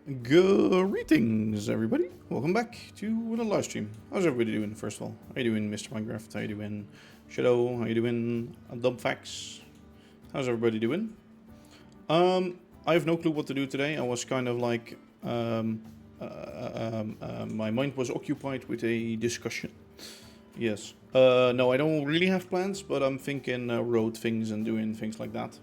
Greetings, everybody. Welcome back to another live stream. How's everybody doing, first of all? How you doing, Mr. Minecraft? How you doing, Shadow? How you doing, Dumbfax? How's everybody doing? I have no clue what to do today. I was kind of like... my mind was occupied with a discussion. Yes. No, I don't really have plans, but I'm thinking road things and doing things like that.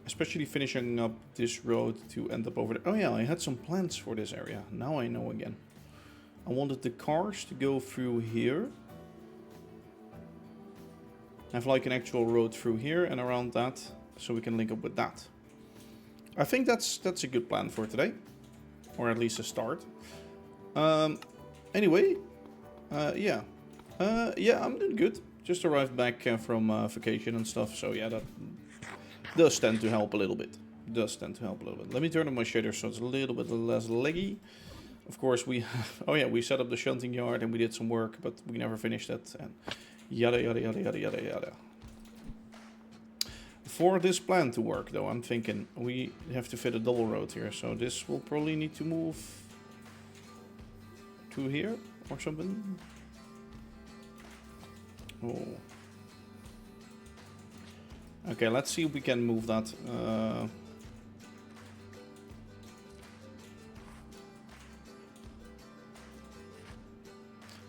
Especially finishing up this road to end up over there. Oh yeah, I had some plans for this area. Now I know again. I wanted the cars to go through here. Have like an actual road through here and around that. So we can link up with that. I think that's a good plan for today. Or at least a start. Anyway. Yeah. Yeah, I'm doing good. Just arrived back from vacation and stuff. So yeah, that... does tend to help a little bit. Let me turn on my shader so it's a little bit less laggy. Of course, we have... oh yeah, we set up the shunting yard and we did some work, but we never finished it. And yada yada yada yada yada yada. For this plan to work, though, I'm thinking we have to fit a double road here. So this will probably need to move to here or something. Oh. Okay, let's see if we can move that.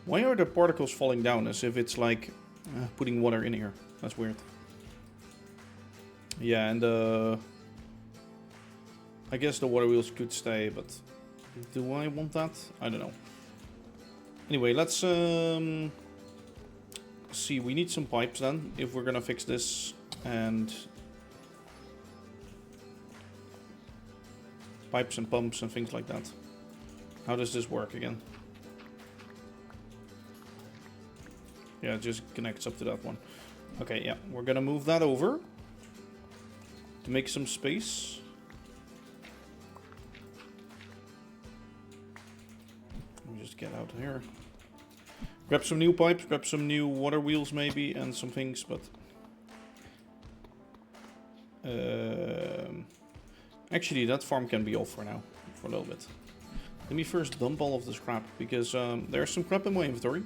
Why are the particles falling down as if it's like putting water in here? That's weird. Yeah, and I guess the water wheels could stay, but do I want that? I don't know. Anyway, let's see. We need some pipes then if we're gonna fix this. And pipes and pumps and things like that. How does this work again? Yeah, it just connects up to that one. Okay, yeah, we're gonna move that over to make some space. Let me just get out here. Grab some new pipes, grab some new water wheels maybe, and some things, but... actually, that farm can be off for now, for a little bit. Let me first dump all of this crap, because there's some crap in my inventory.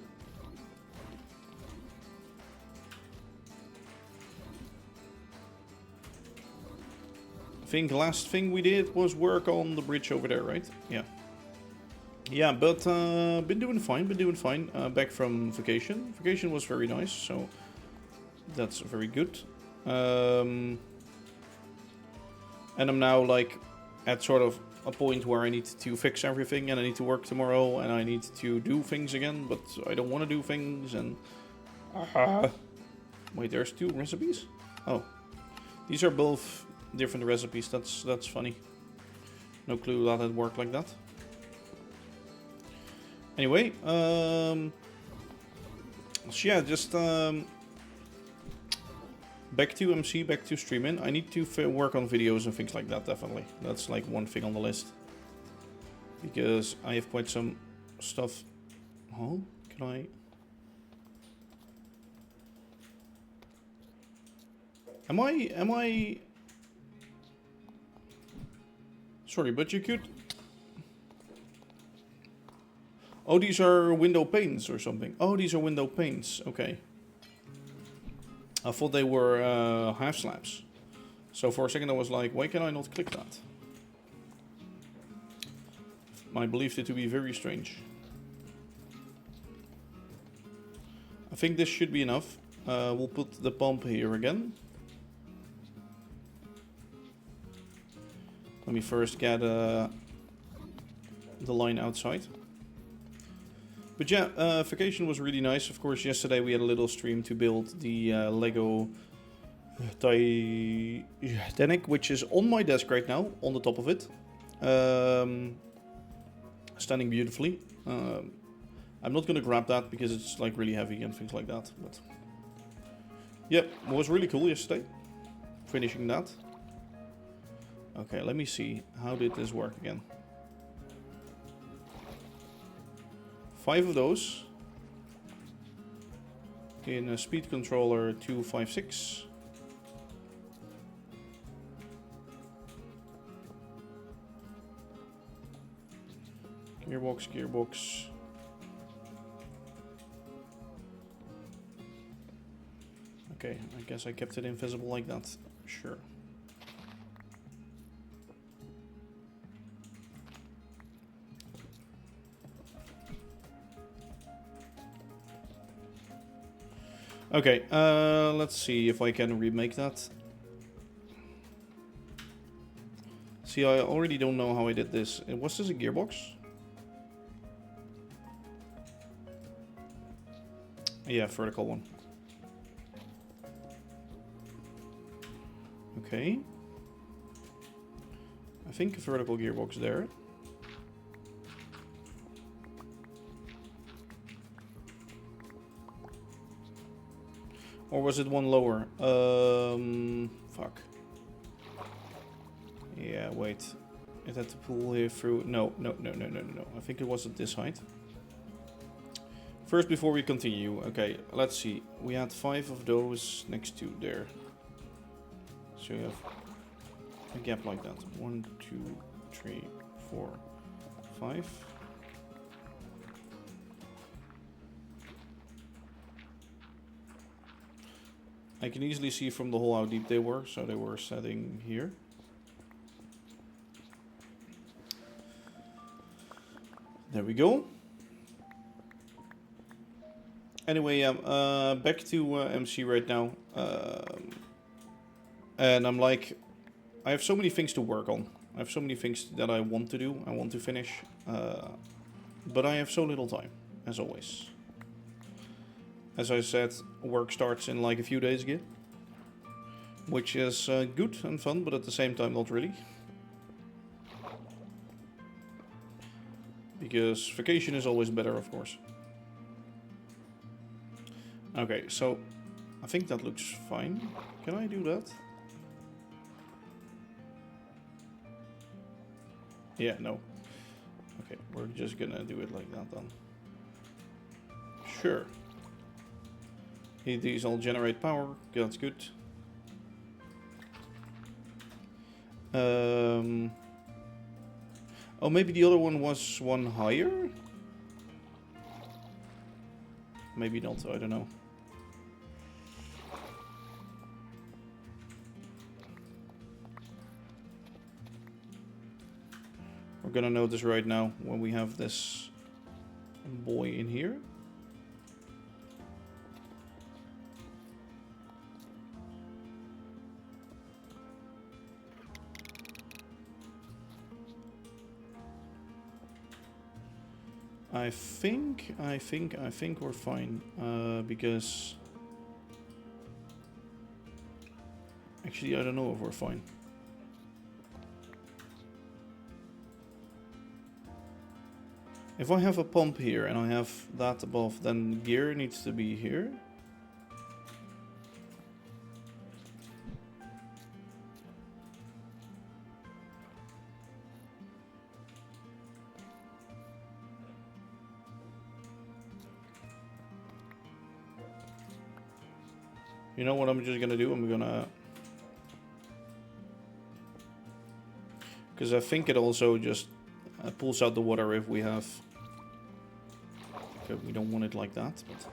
I think the last thing we did was work on the bridge over there, right? Yeah. Yeah, but been doing fine, back from vacation. Vacation was very nice, so that's very good. And I'm now like at sort of a point where I need to fix everything and I need to work tomorrow and I need to do things again, but I don't want to do things and... Wait, there's two recipes? Oh. These are both different recipes, that's funny. No clue that it worked like that. Anyway, so yeah, just... back to MC, back to streaming. I need to work on videos and things like that, definitely. That's like one thing on the list. Because I have quite some stuff. Oh, can I... Am I... Sorry, but you could... Oh, these are window panes or something. Oh, these are window panes. Okay. I thought they were half slabs. So for a second I was like, why can I not click that? I believed it to be very strange. I think this should be enough. We'll put the pump here again. Let me first get the line outside. But yeah, vacation was really nice. Of course, yesterday we had a little stream to build the Lego Titanic, which is on my desk right now, on the top of it. Standing beautifully. I'm not going to grab that because it's like really heavy and things like that. But yeah, it was really cool yesterday. Finishing that. Okay, let me see. How did this work again? 5 of those in a speed controller 256. Gearbox, gearbox. Okay, I guess I kept it invisible like that. Sure. Okay, let's see if I can remake that. See, I already don't know how I did this. Was this a gearbox? Yeah, vertical one. Okay. I think a vertical gearbox there. Or was it one lower? Fuck. Yeah, wait. It had to pull here through. No. I think it was at this height. First, before we continue, okay, let's see. We had 5 of those next to there. So you have a gap like that. 1, 2, 3, 4, 5. I can easily see from the hole how deep they were, so they were setting here. There we go. Anyway, back to MC right now. And I'm like, I have so many things to work on. I have so many things that I want to do, I want to finish. But I have so little time, as always. As I said, work starts in like a few days again. Which is good and fun, but at the same time not really. Because vacation is always better, of course. Okay, so I think that looks fine. Can I do that? Yeah, no. Okay, we're just gonna do it like that then. Sure. These all generate power. That's good. Oh, maybe the other one was one higher? Maybe not, I don't know. We're gonna notice right now when we have this boy in here. I think we're fine, because actually I don't know if we're fine. If I have a pump here and I have that above, then gear needs to be here. You know what I'm just gonna do? I'm gonna... Because I think it also just pulls out the water if we have... Okay, we don't want it like that, but...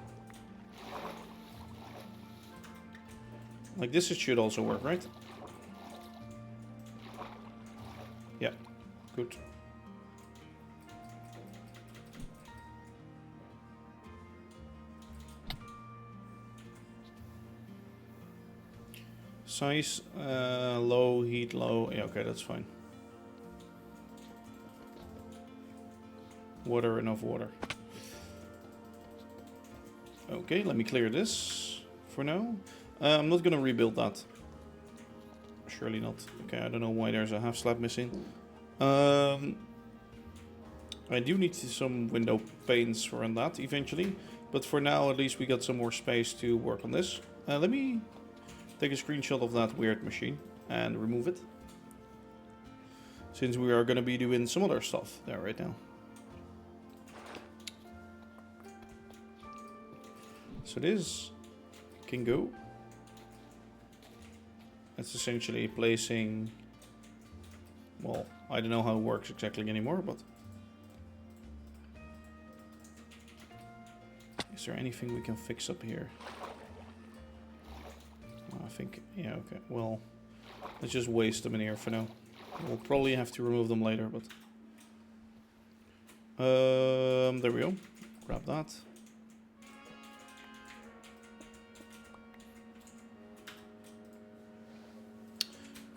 Like this it should also work, right? Yeah, good. Size, low, heat low. Yeah, okay, that's fine. Water, enough water. Okay, let me clear this for now. I'm not gonna rebuild that. Surely not. Okay, I don't know why there's a half slab missing. I do need some window panes for that eventually. But for now, at least we got some more space to work on this. Let me take a screenshot of that weird machine and remove it. Since we are going to be doing some other stuff there right now. So this can go. That's essentially placing... Well, I don't know how it works exactly anymore, but... Is there anything we can fix up here? I think, yeah, okay. Well, let's just waste them in here for now. We'll probably have to remove them later, but... there we go. Grab that.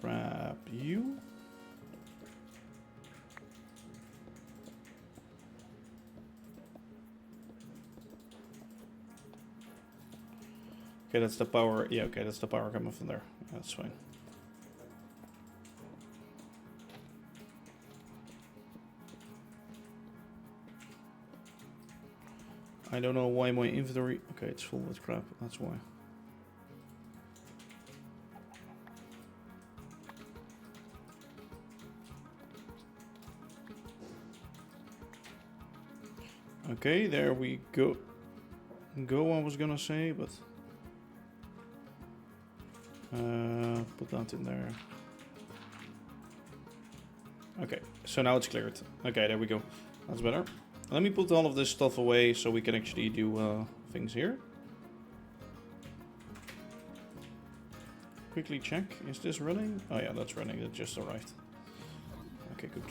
Grab you. Okay, that's the power. Yeah, okay, that's the power coming from there. That's fine. I don't know why my inventory... Okay, it's full with crap. That's why. Okay, there we go. I was gonna say, but... put that in there. Okay, so now it's cleared. Okay, there we go. That's better. Let me put all of this stuff away so we can actually do things here. Quickly check. Is this running? Oh yeah, that's running. It just arrived. Okay, good.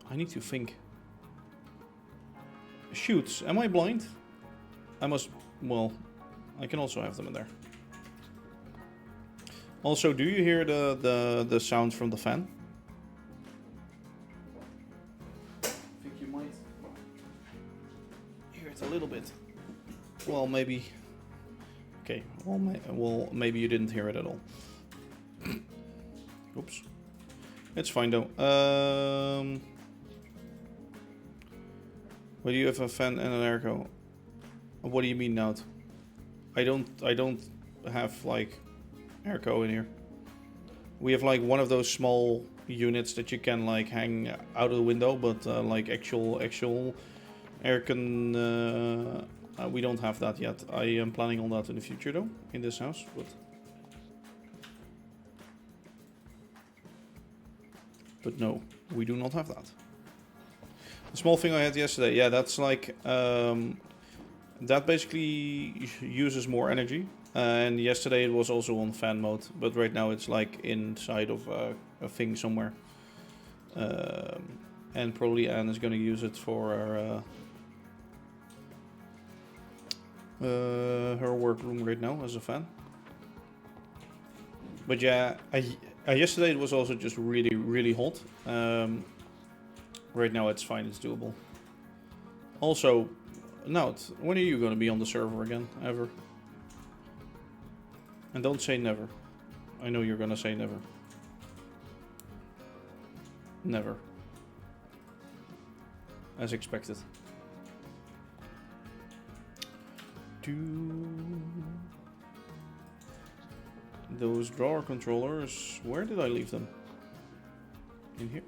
I need to think. Shoots. Am I blind? I must... Well, I can also have them in there. Also, do you hear the sound from the fan? I think you might hear it a little bit. Well, maybe... Okay, well, maybe you didn't hear it at all. Oops. It's fine though. What do you have, a fan and an airco? What do you mean, Nout? I don't have like airco in here. We have like one of those small units that you can like hang out of the window, but like actual aircon, we don't have that yet. I am planning on that in the future though, in this house, but no, we do not have that. The small thing I had yesterday, yeah, that's like, that basically uses more energy. And yesterday it was also on fan mode, but right now it's like inside of a thing somewhere. And probably Anne is going to use it for her workroom right now as a fan. But yeah, yesterday it was also just really, really hot. Right now it's fine, it's doable. Also, Nout, when are you going to be on the server again, ever? And don't say never. I know you're going to say never. Never. As expected. Those drawer controllers, where did I leave them? In here?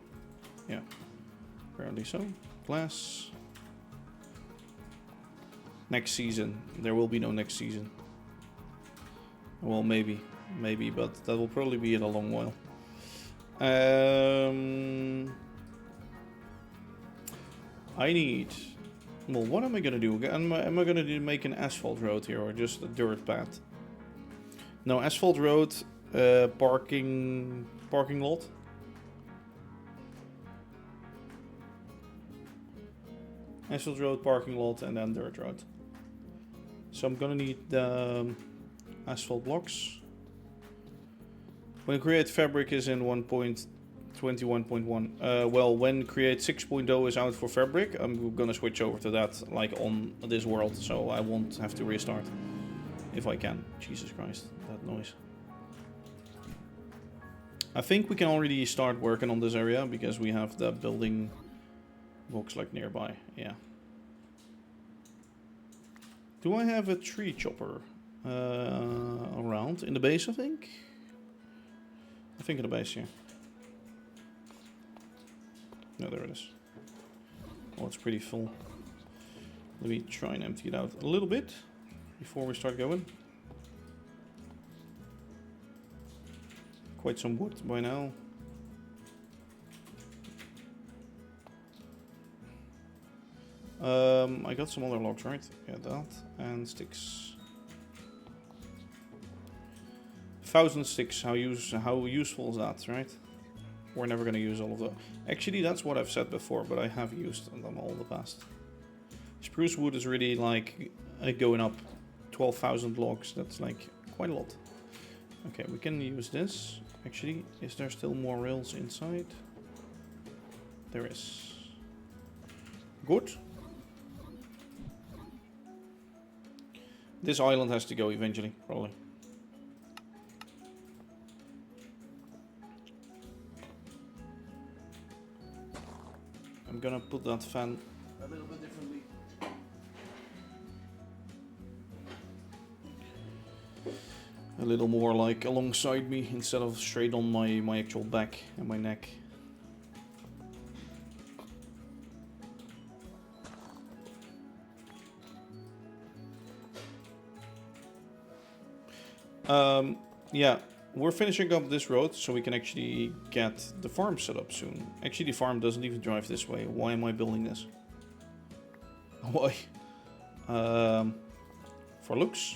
Yeah. Apparently so. Glass. Next season. There will be no next season. Well, maybe, but that will probably be in a long while. I need... Well, what am I gonna do? Am I gonna make an asphalt road here or just a dirt path? No, asphalt road, parking lot. Asphalt road, parking lot, and then dirt road. So I'm gonna need the asphalt blocks. When create fabric is in 1.21.1. Well, when create 6.0 is out for fabric, I'm gonna switch over to that, like on this world, so I won't have to restart if I can. Jesus Christ, that noise. I think we can already start working on this area because we have the building blocks like nearby. Yeah. Do I have a tree chopper around in the base? I think in the base, yeah. No, there it is. Oh, it's pretty full. Let me try and empty it out a little bit before we start going. quite some wood by now. I got some other logs, right? Yeah, that and sticks. 1,000 sticks. How useful is that, right? We're never gonna use all of them. Actually, that's what I've said before, but I have used them all in the past. Spruce wood is really like going up 12,000 logs. That's like quite a lot. Okay, we can use this. Actually, is there still more rails inside? There is. Good. This island has to go eventually, probably. I'm gonna put that fan a little bit differently. A little more like alongside me instead of straight on my actual back and my neck. Yeah, we're finishing up this road so we can actually get the farm set up soon. Actually, the farm doesn't even drive this way. Why am I building this? Why? For looks?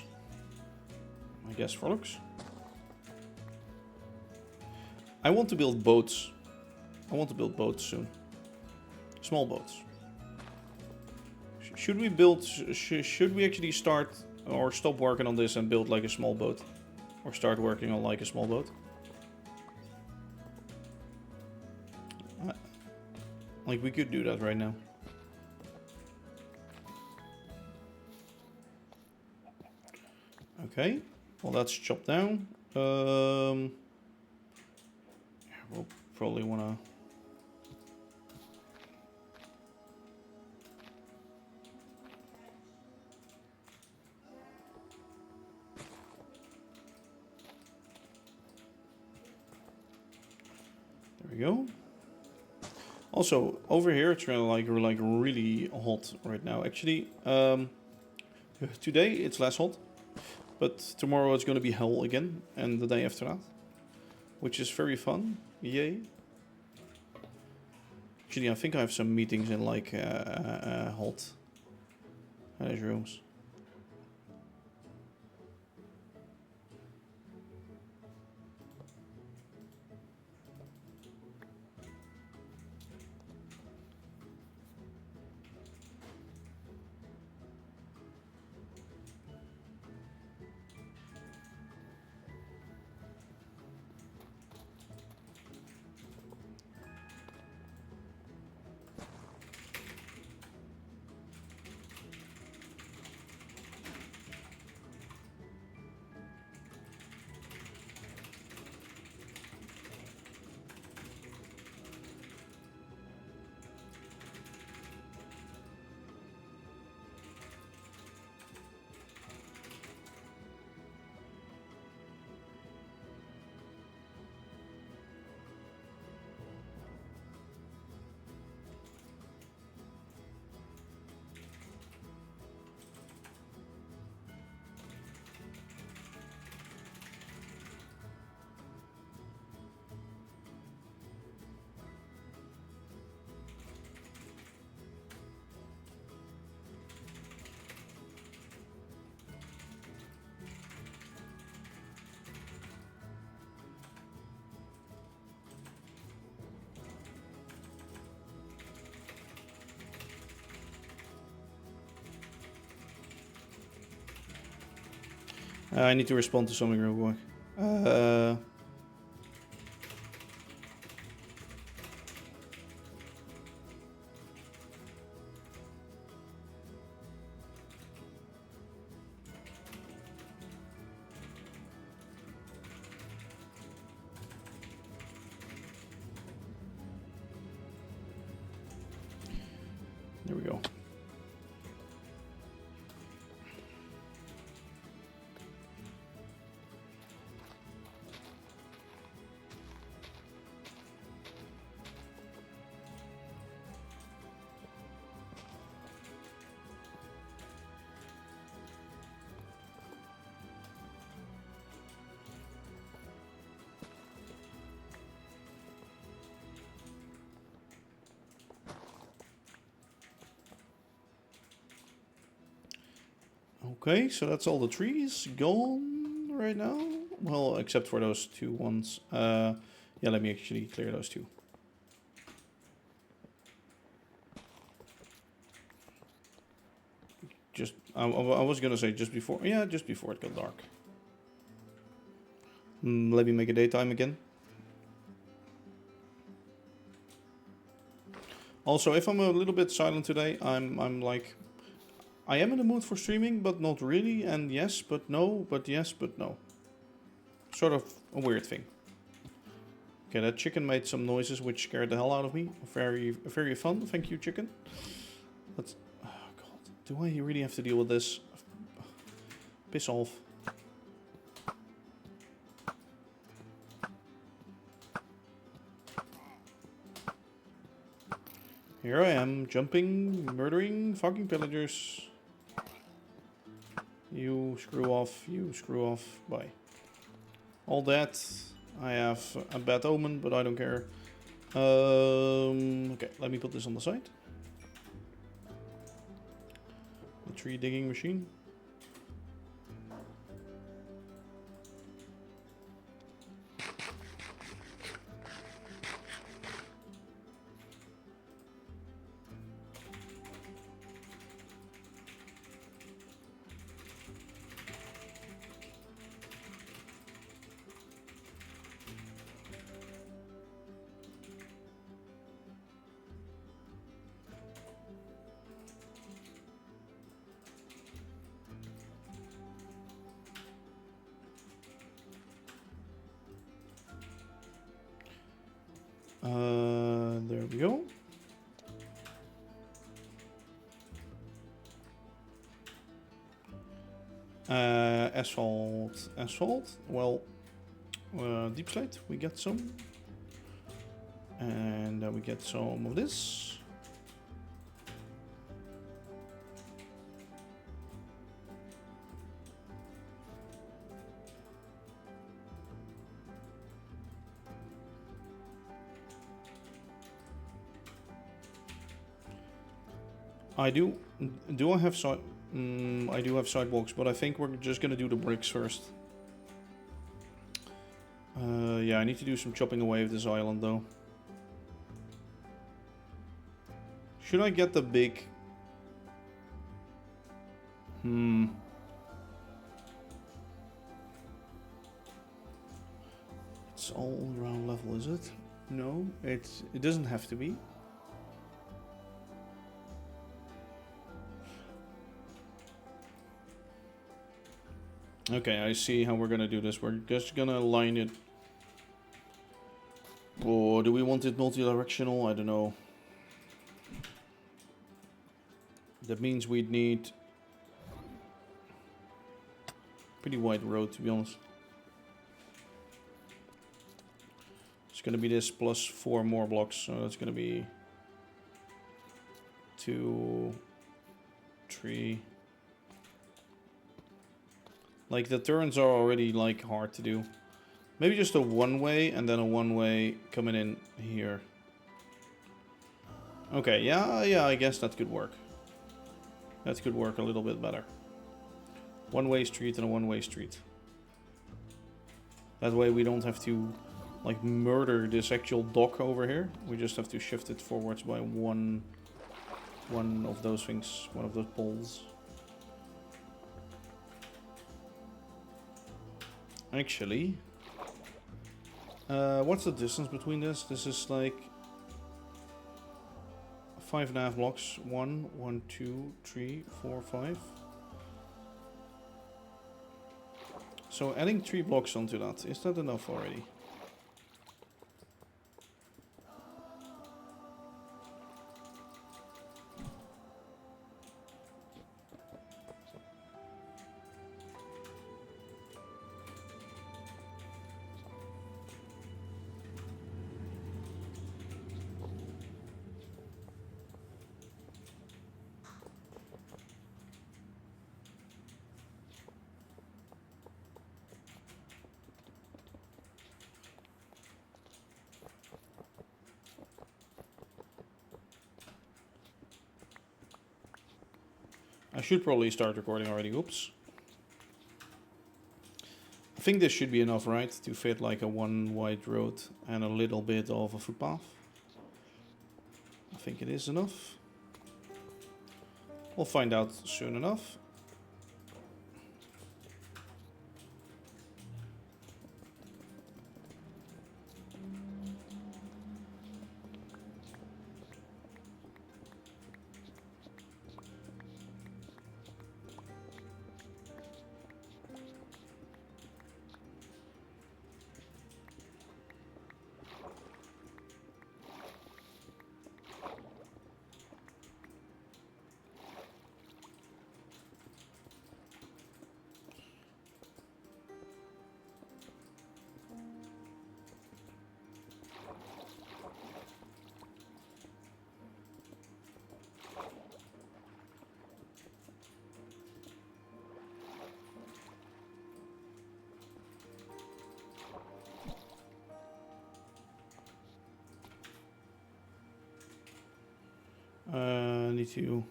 I guess for looks. I want to build boats. I want to build boats soon. Small boats. Should we build... Should we actually start or stop working on this and build like a small boat? Or start working on like a small boat? Like we could do that right now. Okay, well that's chopped down. We'll probably wanna... There we go. Also, over here it's really hot right now. Actually, today it's less hot, but tomorrow it's going to be hell again, and the day after that, which is very fun. Yay! Actually, I think I have some meetings in like hot rooms. I need to respond to something real quick. There we go. Okay, so that's all the trees gone right now. Well, except for those two ones. Yeah, let me actually clear those two. Just, I was gonna say just before, yeah, just before it got dark. Let me make it daytime again. Also, if I'm a little bit silent today, I'm like, I am in the mood for streaming, but not really, and yes, but no, but yes, but no. Sort of a weird thing. Okay, that chicken made some noises which scared the hell out of me. Very fun, thank you, chicken. Let's, oh god, do I really have to deal with this? Piss off. Here I am, jumping, murdering fucking pillagers. You screw off, bye. All that, I have a bad omen, but I don't care. Okay, let me put this on the side. The tree digging machine. There we go. Asphalt. Well, deep slate, we get some. And then we get some of this. I do I have side? I do have sidewalks, but I think we're just gonna do the bricks first. Yeah, I need to do some chopping away of this island though. Should I get the big? It's all around level, is it? No, it doesn't have to be. Okay, I see how we're gonna do this. We're just gonna line it. Or do we want it multi-directional? I don't know. That means we'd need pretty wide road, to be honest. It's gonna be this plus 4 more blocks, so that's gonna be 2, 3. Like the turns are already like hard to do. Maybe just a one-way and then a one-way coming in here. Okay, yeah, I guess that could work. That could work a little bit better. One-way street and a one-way street. That way we don't have to like murder this actual dock over here. We just have to shift it forwards by one of those things, one of those poles. Actually, what's the distance between this? This is like 5.5 blocks. 1, 2, 3, 4, 5. So adding 3 blocks onto that, is that enough already? I should probably start recording already. Oops. I think this should be enough, right? To fit like a one wide road and a little bit of a footpath. I think it is enough. We'll find out soon enough. Need to.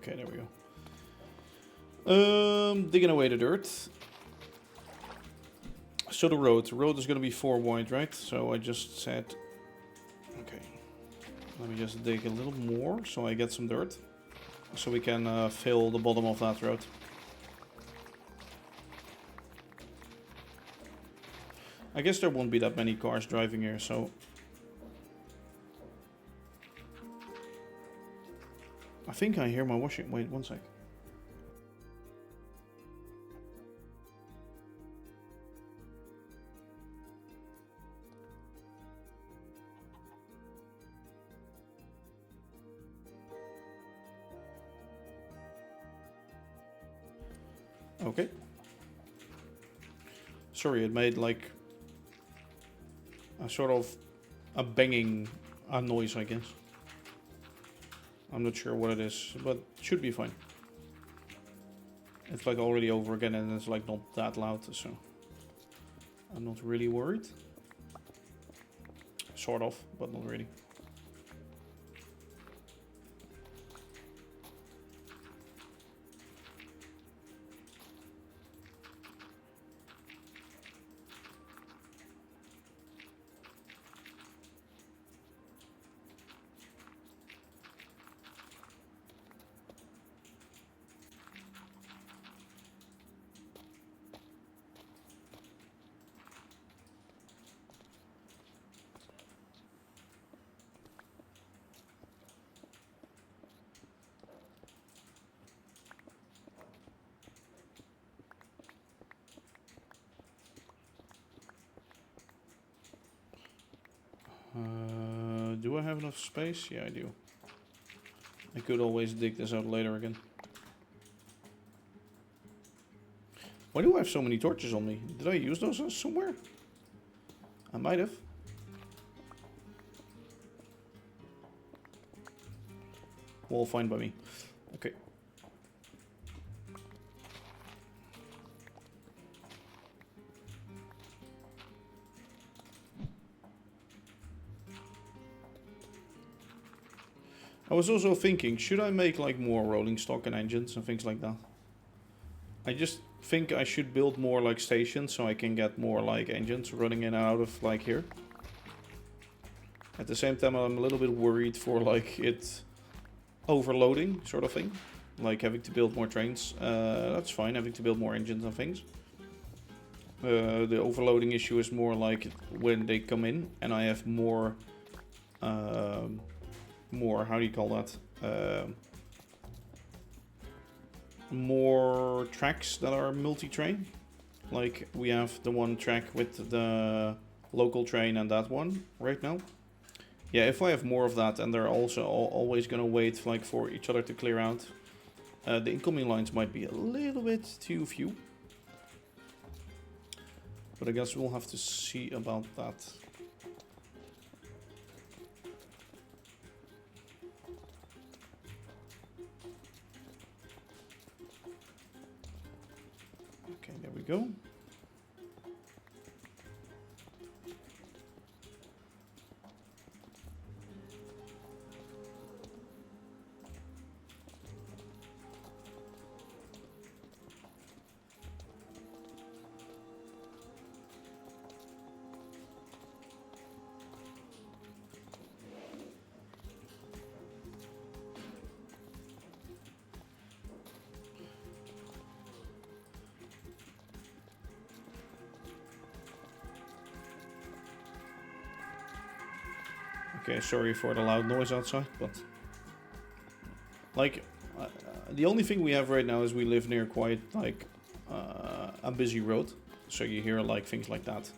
Okay, there we go. Digging away the dirt. So the road is gonna be 4 wide, right? So I just said, okay. Let me just dig a little more so I get some dirt. So we can fill the bottom of that road. I guess there won't be that many cars driving here, so... I think I hear my washing... Wait, one sec. Okay. Sorry, it made like a sort of a banging noise, I guess. I'm not sure what it is, but it should be fine. It's like already over again and it's like not that loud, so I'm not really worried. Sort of, but not really. Do I have enough space? Yeah, I do. I could always dig this out later again. Why do I have so many torches on me? Did I use those somewhere? I might have. Well, fine by me. Okay. I was also thinking, should I make like more rolling stock and engines and things like that? I just think I should build more like stations so I can get more like engines running in and out of like here. At the same time, I'm a little bit worried for like it overloading sort of thing. Like having to build more trains. That's fine, having to build more engines and things. The overloading issue is more like when they come in and I have more, how do you call that? More tracks that are multi-train. Like we have the one track with the local train and that one right now. Yeah, if I have more of that and they're also always gonna wait like for each other to clear out, the incoming lines might be a little bit too few. But I guess we'll have to see about that. go. Okay, sorry for the loud noise outside, but like the only thing we have right now is we live near quite like a busy road, so you hear like things like that.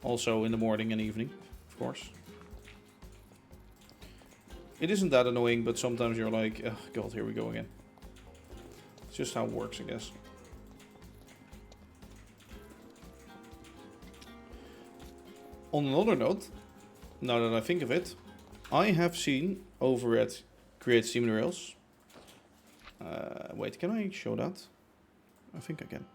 Also in the morning and evening, of course. It isn't that annoying, but sometimes you're like, oh god, here we go again. It's just how it works, I guess. On another note, now that I think of it, I have seen over at Create Steam Rails. Wait, can I show that? I think I can.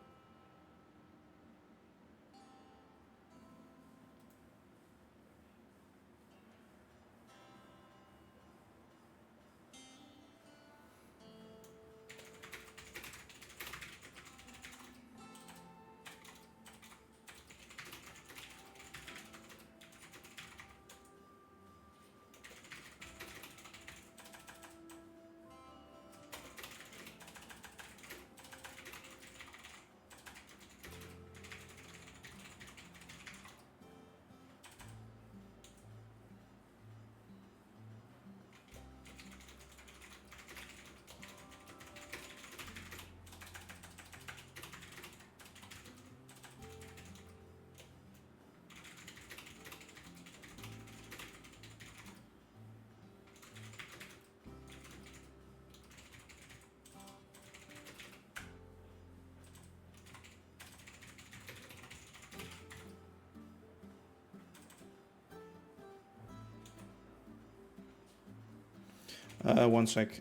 One sec.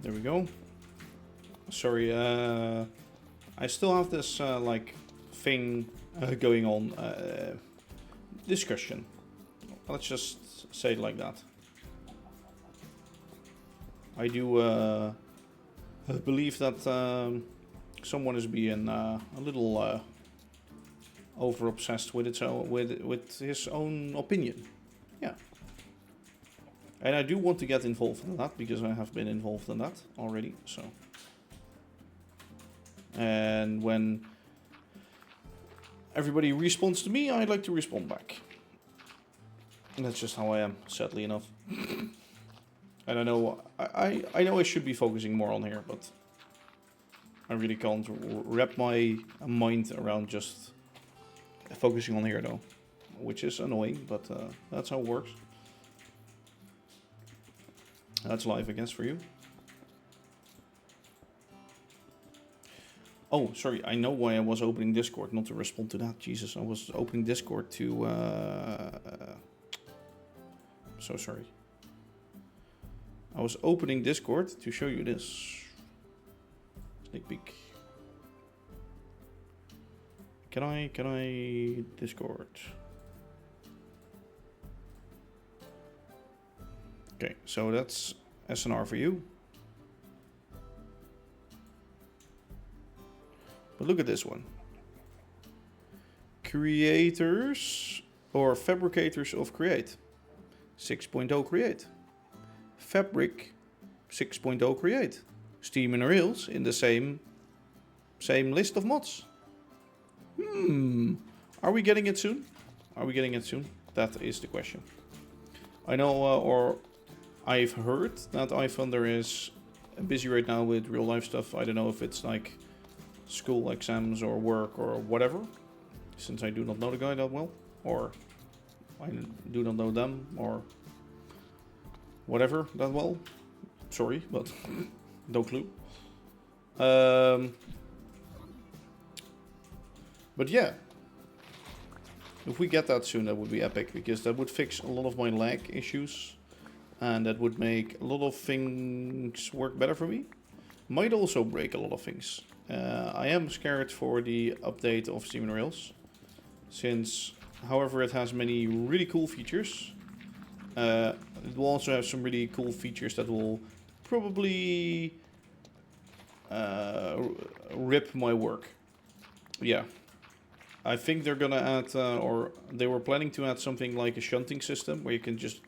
There we go. Sorry, I still have this like thing going on. Discussion. Let's just say it like that. I do believe that someone is being a little over obsessed with it, so with his own opinion. Yeah. And I do want to get involved in that, because I have been involved in that already, so. And when everybody responds to me, I like to respond back. And that's just how I am, sadly enough. And I know I know I should be focusing more on here, but I really can't wrap my mind around just focusing on here though. Which is annoying, but that's how it works. That's life, I guess, for you. Oh, sorry, I know why I was opening Discord, not to respond to that. Jesus, I was opening Discord to... so sorry. I was opening Discord to show you this. Sneak peek. Can I Discord? Okay, so that's SNR for you. But look at this one. Creators or fabricators of Create. 6.0 Create. Fabric 6.0 Create. Steam and Rails in the same list of mods. Are we getting it soon? Are we getting it soon? That is the question. I know, or I've heard that iThunder is busy right now with real life stuff. I don't know if it's like school exams or work or whatever, since I do not know the guy that well, or I do not know them or whatever that well. Sorry, but no clue. But yeah, if we get that soon, that would be epic, because that would fix a lot of my lag issues and that would make a lot of things work better for me. Might also break a lot of things. I am scared for the update of Steam and Rails, since however it has many really cool features, it will also have some really cool features that will probably rip my work. Yeah. I think they're gonna add, or they were planning to add something like a shunting system where you can just,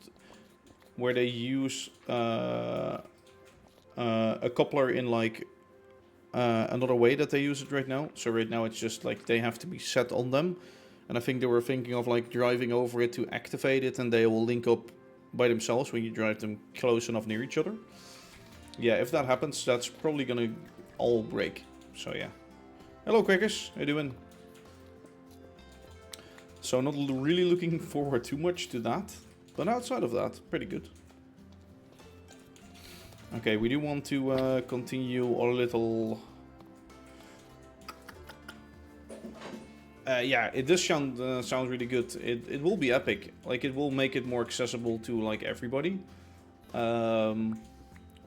where they use a coupler in like another way that they use it right now. So right now it's just like they have to be set on them. And I think they were thinking of like driving over it to activate it, and they will link up by themselves when you drive them close enough near each other. Yeah, if that happens, that's probably gonna all break. So yeah. Hello Quakers, how you doing? So not really looking forward too much to that, but outside of that, pretty good. Okay, we do want to continue our little... yeah, it does sound really good. It will be epic. Like, it will make it more accessible to like everybody. But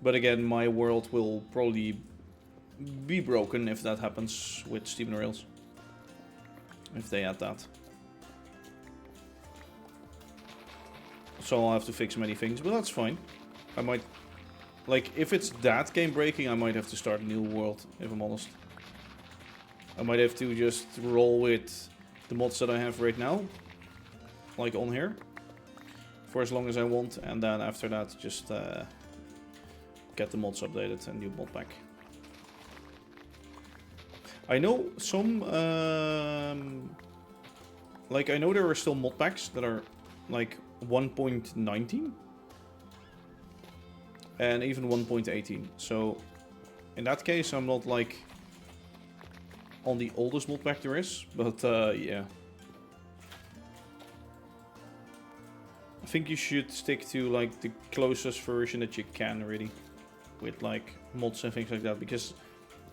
again, my world will probably be broken if that happens with Steam and Rails. If they add that. So I'll have to fix many things, but that's fine. I might... Like, if it's that game breaking, I might have to start a new world, if I'm honest. I might have to just roll with the mods that I have right now. Like on here. For as long as I want, and then after that just get the mods updated and new mod pack. I know some... like, I know there are still mod packs that are like 1.19. And even 1.18. So, in that case, I'm not like on the oldest mod pack there is, but yeah. I think you should stick to like the closest version that you can, really, with like mods and things like that, because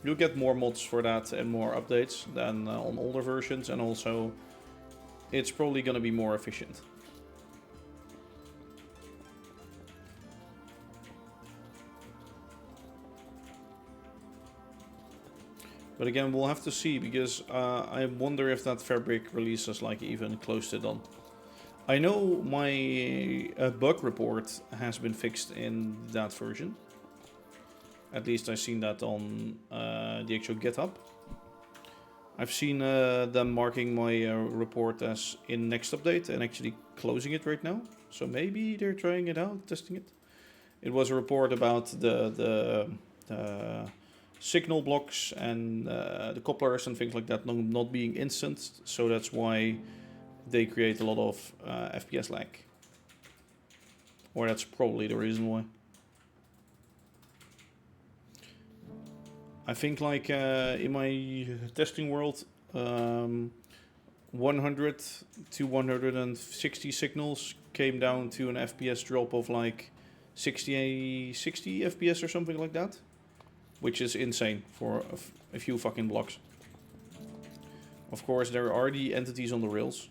you'll get more mods for that and more updates than on older versions, and also it's probably gonna be more efficient. But again, we'll have to see, because I wonder if that fabric release is like even close to done. I know my bug report has been fixed in that version. At least I've seen that on the actual GitHub. I've seen them marking my report as in next update and actually closing it right now. So maybe they're trying it out, testing it. It was a report about the signal blocks and the couplers and things like that not being instanced, so that's why they create a lot of FPS lag. Or that's probably the reason why. I think like in my testing world, 100 to 160 signals came down to an FPS drop of like 60 FPS or something like that. Which is insane for a few fucking blocks. Of course, there are the entities on the rails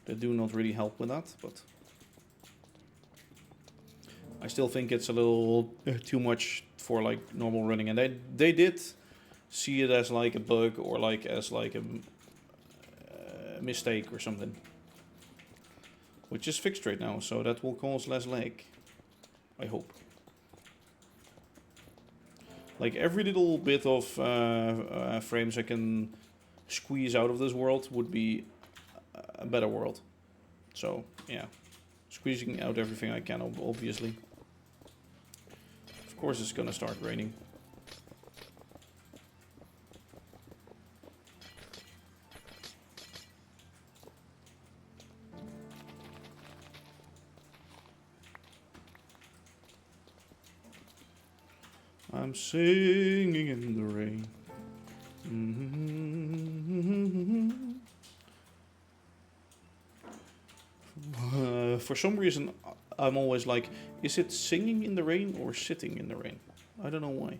that do not really help with that, but I still think it's a little too much for like normal running, and they did see it as like a bug or like as like a mistake or something, which is fixed right now, so that will cause less lag, I hope. Like every little bit of frames I can squeeze out of this world would be a better world. So yeah, squeezing out everything I can, obviously. Of course it's gonna start raining. I'm singing in the rain. For some reason, I'm always like, is it singing in the rain or sitting in the rain? I don't know why.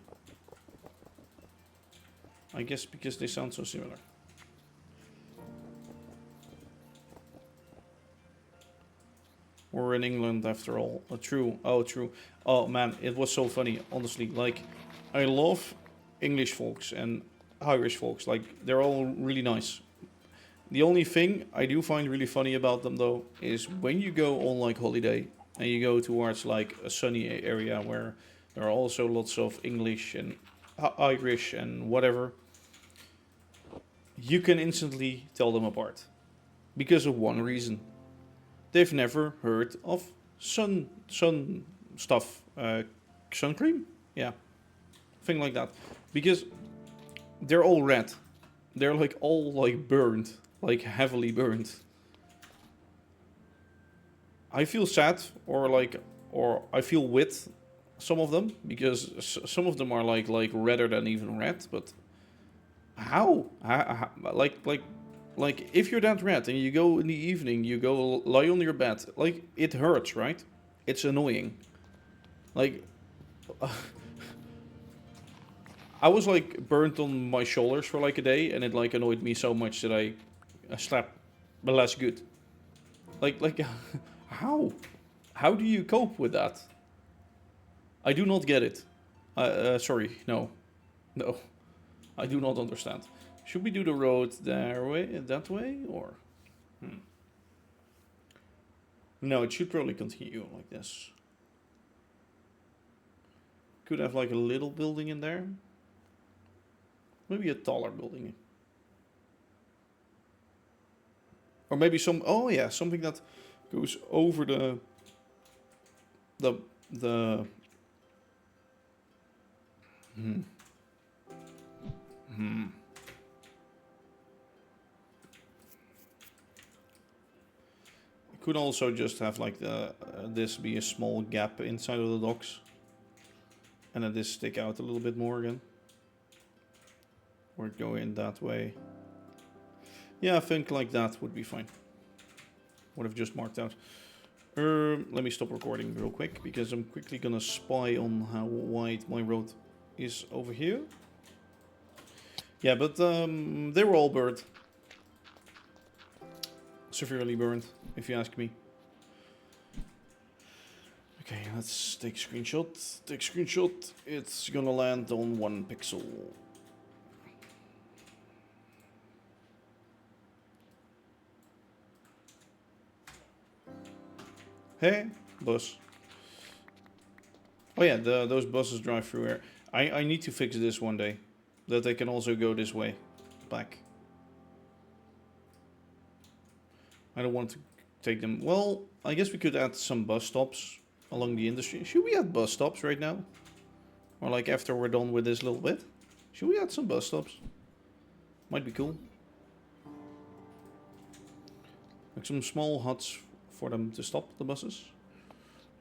I guess because they sound so similar. We're in England after all. True. Oh, true. Oh man, it was so funny, honestly. Like, I love English folks and Irish folks. Like, they're all really nice. The only thing I do find really funny about them, though, is when you go on like holiday and you go towards like a sunny area where there are also lots of English and Irish and whatever, you can instantly tell them apart because of one reason. They've never heard of sun stuff, sun cream, yeah, thing like that, because they're all red. They're like all like burned, like heavily burned. I feel sad, or I feel with some of them because some of them are like redder than even red. But how? Like if you're that red and you go in the evening, you go lie on your bed, like it hurts, right? It's annoying. Like I was like burnt on my shoulders for like a day, and it like annoyed me so much that I slept less good. Like how? How do you cope with that? I do not get it. Sorry, no, I do not understand. Should we do the road that way, or? No, it should probably continue like this. Could have like a little building in there. Maybe a taller building. Or maybe oh yeah, something that goes over the Could also just have like this be a small gap inside of the docks, and then this stick out a little bit more again, or go in that way. Yeah, I think like that would be fine. Would have just marked out. Let me stop recording real quick because I'm quickly gonna spy on how wide my road is over here. Yeah, but they were all burned. Severely burned, if you ask me. Okay, let's take screenshot. Take screenshot. It's gonna land on 1 pixel. Hey, bus. Oh yeah, those buses drive through here. I need to fix this one day. That they can also go this way. Back. I don't want to take them. Well, I guess we could add some bus stops along the industry. Should we add bus stops right now? Or like after we're done with this little bit? Should we add some bus stops? Might be cool. Like some small huts for them to stop the buses.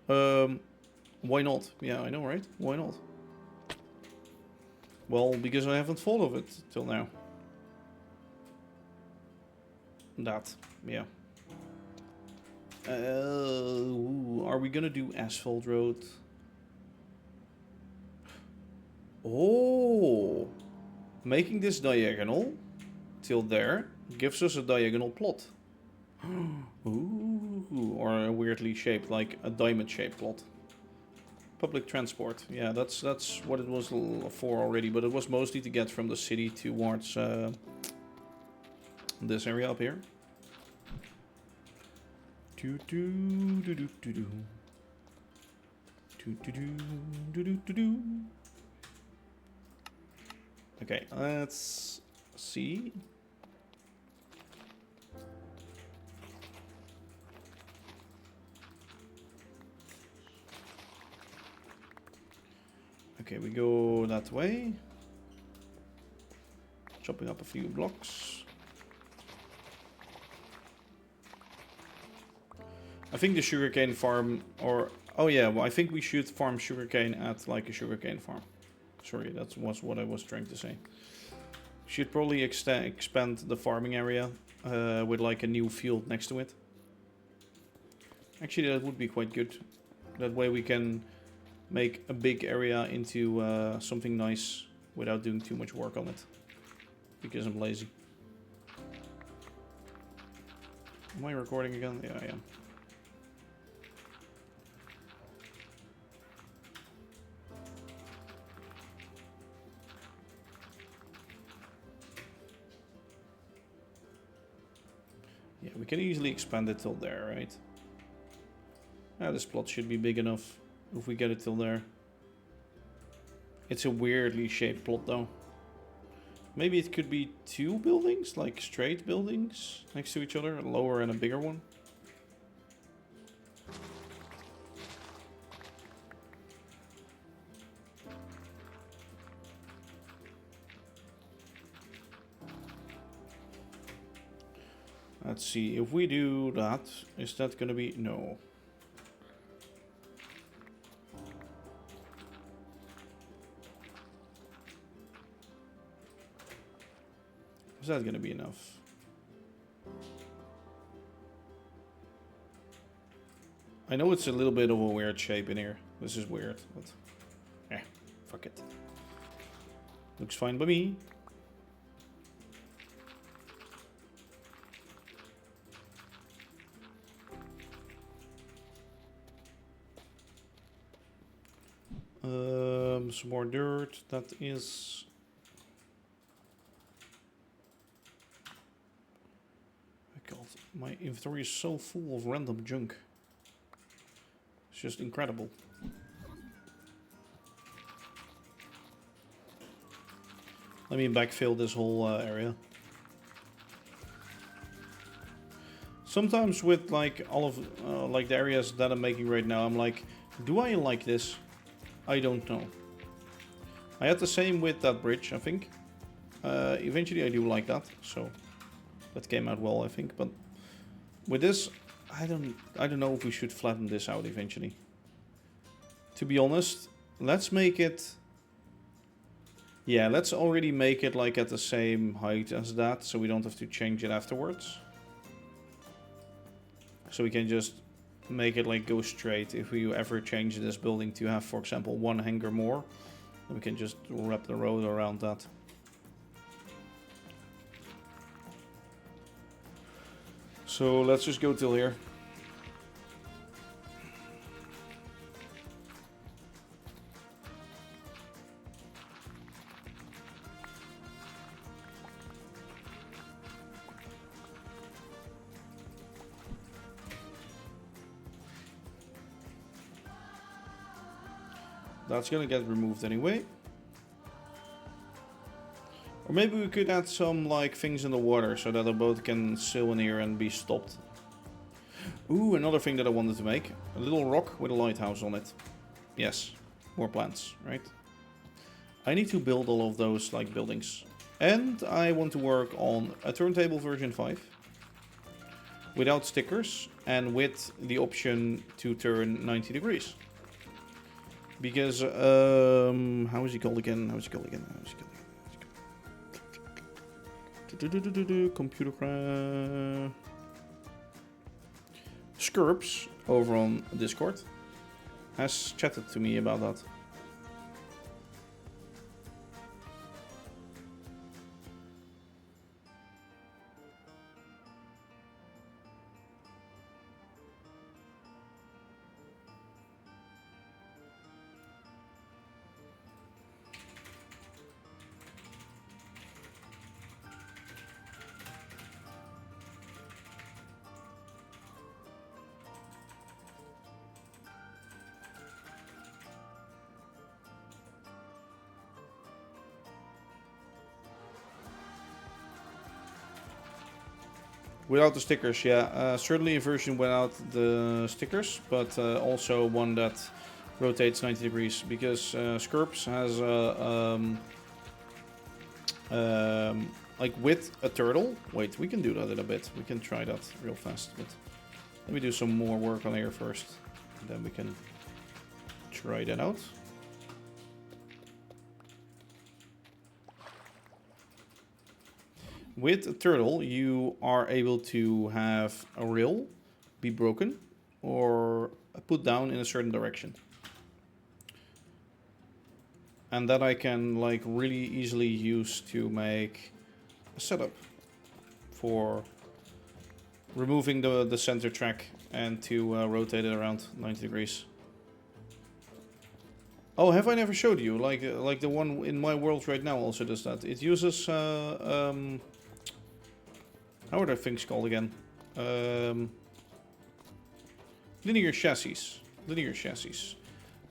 Why not? Yeah, I know, right? Why not? Well, because I haven't thought of it till now. That, yeah. Are we gonna do asphalt road? Oh, making this diagonal till there gives us a diagonal plot. Ooh, or a weirdly shaped, like a diamond shaped plot. Public transport. Yeah, that's what it was for already, but it was mostly to get from the city towards this area up here. Do do do do do do. Do do do do do do do. Okay, let's see. Okay, we go that way. Chopping up a few blocks. I think the sugarcane farm, or oh yeah, well, I think we should farm sugarcane at like a sugarcane farm. Sorry, that was what I was trying to say. Should probably expand the farming area with like a new field next to it. Actually, that would be quite good. That way we can make a big area into something nice without doing too much work on it. Because I'm lazy. Am I recording again? Yeah, I am. Yeah, we can easily expand it till there, right? Yeah, this plot should be big enough if we get it till there. It's a weirdly shaped plot though. Maybe it could be two buildings, like straight buildings next to each other, a lower and a bigger one. Let's see, if we do that, is that gonna be... no. Is that gonna be enough? I know it's a little bit of a weird shape in here. This is weird, but... fuck it. Looks fine by me. Some more dirt. That is... God, my inventory is so full of random junk. It's just incredible. Let me backfill this whole area. Sometimes with like all of like the areas that I'm making right now, I'm like, do I like this? I don't know. I had the same with that bridge, I think. Eventually I do like that, so that came out well, I think. But with this, I don't know if we should flatten this out eventually. To be honest, let's make it... yeah, let's already make it like at the same height as that, so we don't have to change it afterwards. So we can just make it like go straight. If we ever change this building to have, for example, one hangar more, then we can just wrap the road around that. So let's just go till here. That's gonna get removed anyway. Or maybe we could add some like things in the water so that the boat can sail in here and be stopped. Ooh, another thing that I wanted to make. A little rock with a lighthouse on it. Yes, more plants, right? I need to build all of those like buildings. And I want to work on a turntable version 5. Without stickers and with the option to turn 90 degrees. Because, how is he called again? Computer crash. Skirps over on Discord has chatted to me about that. Without the stickers, yeah. Certainly a version without the stickers, but also one that rotates 90 degrees, because Skirps has like with a turtle. Wait, we can do that in a bit. We can try that real fast, but let me do some more work on here first, and then we can try that out. With a turtle, you are able to have a rail be broken or put down in a certain direction. And that I can like really easily use to make a setup for removing the center track and to rotate it around 90 degrees. Oh, have I never showed you? Like the one in my world right now also does that. It uses how are the things called again? Linear chassis. Linear chassis.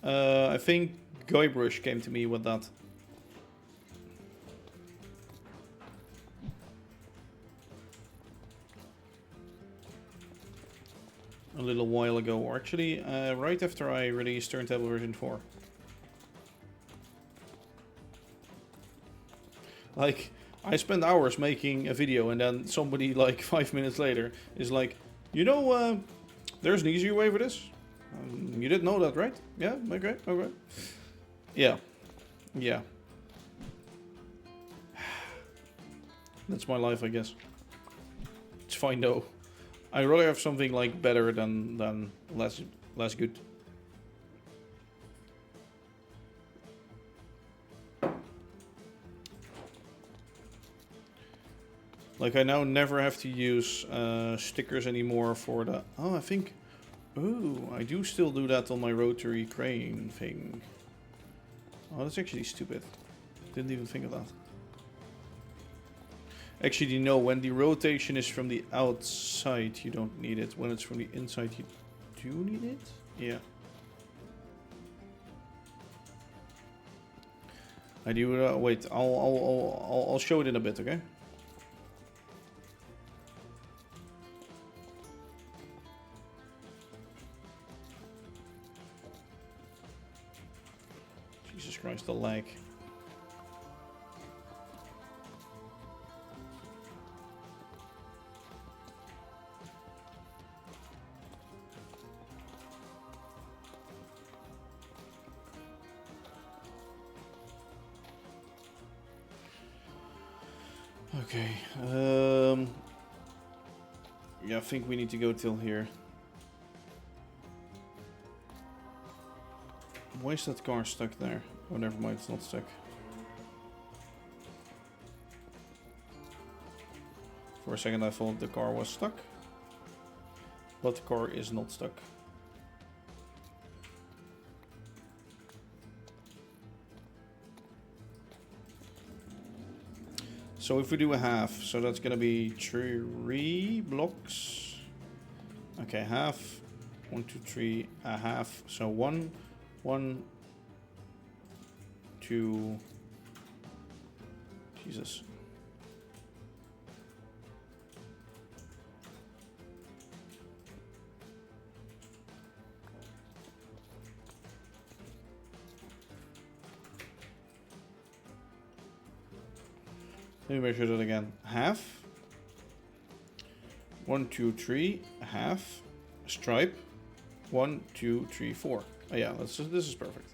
I think Guybrush came to me with that. A little while ago, or actually right after I released Turntable version 4. Like, I spent hours making a video and then somebody like 5 minutes later is like, you know, there's an easier way for this. You didn't know that, right? Yeah, okay, okay. Yeah, yeah. That's my life, I guess. It's fine though. I'd rather have something like better than less good. Like, I now never have to use stickers anymore for the... Oh, I think... Oh, I do still do that on my rotary crane thing. Oh, that's actually stupid. Didn't even think of that. Actually, you know, when the rotation is from the outside, you don't need it. When it's from the inside, you do need it? Yeah. I do... wait, I'll show it in a bit, okay? Jesus Christ, the lag. Okay. Yeah, I think we need to go till here. Why is that car stuck there? Oh, never mind, it's not stuck. For a second I thought the car was stuck. But the car is not stuck. So if we do a half, so that's gonna be 3 blocks. Okay, half. 1, 2, 3, a half. So 1, 1, 2. Jesus. Let me measure that again. Half. 1, 2, 3. Half. Stripe. 1, 2, 3, 4. Oh yeah, this is perfect.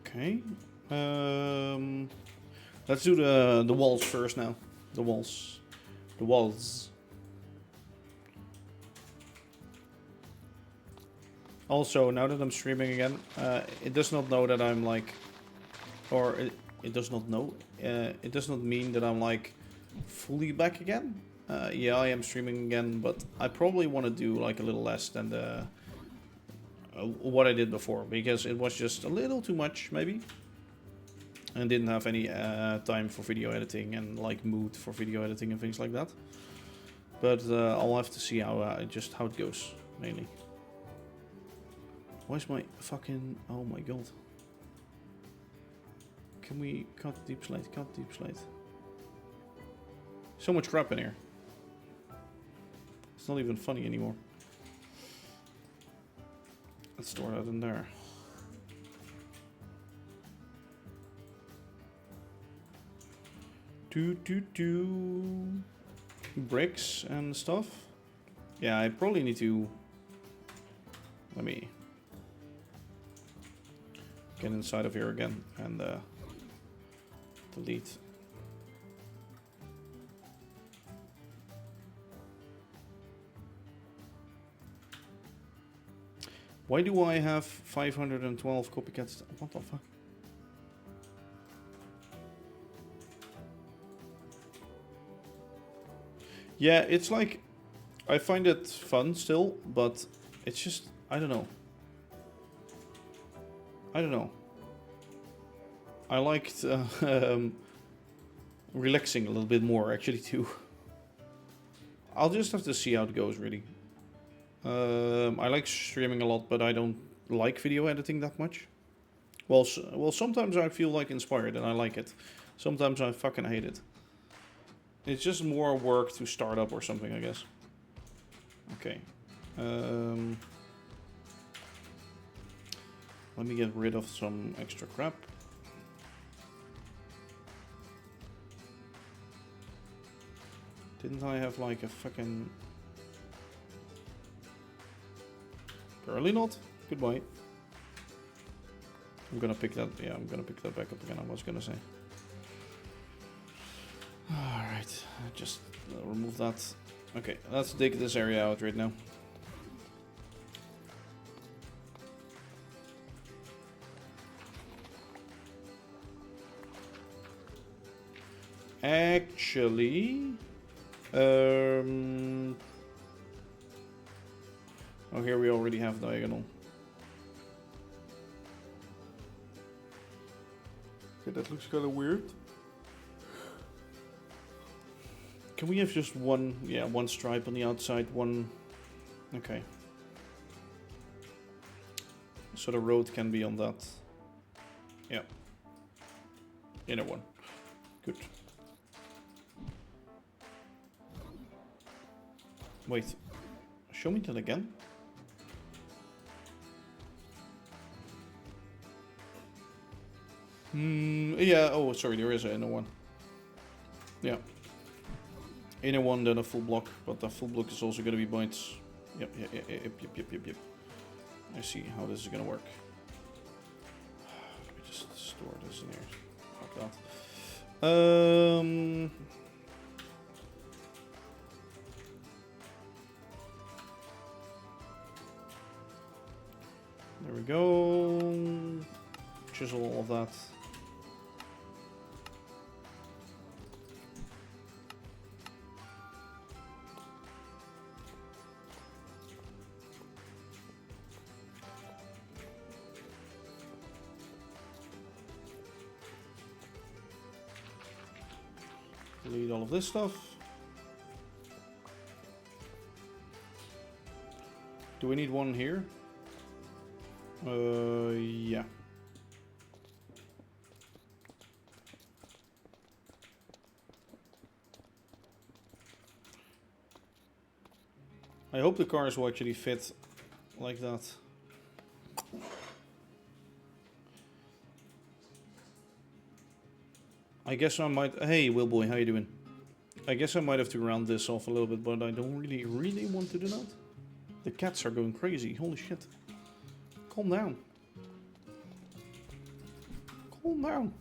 Okay. Let's do the walls first now. The walls. The walls. Also, now that I'm streaming again, it does not know that I'm like, or it does not know. It does not mean that I'm like fully back again. Yeah, I am streaming again, but I probably want to do like a little less than the what I did before, because it was just a little too much maybe, and didn't have any time for video editing and like mood for video editing and things like that. But I'll have to see how just how it goes mainly. Where's my fucking... Oh my god. Can we cut deep slate? Cut deep slate. So much crap in here. It's not even funny anymore. Let's store that in there. Bricks and stuff. Yeah, I probably need to... Let me... get inside of here again and delete. Why do I have 512 copycats? What the fuck? Yeah, it's like, I find it fun still, but it's just, I don't know. I don't know. I liked relaxing a little bit more, actually, too. I'll just have to see how it goes, really. I like streaming a lot, but I don't like video editing that much. Well, sometimes I feel like inspired and I like it. Sometimes I fucking hate it. It's just more work to start up or something, I guess. Okay. Let me get rid of some extra crap. Didn't I have like a fucking... Apparently not. Goodbye. I'm gonna pick that, yeah, I'm gonna pick that back up again, I was gonna say. Alright, just remove that. Okay, let's dig this area out right now. Actually, oh, here we already have diagonal. Okay, that looks kind of weird. Can we have just one, yeah, one stripe on the outside, one, okay. So the road can be on that. Yeah. Inner one. Good. Wait, show me that again. Yeah, oh, sorry, there is an inner one. Yeah. Inner one, then a full block, but the full block is also going to be points. Yep. I see how this is going to work. Let me just store this in here. Fuck that. There we go. Chisel all of that. Delete all of this stuff. Do we need one here? Yeah. I hope the cars will actually fit like that. I guess I might... Hey, Willboy, how you doing? I guess I might have to round this off a little bit, but I don't really want to do that. The cats are going crazy. Holy shit. Calm down. Calm down.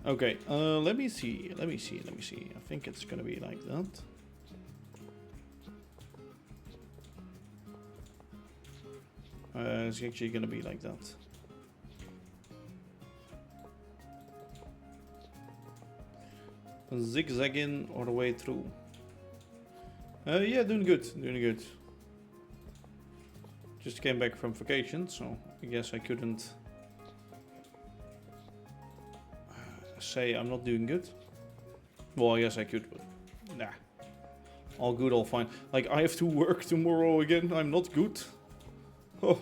Okay, let me see. I think it's gonna be like that. It's actually gonna be like that. Zigzagging all the way through. Yeah, doing good, doing good. Just came back from vacation, so I guess I couldn't say I'm not doing good. Well, I guess I could, but nah. All good, all fine. Like, I have to work tomorrow again. I'm not good. Oh.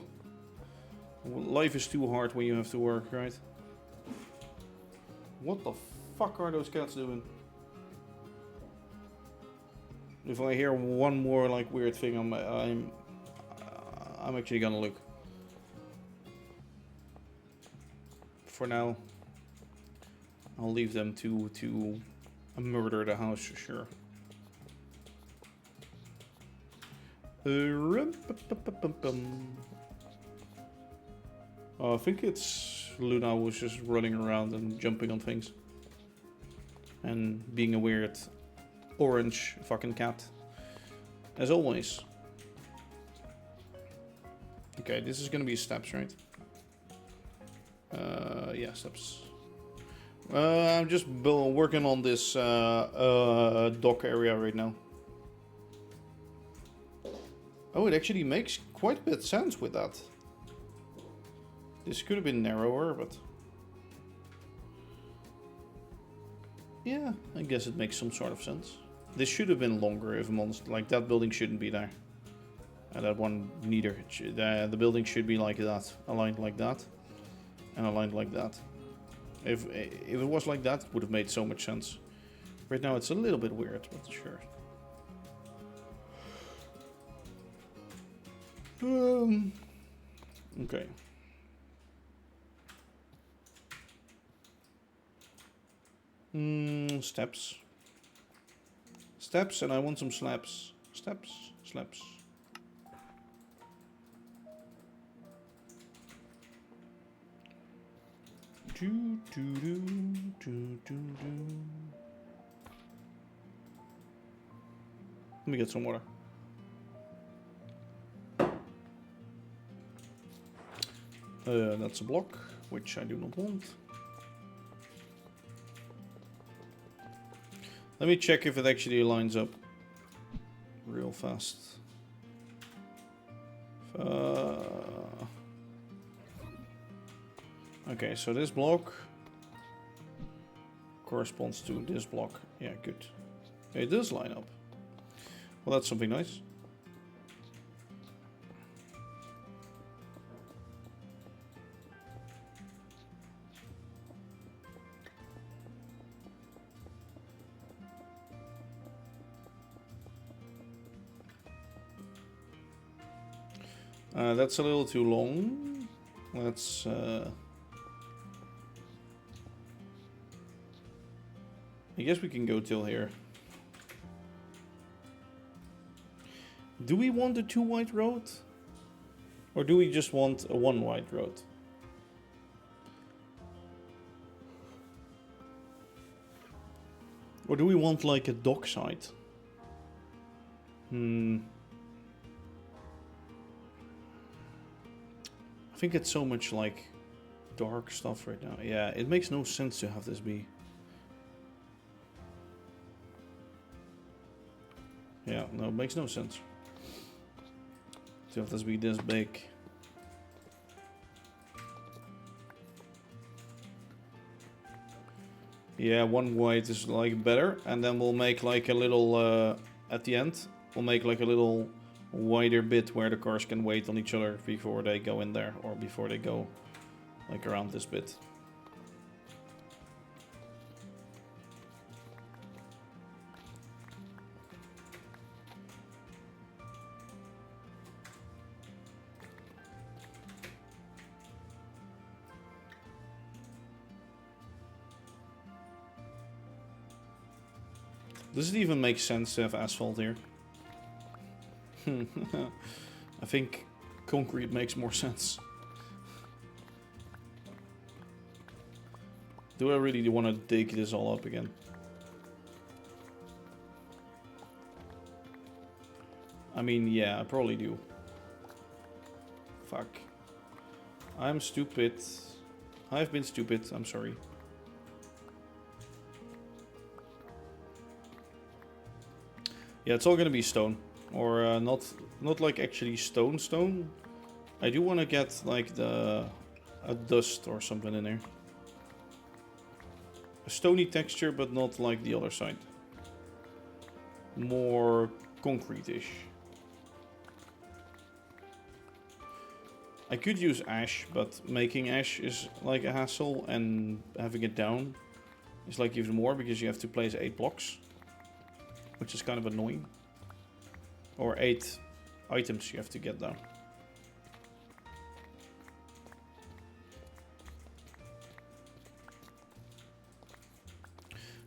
Life is too hard when you have to work, right? What the fuck are those cats doing? If I hear one more like weird thing, I'm actually gonna look. For now, I'll leave them to murder the house, sure. I think it's Luna was just running around and jumping on things. And being a weird orange fucking cat. As always. Okay, this is gonna be steps, right? Yeah, steps. I'm just working on this dock area right now. Oh, it actually makes quite a bit of sense with that. This could have been narrower, but... yeah, I guess it makes some sort of sense. This should have been longer if monster, like that building shouldn't be there. And that one neither. The building should be like that, aligned like that, and aligned like that. If it was like that, it would have made so much sense. Right now it's a little bit weird, but sure. Okay. Steps. Steps, and I want some slabs. Steps, slabs. Do, do, do, do, do, do. Let me get some water. That's a block, which I do not want. Let me check if it actually lines up real fast. Okay, so this block corresponds to this block. Yeah, good. It does line up. Well, that's something nice. That's a little too long. Let's... I guess we can go till here. Do we want a 2 wide road? Or do we just want a 1 wide road? Or do we want like a dockside? I think it's so much like dark stuff right now. Yeah, it makes no sense to have this be. Yeah, no, it makes no sense to have this be this big. Yeah, 1 wide is like better, and then we'll make like a little at the end. We'll make like a little wider bit where the cars can wait on each other before they go in there, or before they go like around this bit. Does it even make sense to have asphalt here? I think concrete makes more sense. Do I really want to dig this all up again? I mean, yeah, I probably do. Fuck. I'm stupid. I've been stupid. I'm sorry. Yeah, it's all gonna be stone. Or not like actually stone. I do want to get like a dust or something in there. A stony texture, but not like the other side. More concrete-ish. I could use ash, but making ash is like a hassle, and having it down is like even more because you have to place 8 blocks, which is kind of annoying. Or 8 items you have to get down.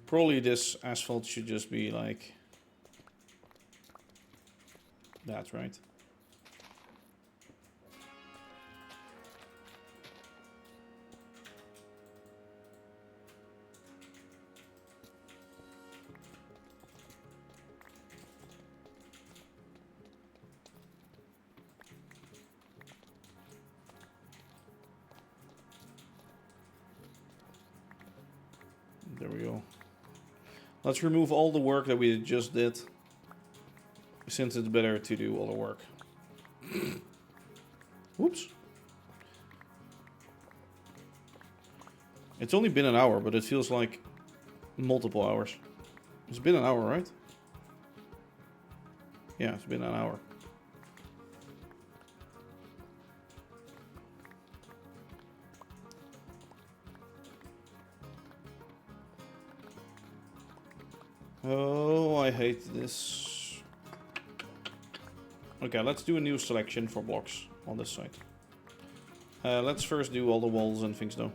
Probably this asphalt should just be like that, right? There we go. Let's remove all the work that we just did, since it's better to do all the work. Whoops. It's only been an hour, but it feels like multiple hours. It's been an hour, right? Yeah, it's been an hour. Oh, I hate this. Okay, let's do a new selection for blocks on this side. Let's first do all the walls and things though.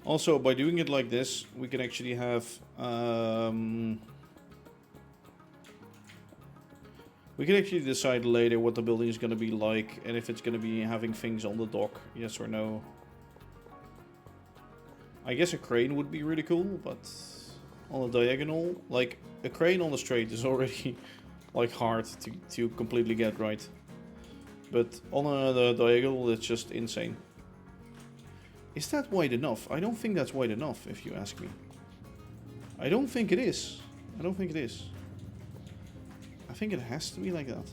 Also, by doing it like this, we can actually have we can actually decide later what the building is going to be like and if it's going to be having things on the dock, yes or no. I guess a crane would be really cool, but on a diagonal, like a crane on the straight is already like hard to completely get right. But on the diagonal, it's just insane. Is that wide enough? I don't think that's wide enough, if you ask me. I don't think it is. I don't think it is. I think it has to be like that.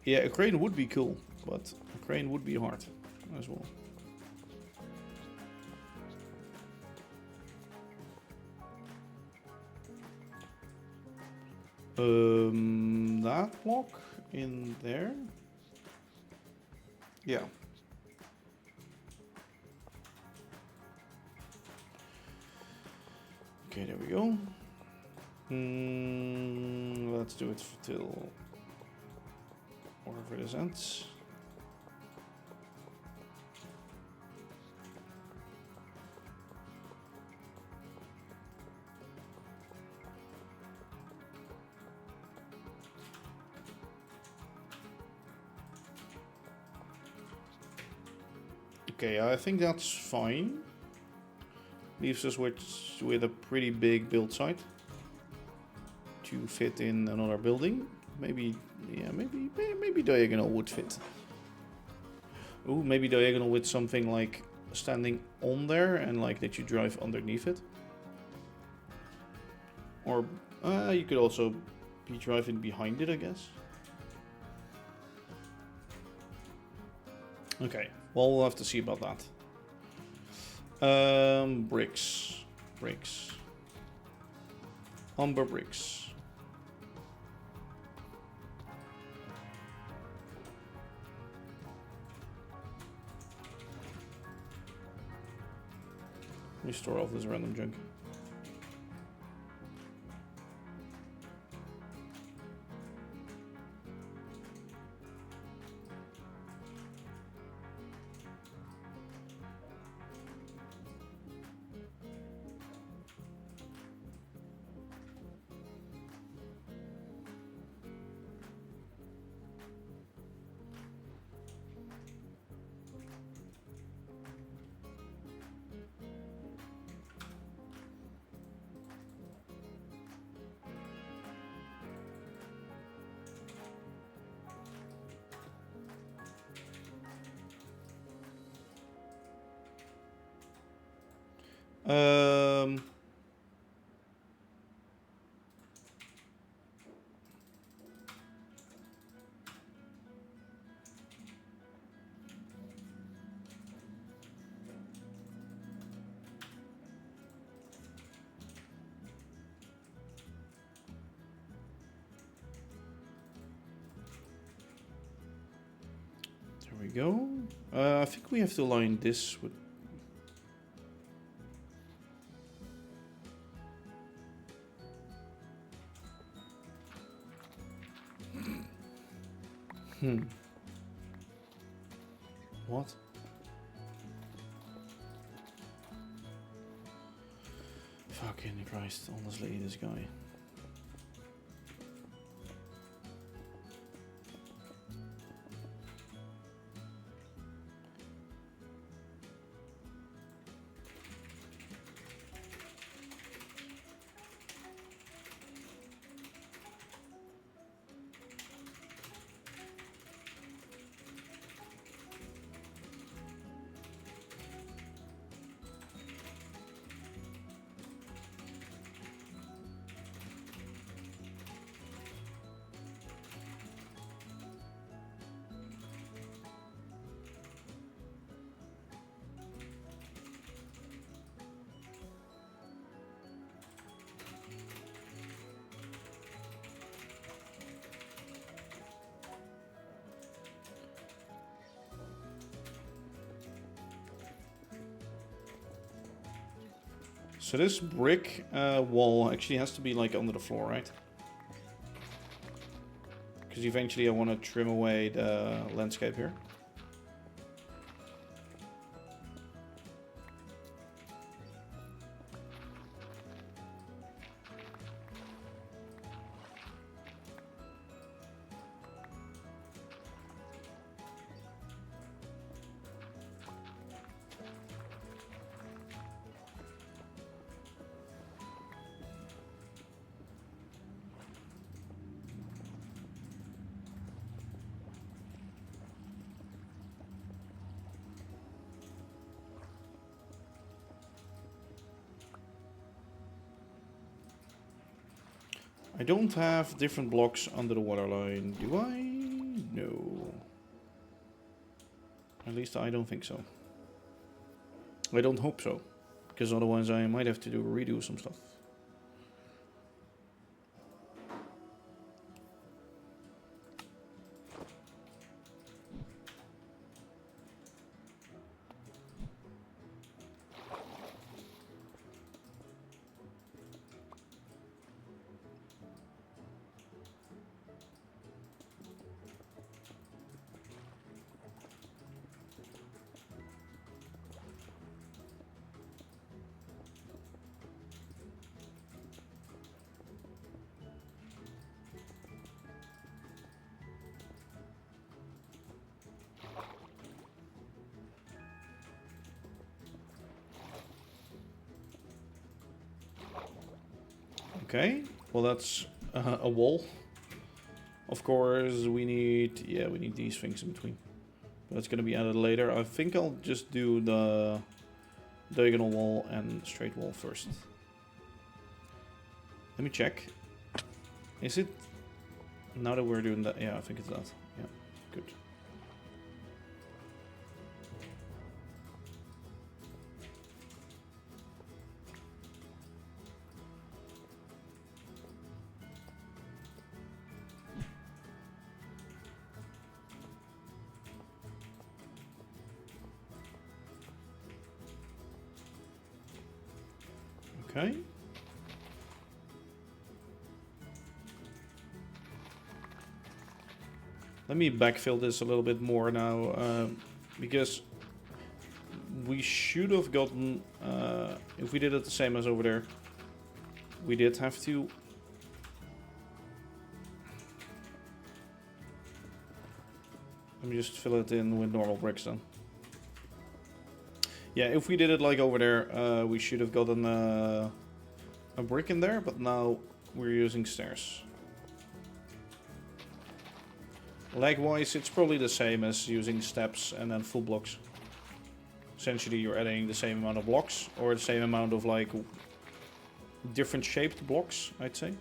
Yeah, a crane would be cool, but a crane would be hard as well. That block in there? Yeah. Okay, there we go. Let's do it till wherever this ends. Okay, I think that's fine. Leaves us with a pretty big build site to fit in another building. Maybe, yeah, maybe diagonal would fit. Ooh, maybe diagonal with something like standing on there and like that you drive underneath it. Or you could also be driving behind it, I guess. Okay, well, we'll have to see about that. Bricks. Umber bricks. Let me store off this random junk. Um, there we go. I think we have to line this with... What? Fucking Christ, honestly, this guy. So this brick wall actually has to be like under the floor, right? Because eventually I want to trim away the landscape here. I don't have different blocks under the waterline, do I? No. At least I don't think so. I don't hope so. Because otherwise I might have to redo some stuff. Okay, well that's a wall. Of course we need, yeah, we need these things in between. But that's gonna be added later. I think I'll just do the diagonal wall and straight wall first. Let me check. Is it, now that we're doing that, yeah, I think it's that. Yeah, good. Okay. Let me backfill this a little bit more now, because we should have gotten, if we did it the same as over there, we did have to. Let me just fill it in with normal bricks then. Yeah, if we did it like over there, we should have gotten a brick in there, but now we're using stairs. Lag-wise, it's probably the same as using steps and then full blocks. Essentially, you're adding the same amount of blocks, or the same amount of like different shaped blocks, I'd say.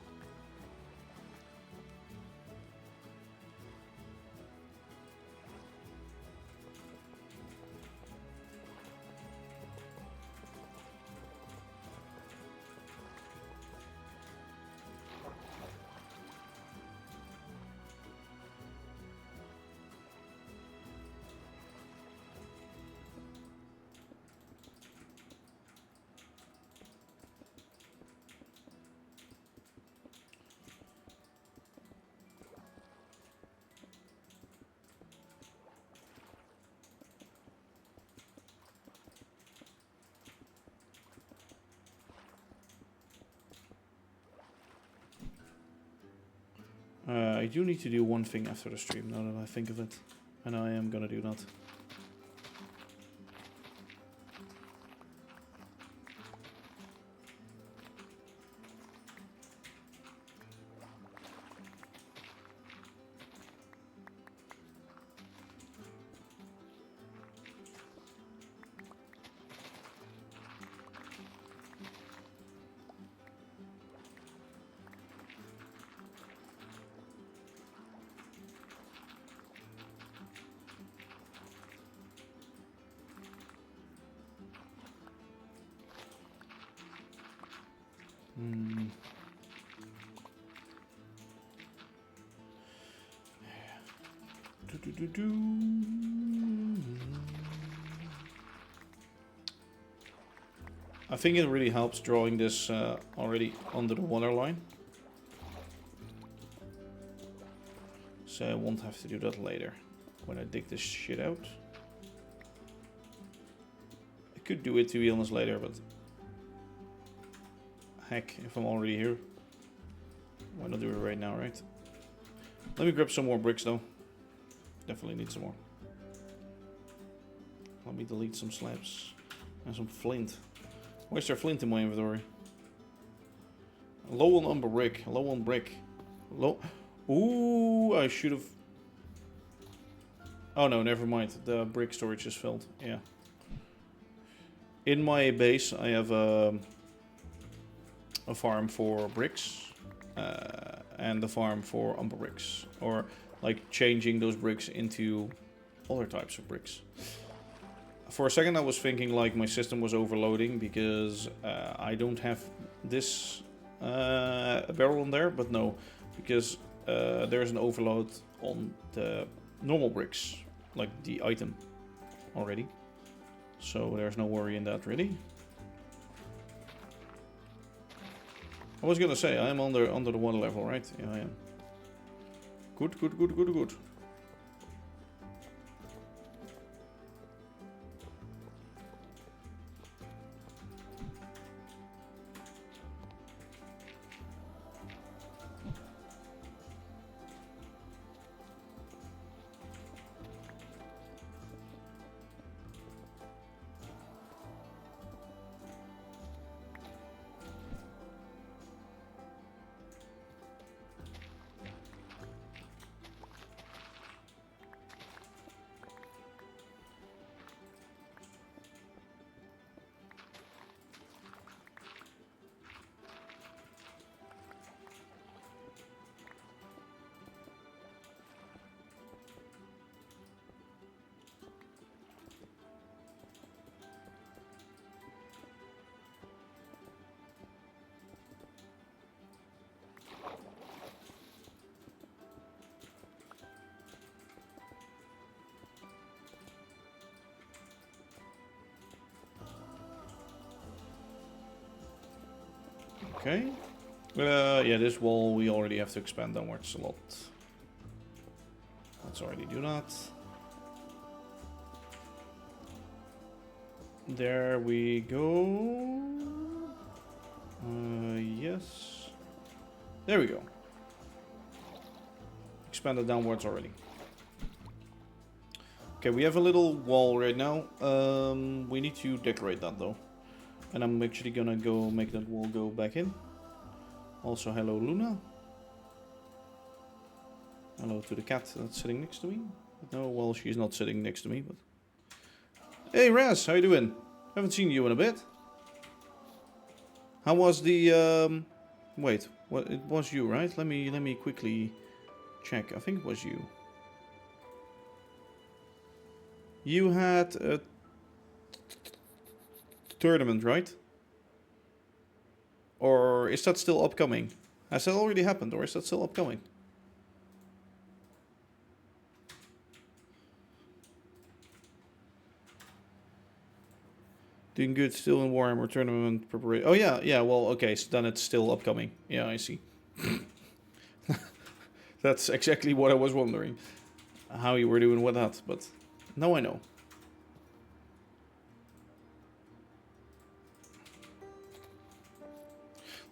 I do need to do one thing after the stream, now that I think of it. And I am gonna do that. I think it really helps drawing this already under the waterline. So I won't have to do that later when I dig this shit out. I could do it, to be honest, later, but heck, if I'm already here, why not do it right now, right? Let me grab some more bricks though. Definitely need some more. Let me delete some slabs and some flint. Why is there flint in my inventory? Low on umber brick, low on brick. Low. Ooh, I should have. Oh no, never mind. The brick storage is filled. Yeah. In my base, I have a farm for bricks and a farm for umber bricks, or like changing those bricks into other types of bricks. For a second I was thinking like my system was overloading because I don't have this barrel on there, but no, because there's an overload on the normal bricks, like the item already. So there's no worry in that really. I was gonna say, I'm under the water level, right? Yeah, I am. Good, good, good, good, good. Okay. Yeah, this wall we already have to expand downwards a lot. Let's already do that. There we go. Yes. There we go. Expanded downwards already. Okay, we have a little wall right now. We need to decorate that though. And I'm actually gonna go make that wall go back in. Also, hello Luna. Hello to the cat that's sitting next to me. No, well, she's not sitting next to me, but Hey Raz, how you doing? Haven't seen you in a bit. How was the wait, what it was you, right? Let me quickly check. I think it was you. You had a tournament, right? Or is that still upcoming? Has that already happened, or is that still upcoming? Doing good, still in Warhammer tournament preparation. Oh yeah, yeah, well, okay, so then it's still upcoming. Yeah, I see. That's exactly what I was wondering. How you were doing with that, but now I know.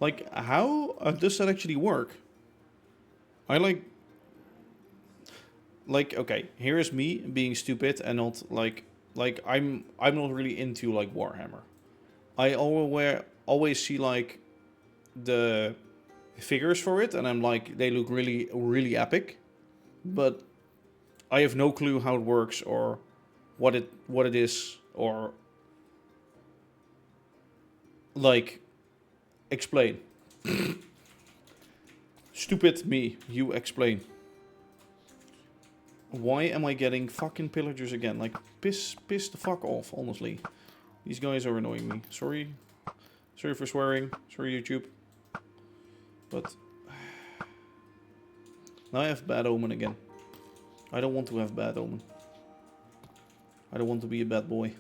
Like, how does that actually work? I like, okay, here is me being stupid and not like I'm not really into like Warhammer. I always see like the figures for it, and I'm like, they look really epic, but I have no clue how it works or what it is, or like explain. Stupid me, you explain. Why am I getting fucking pillagers again? Like, piss the fuck off, honestly. These guys are annoying me. Sorry for swearing. Sorry, YouTube. But now I have bad omen again. I don't want to have bad omen. I don't want to be a bad boy.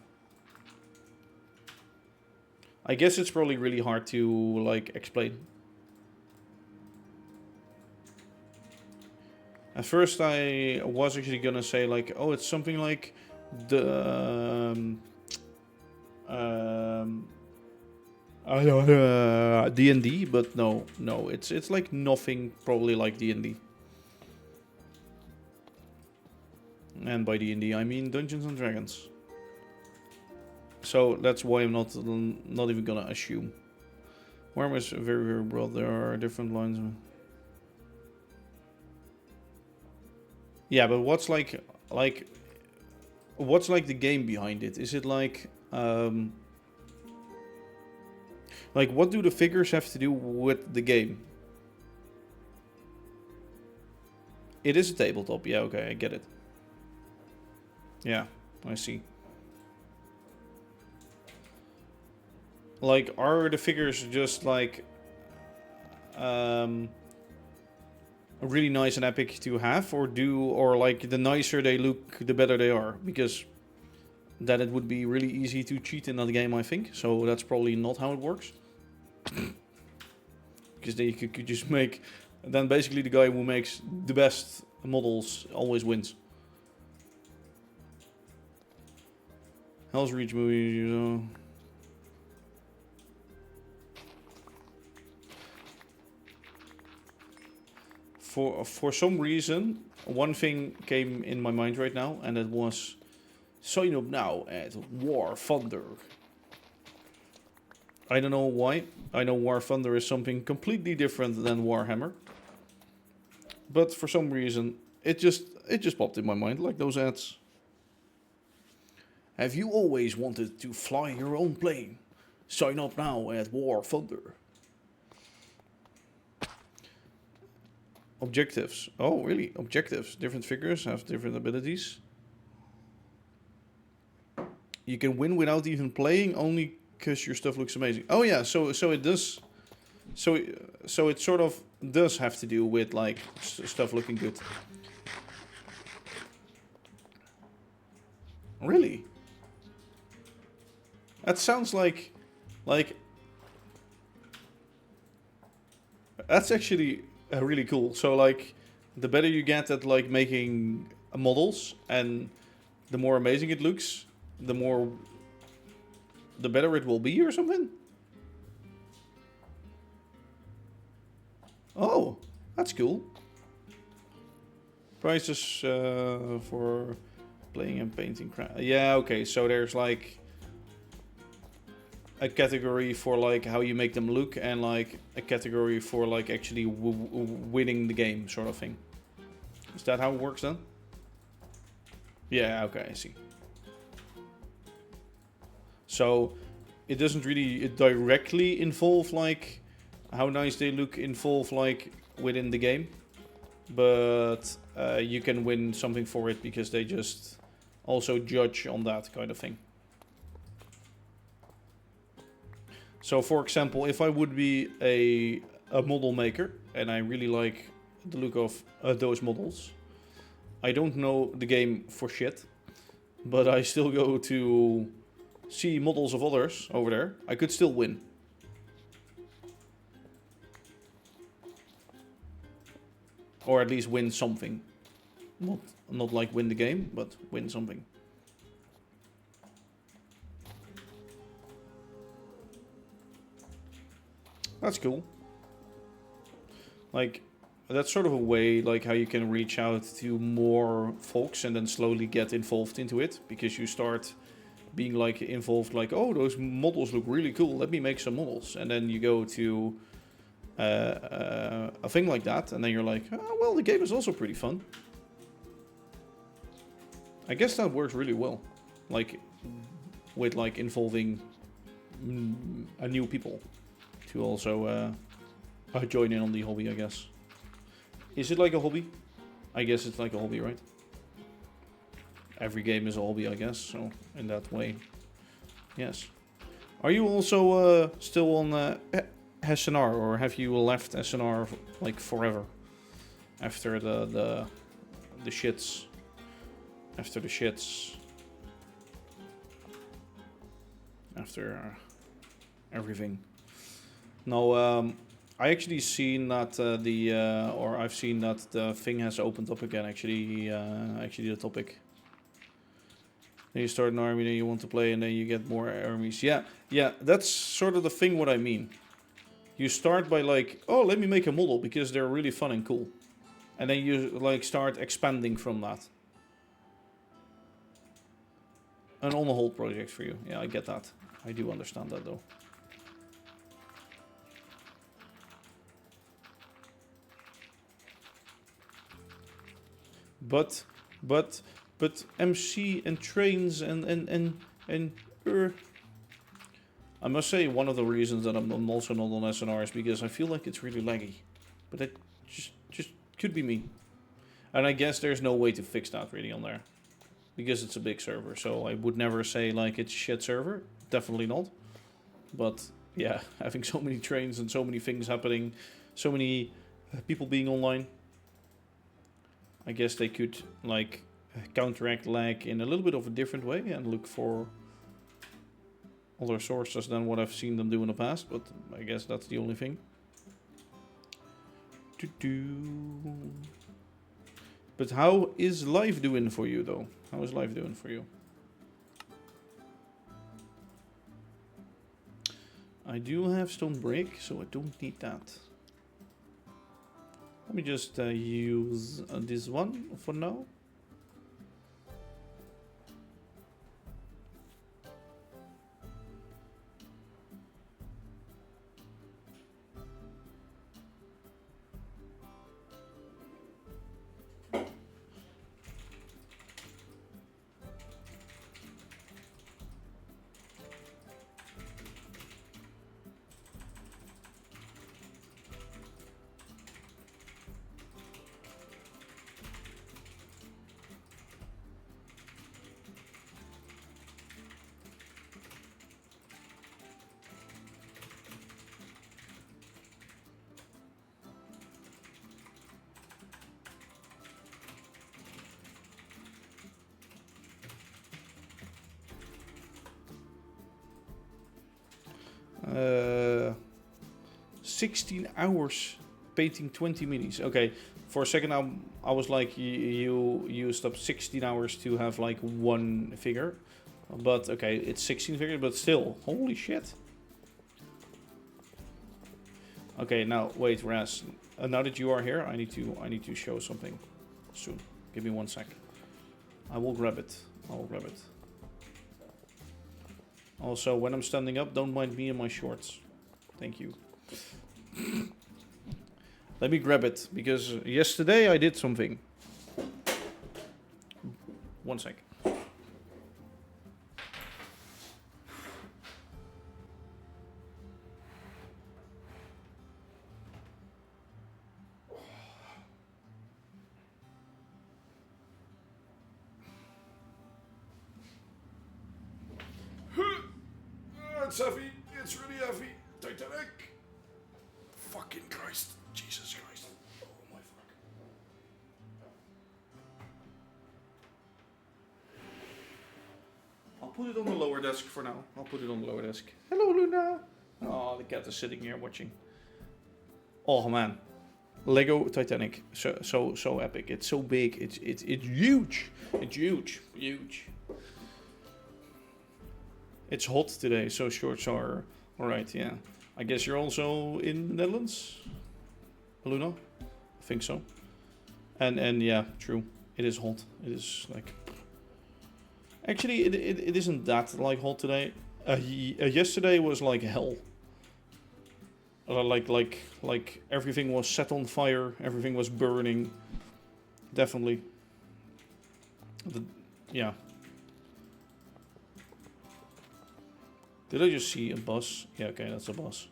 I guess it's probably really hard to, like, explain. At first I was actually gonna say, like, oh, it's something like the... D&D, but no, it's like nothing probably like D&D. And by D&D I mean Dungeons and Dragons. So that's why I'm not even gonna assume. Warhammer is very broad. There are different lines. Yeah, but what's like what's like the game behind it? Is it like what do the figures have to do with the game? It is a tabletop. Yeah, okay, I get it. Yeah, I see. Like, are the figures just like really nice and epic to have, or like the nicer they look, the better they are? Because then it would be really easy to cheat in that game, I think. So that's probably not how it works. Because then you could just make... Then basically the guy who makes the best models always wins. Hell's Reach movie... For some reason, one thing came in my mind right now, and it was... Sign up now at War Thunder. I don't know why. I know War Thunder is something completely different than Warhammer. But for some reason, it just popped in my mind, like those ads. Have you always wanted to fly your own plane? Sign up now at War Thunder. Objectives. Oh, really? Objectives. Different figures have different abilities. You can win without even playing, only because your stuff looks amazing. Oh yeah, so it does. So it sort of does have to do with like stuff looking good. Really? That sounds like that's actually really cool. So like, the better you get at like making models, and the more amazing it looks, the better it will be, or something. Oh, that's cool. Prices for playing and painting. Yeah, okay. So there's like a category for like how you make them look, and like a category for like actually winning the game, sort of thing. Is that how it works then? Yeah, okay, I see. So it doesn't really directly involve like how nice they look involve like within the game, but you can win something for it because they just also judge on that kind of thing. So for example, if I would be a model maker and I really like the look of those models, I don't know the game for shit, but I still go to see models of others over there, I could still win. Or at least win something. Not like win the game, but win something. That's cool. Like, that's sort of a way like how you can reach out to more folks and then slowly get involved into it, because you start being like involved, like, oh, those models look really cool, let me make some models. And then you go to a thing like that, and then you're like, oh, well, the game is also pretty fun. I guess that works really well, like with like involving new people to also join in on the hobby, I guess. Is it like a hobby? I guess it's like a hobby, right? Every game is a hobby, I guess, so in that way, yes. Are you also still on SNR, or have you left SNR like forever? After the shits. After the shits. After everything. No, I actually seen that I've seen that the thing has opened up again. Actually, the topic. Then you start an army, then you want to play, and then you get more armies. Yeah, that's sort of the thing. What I mean. You start by like, oh, let me make a model because they're really fun and cool, and then you like start expanding from that. An on the hold project for you. Yeah, I get that. I do understand that though. But MC and trains and I must say one of the reasons that I'm also not on SNR is because I feel like it's really laggy. But that just could be me. And I guess there's no way to fix that really on there. Because it's a big server, so I would never say like it's a shit server. Definitely not. But yeah, having so many trains and so many things happening, so many people being online, I guess they could like counteract lag in a little bit of a different way and look for other sources than what I've seen them do in the past, but I guess that's the only thing. But how is life doing for you though? How is life doing for you? I do have stone break, so I don't need that. Let me just use this one for now. Uh, 16 hours painting 20 minis. Okay, for a second I was like, you used up 16 hours to have like one figure. But okay, it's 16 figures, but still, holy shit. Okay, now wait, Raz. Now that you are here, I need to show something soon. Give me 1 sec. I will grab it. I will grab it. Also, when I'm standing up, don't mind me and my shorts. Thank you. Let me grab it, because yesterday I did something. 1 sec. it's heavy. It's really heavy. Titanic. Fucking Christ. Jesus Christ. Oh my fuck. I'll put it on the lower desk for now. Hello, Luna. Oh, the cat is sitting here watching. Oh man. Lego Titanic. So epic. It's so big. It's huge. It's huge. It's hot today, so shorts are alright, yeah. I guess you're also in the Netherlands? Luna? I think so. And yeah, true. It is hot. It is like... Actually, it isn't that like hot today. Yesterday was like hell. Like everything was set on fire. Everything was burning. Definitely. Yeah. Did I just see a bus? Yeah, okay, that's a bus.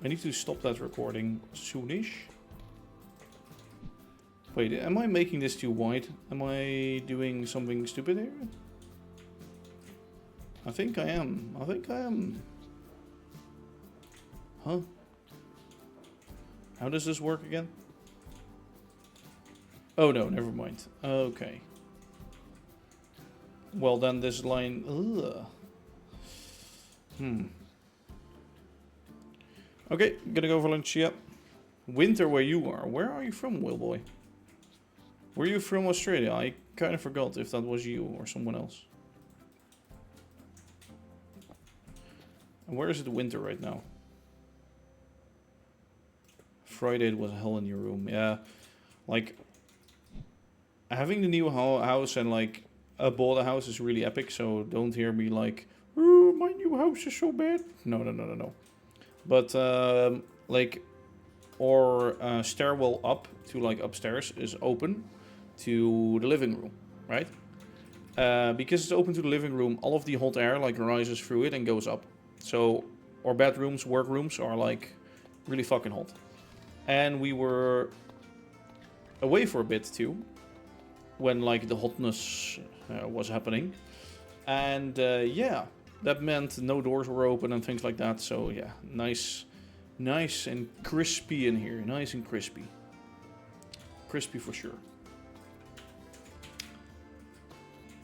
I need to stop that recording soonish. Wait, am I making this too wide? Am I doing something stupid here? I think I am. Huh? How does this work again? Oh no, never mind. Okay. Well then this line... Ugh. Okay, gonna go for lunch, yeah. Winter where you are. Where are you from, Willboy? Were you from Australia? I kind of forgot if that was you or someone else. And where is it winter right now? Friday it was hell in your room. Yeah, like having the new house and like bought a house is really epic. So don't hear me like, oh, my new house is so bad. No. But like our stairwell up to like upstairs is open to the living room, right? Because it's open to the living room, all of the hot air like rises through it and goes up. So our bedrooms, workrooms are like really fucking hot. And we were away for a bit too, when like the hotness was happening. And yeah, that meant no doors were open and things like that. So yeah, nice and crispy in here. Nice and crispy. Crispy for sure.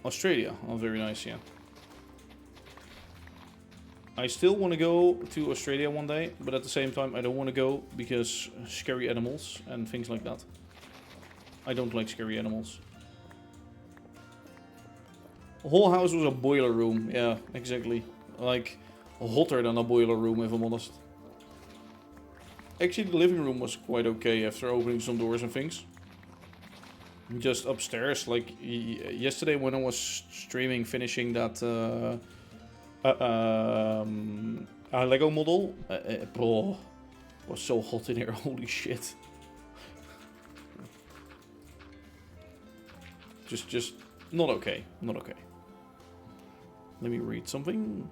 Australia, oh very nice, yeah. I still want to go to Australia one day, but at the same time I don't want to go because scary animals and things like that. I don't like scary animals. The whole house was a boiler room, yeah, exactly. Like, hotter than a boiler room, if I'm honest. Actually, the living room was quite okay after opening some doors and things. Just upstairs, like, yesterday when I was streaming, finishing that Lego model, bro, was so hot in here, holy shit. Just not okay, not okay. Let me read something.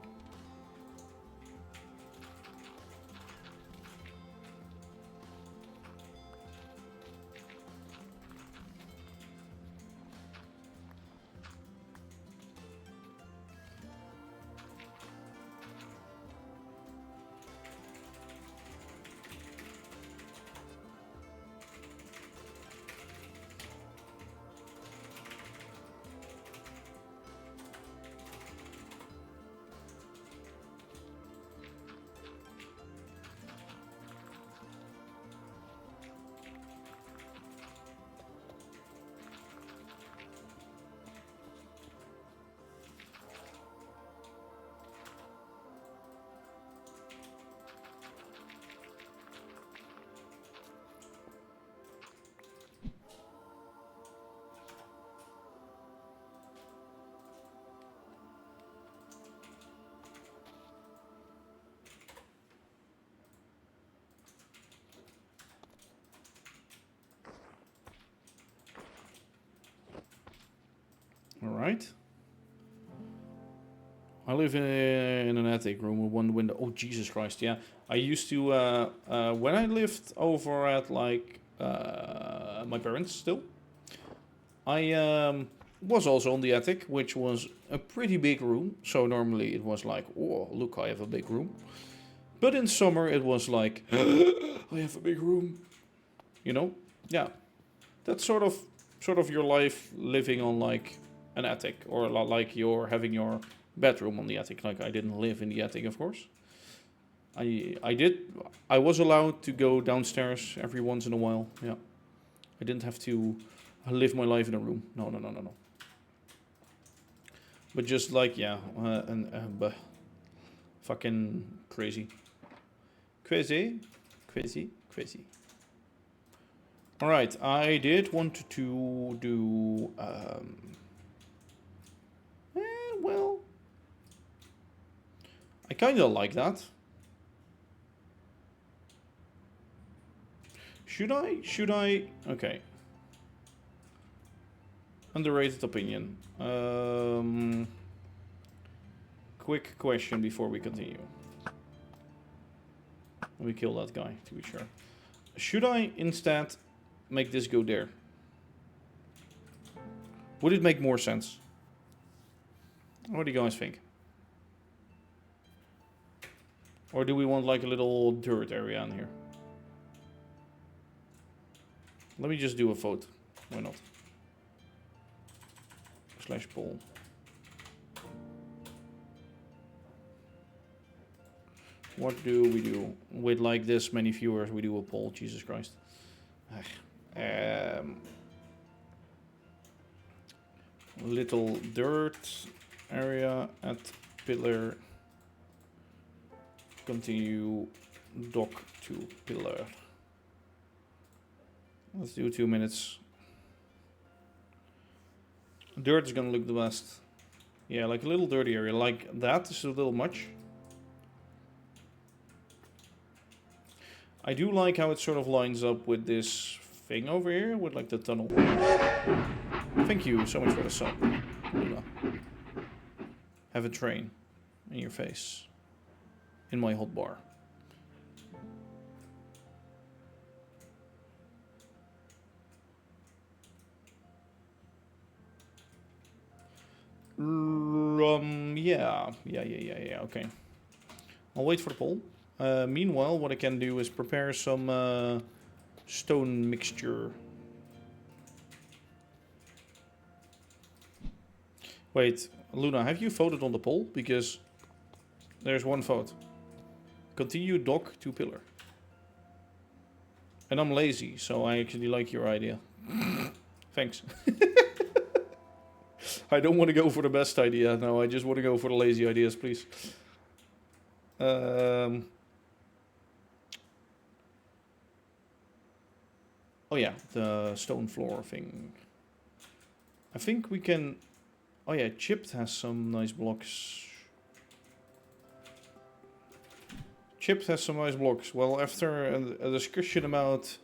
Alright. I live in an attic room with one window. Oh, Jesus Christ, yeah. I used to, when I lived over at, like, my parents still, I was also on the attic, which was a pretty big room. So normally it was like, oh, look, I have a big room. But in summer it was like, I have a big room. You know? Yeah. That's sort of your life living on like an attic, or like you're having your bedroom on the attic. Like I didn't live in the attic, of course. I was allowed to go downstairs every once in a while. Yeah. I didn't have to live my life in a room. No. But just like, yeah, fucking crazy. Crazy. Alright, I did want to do, well, I kinda like that. Should I? Okay. Underrated opinion. Quick question before we continue. Let me kill that guy, to be sure. Should I instead make this go there? Would it make more sense? What do you guys think? Or do we want like a little dirt area in here? Let me just do a vote. Why not? Slash poll. What do we do? With like this many viewers, we do a poll. Jesus Christ. Little dirt area at pillar. Continue dock to pillar. Let's do 2 minutes. Dirt is gonna look the best. Yeah, like a little dirty area. Like that is a little much. I do like how it sort of lines up with this thing over here, with like the tunnel. Thank you so much for the sub. Have a train in your face. In my hot bar. Yeah, okay. I'll wait for the poll. Meanwhile, what I can do is prepare some stone mixture. Wait, Luna, have you voted on the poll? Because there's one vote. Continue dock to pillar. And I'm lazy, so I actually like your idea. Thanks. I don't want to go for the best idea. No, I just want to go for the lazy ideas, please. Oh yeah, the stone floor thing. I think we can... Oh yeah, Chipped has some nice blocks. Chipped has some nice blocks. Well, after a discussion about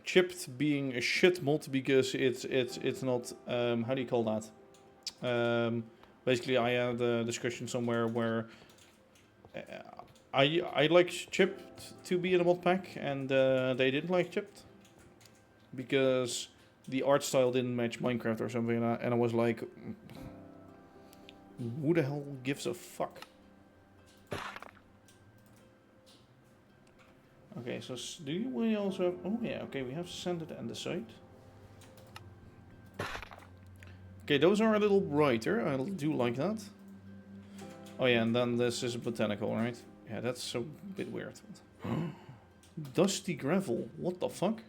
Chipped being a shit mod because it's not... how do you call that? Basically, I had a discussion somewhere where I like Chipped to be in a mod pack, and they didn't like Chipped because the art style didn't match Minecraft or something, and I was like, who the hell gives a fuck? Okay, so do we also have... Oh yeah, okay, we have sanded andesite. Okay, those are a little brighter. I do like that. Oh yeah, and then this is a botanical, right? Yeah, that's a bit weird. Dusty gravel. What the fuck?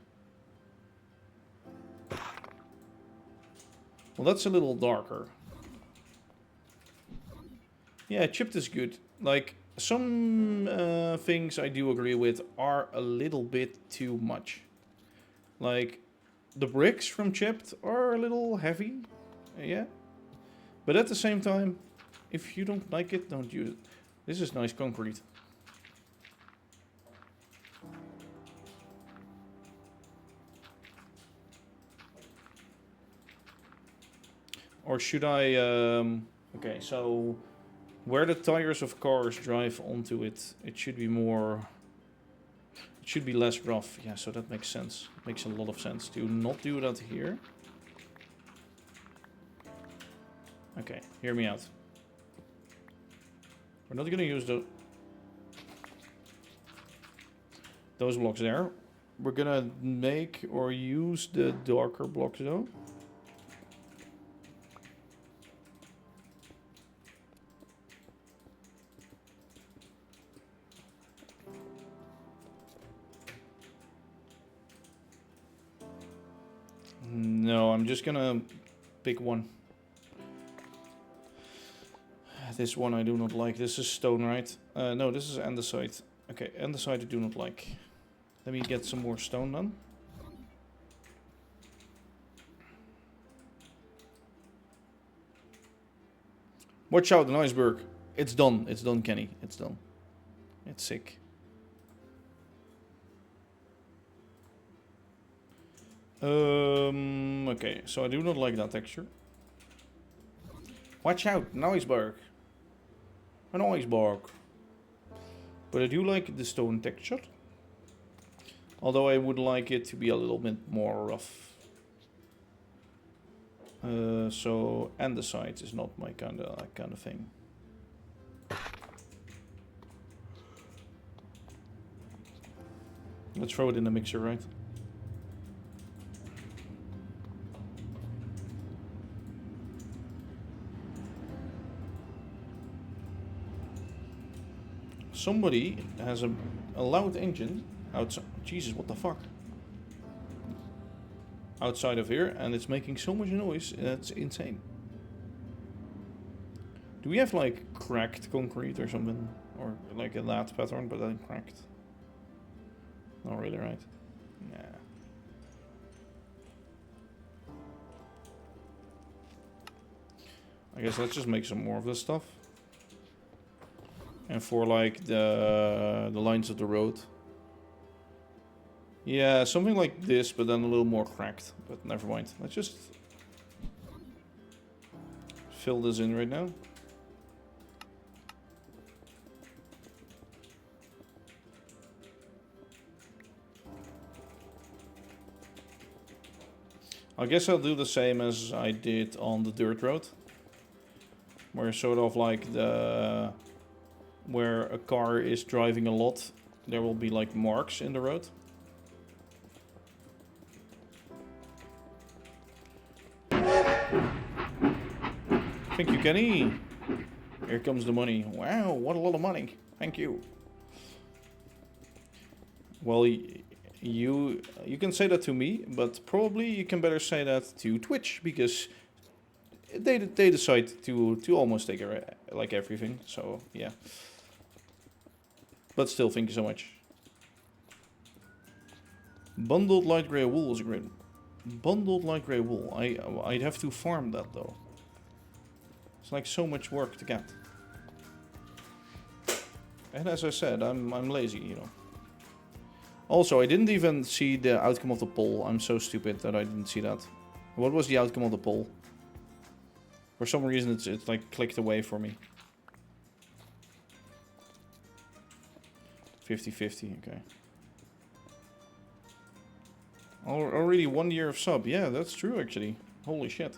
Well, that's a little darker. Yeah, Chipped is good. Like, some things I do agree with are a little bit too much. Like, the bricks from Chipped are a little heavy. Yeah. But at the same time, if you don't like it, don't use it. This is nice concrete. Or should I... okay, so... Where the tires of cars drive onto it, it should be more... It should be less rough. Yeah, so that makes sense. It makes a lot of sense to not do that here. Okay, hear me out. We're not gonna use those blocks there. We're gonna make or use the darker blocks though. No, I'm just gonna pick one. This one I do not like. This is stone, right? No, this is andesite. Okay, andesite I do not like. Let me get some more stone then. Watch out, an iceberg. It's done. It's done, Kenny. It's done. It's sick. Okay, so I do not like that texture. Watch out, an iceberg. An iceberg. But I do like the stone texture. Although I would like it to be a little bit more rough. So andesite is not my kind of thing. Let's throw it in the mixer, right? Somebody has a loud engine outside. Jesus, what the fuck? Outside of here, and it's making so much noise. That's insane. Do we have like cracked concrete or something? Or like a lat pattern, but then cracked? Not really, right? Nah. I guess let's just make some more of this stuff. And for like the lines of the road. Yeah, something like this, but then a little more cracked. But never mind. Let's just fill this in right now. I guess I'll do the same as I did on the dirt road. Where sort of like where a car is driving a lot, there will be like marks in the road. Thank you, Kenny. Here comes the money. Wow, what a lot of money. Thank you. Well, you can say that to me, but probably you can better say that to Twitch, because they decide to almost take like everything. So yeah. But still, thank you so much. Bundled light grey wool is great. Bundled light grey wool. I'd have to farm that though. It's like so much work to get. And as I said, I'm lazy, you know. Also, I didn't even see the outcome of the poll. I'm so stupid that I didn't see that. What was the outcome of the poll? For some reason, it's like clicked away for me. 50-50, okay. Already 1 year of sub. Yeah, that's true actually. Holy shit.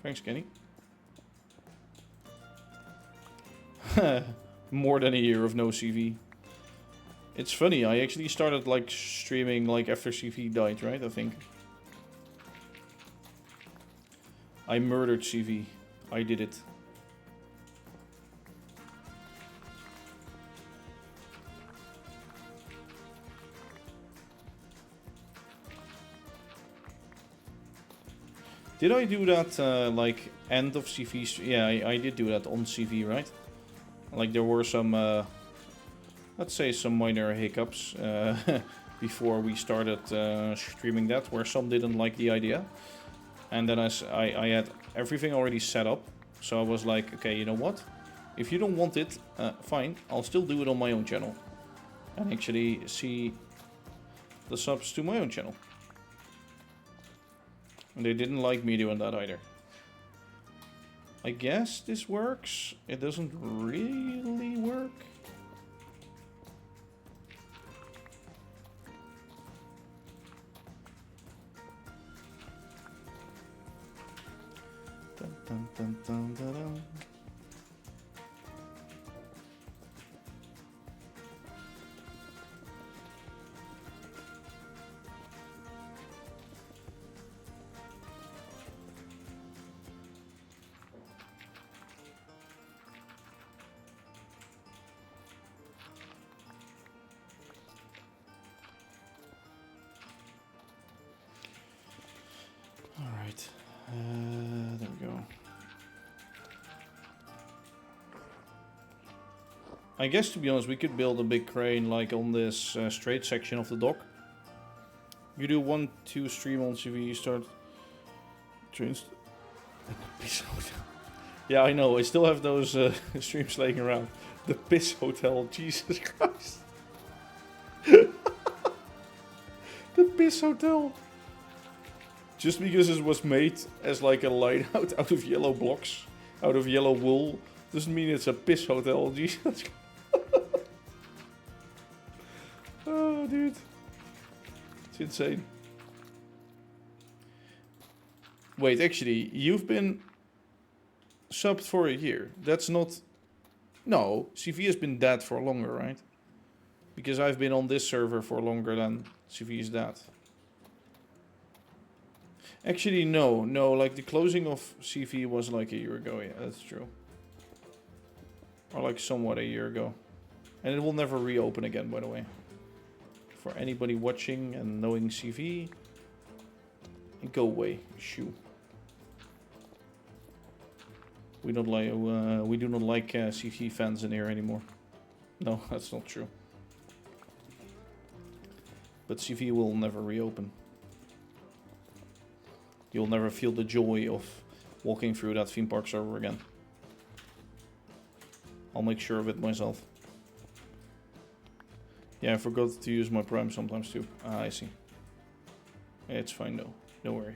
Thanks, Kenny. More than a year of no CV. It's funny, I actually started like streaming like after CV died, right? I think. I murdered CV. I did it. Did I do that like end of CV? Yeah, I did do that on CV, right? Like there were some, let's say some minor hiccups before we started streaming that, where some didn't like the idea. And then I had everything already set up. So I was like, okay, you know what? If you don't want it, fine. I'll still do it on my own channel. And actually see the subs to my own channel. And they didn't like me doing that either. I guess this works. It doesn't really work. Dun, dun, dun, dun, dun. Alright, there we go. I guess, to be honest, we could build a big crane like on this straight section of the dock. You do 1, 2 stream on CV, you start trains. Yeah, I know, I still have those streams laying around. The Piss Hotel, Jesus Christ. The Piss Hotel. Just because it was made as like a hideout out of yellow blocks, out of yellow wool, doesn't mean it's a piss hotel. Jesus. Oh, dude. It's insane. Wait, actually, you've been subbed for a year. That's not... No, CV has been dead for longer, right? Because I've been on this server for longer than CV is dead. Actually, no, like the closing of CV was like a year ago, yeah, that's true. Or like somewhat a year ago. And it will never reopen again, by the way. For anybody watching and knowing CV, go away, shoo. We do not like CV fans in here anymore. No, that's not true. But CV will never reopen. You'll never feel the joy of walking through that theme park server again. I'll make sure of it myself. Yeah, I forgot to use my Prime sometimes too. Ah, I see. It's fine though. Don't worry.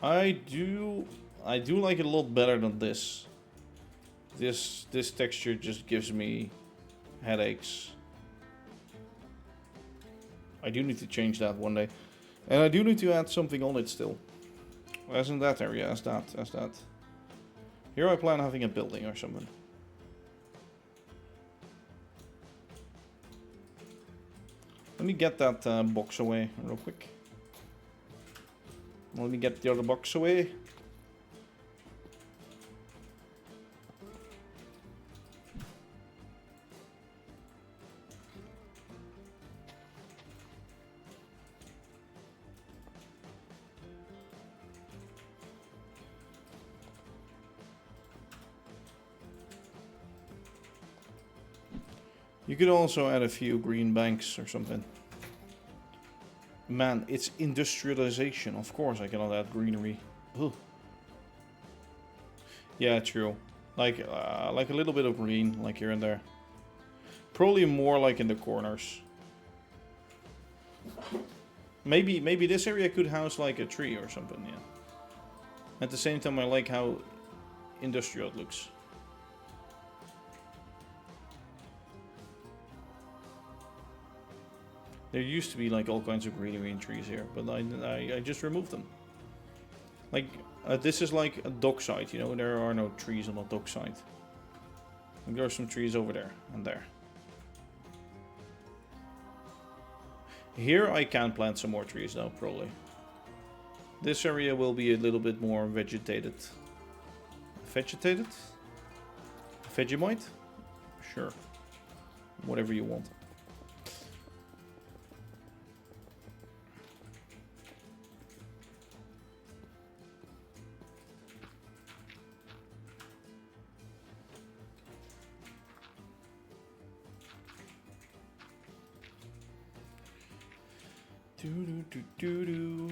I do like it a lot better than this. This texture just gives me headaches. I do need to change that one day. And I do need to add something on it still. As in that area, as that. Here I plan having a building or something. Let me get that box away real quick. Let me get the other box away. You could also add a few green banks or something. Man, it's industrialization. Of course I cannot add greenery. Ugh. Yeah, true. Like a little bit of green, like here and there. Probably more like in the corners. Maybe this area could house like a tree or something, yeah. At the same time, I like how industrial it looks. There used to be like all kinds of greenery and trees here, but I just removed them. Like, this is like a dockside, you know, there are no trees on the dockside. There are some trees over there and there. Here I can plant some more trees though, probably. This area will be a little bit more vegetated. Vegetated? Vegemite? Sure. Whatever you want. Do.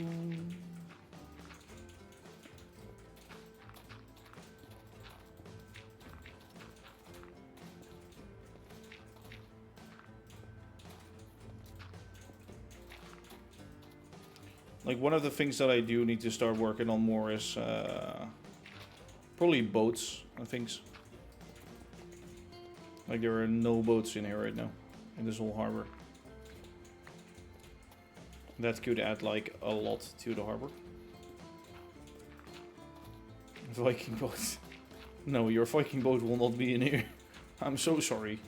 Like, one of the things that I do need to start working on more is probably boats and things. Like, there are no boats in here right now, in this whole harbor. That could add like a lot to the harbor. Viking boat. No, your Viking boat will not be in here. I'm so sorry.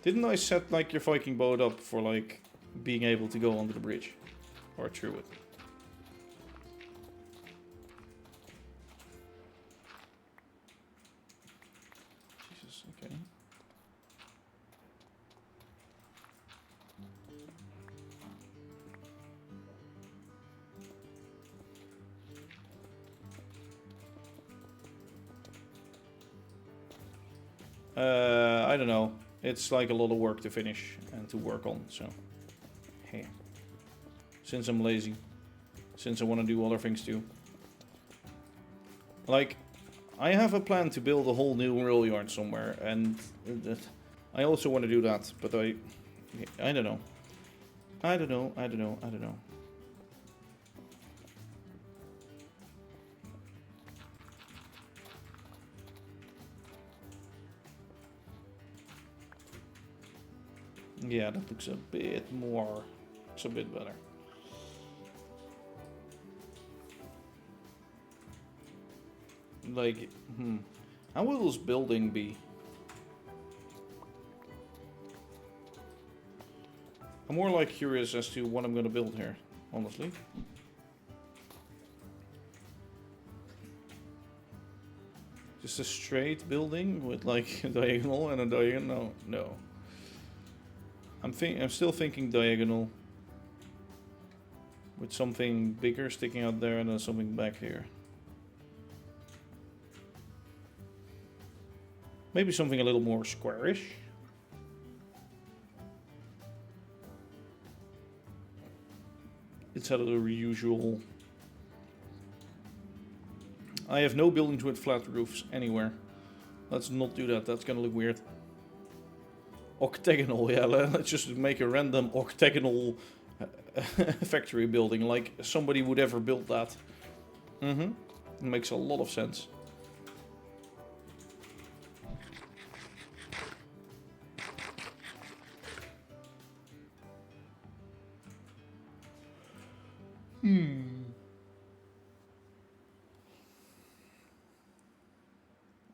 Didn't I set like your Viking boat up for like being able to go under the bridge? Or through it? Jesus, okay. I don't know. It's like a lot of work to finish and to work on, so... Hey. Since I'm lazy. Since I want to do other things too. Like, I have a plan to build a whole new rail yard somewhere, and... I also want to do that, but I don't know. I don't know. Yeah, that looks a bit more... It's a bit better. Like, how will this building be? I'm more like curious as to what I'm gonna build here, honestly. Just a straight building with like a diagonal and a diagonal? No. I'm still thinking diagonal. With something bigger sticking out there and then something back here. Maybe something a little more squarish. Instead of the usual... I have no buildings with flat roofs anywhere. Let's not do that, that's gonna look weird. Octagonal, yeah, let's just make a random octagonal factory building, like somebody would ever build that. It makes a lot of sense.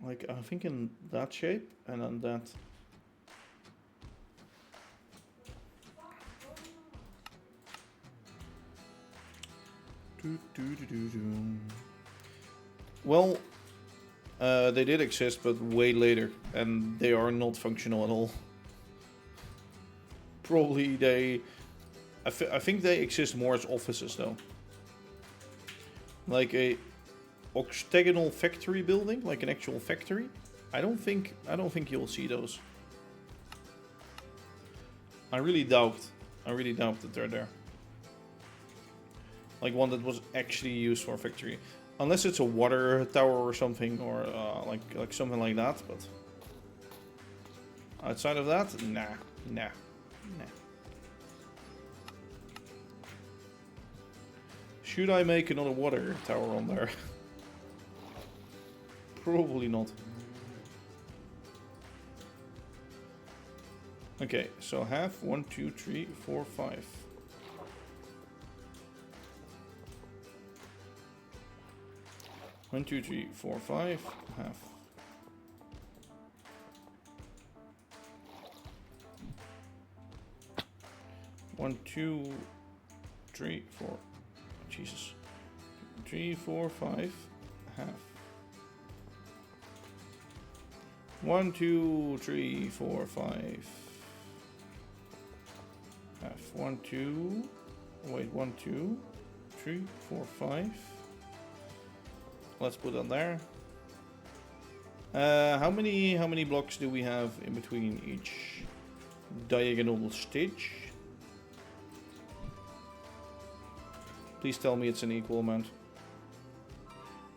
Like, I'm thinking that shape, and then that. Well, they did exist, but way later, and they are not functional at all. Probably they... I think they exist more as offices, though. Like a octagonal factory building, like an actual factory. I don't think you'll see those. I really doubt that they're there. Like one that was actually used for a factory, unless it's a water tower or something, or like something like that. But outside of that, nah. Should I make another water tower on there? Probably not. Okay, so half, 1, 2, 3, 4, 5. One, 2, 3, 4, 5, half. One, 2, 3, 4. Jesus. 3, 4, 5, half. 1, 2, 3, 4, 5. Half. 1, 2. Wait, 1, 2, 3, 4, 5. Let's put that there. How many blocks do we have in between each diagonal stage? Please tell me it's an equal amount.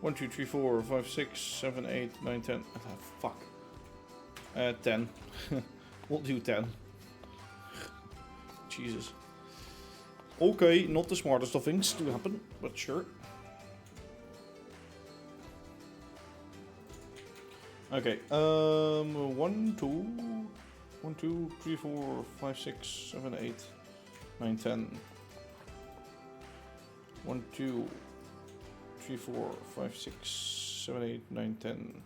1, 2, 3, 4, 5, 6, 7, 8, 9, 10. Fuck. 10. We'll do 10. Jesus. Okay, not the smartest of things to happen, but sure. Okay, 1, 2, 3, 4, 5, 6, 7, 8, 9, 10. 1, 2, 3, 4, 5, 6, 7, 8, 9, 10.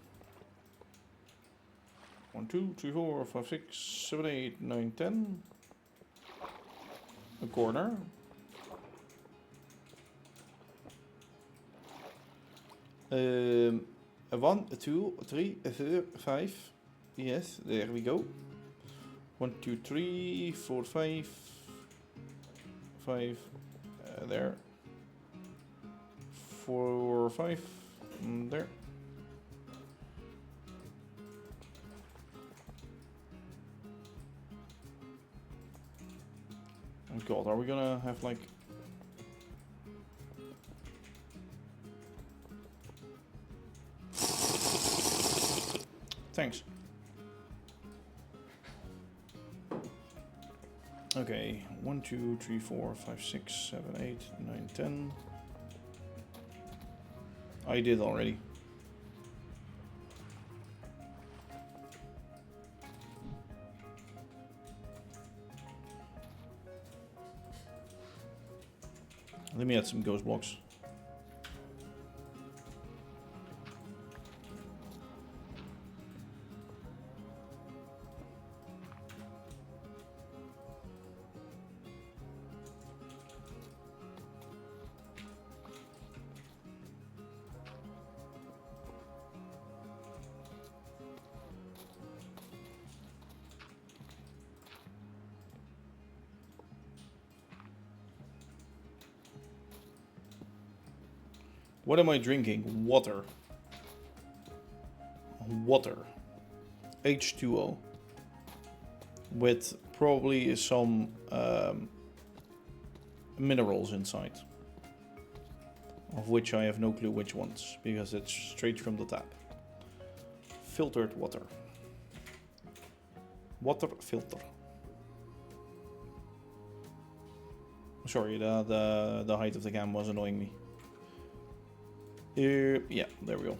1, 2, 3, 4, 5, 6, 7, 8, 9, 10. A corner. A 1, a 2, a 3, a 4, 5. Yes, there we go. 1, 2, 3, 4, 5. 5. There. 4, 5. There. Oh god, are we gonna have like... Thanks. Okay, 1, 2, 3, 4, 5, 6, 7, 8, 9, 10. I did already. Let me add some ghost blocks. What am I drinking? Water. Water. H2O. With probably some minerals inside. Of which I have no clue which ones, because it's straight from the tap. Filtered water. Water filter. Sorry, the height of the cam was annoying me. Yeah, there we go.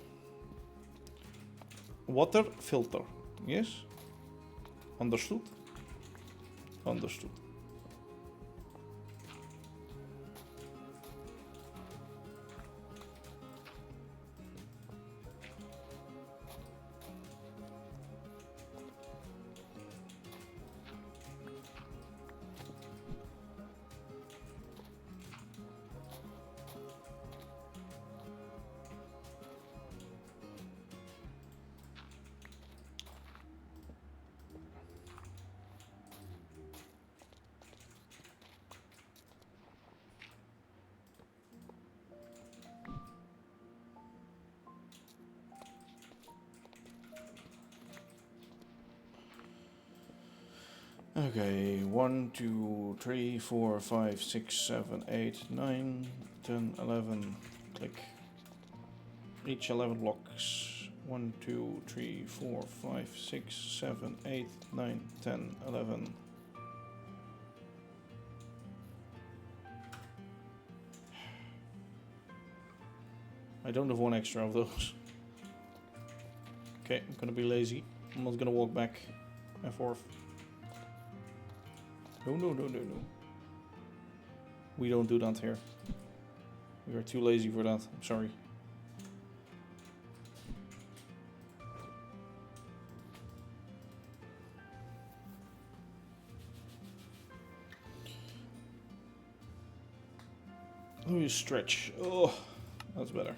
Water filter. Yes? Understood? Understood. Okay, 1, 2, 3, 4, 5, 6, 7, 8, 9, 10, 11. Click. Each 11 blocks. 1, 2, 3, 4, 5, 6, 7, 8, 9, 10, 11. I don't have one extra of those. Okay, I'm gonna be lazy. I'm not gonna walk back and forth. No, no, no, no, no. We don't do that here. We are too lazy for that. I'm sorry. Let me stretch. Oh, that's better.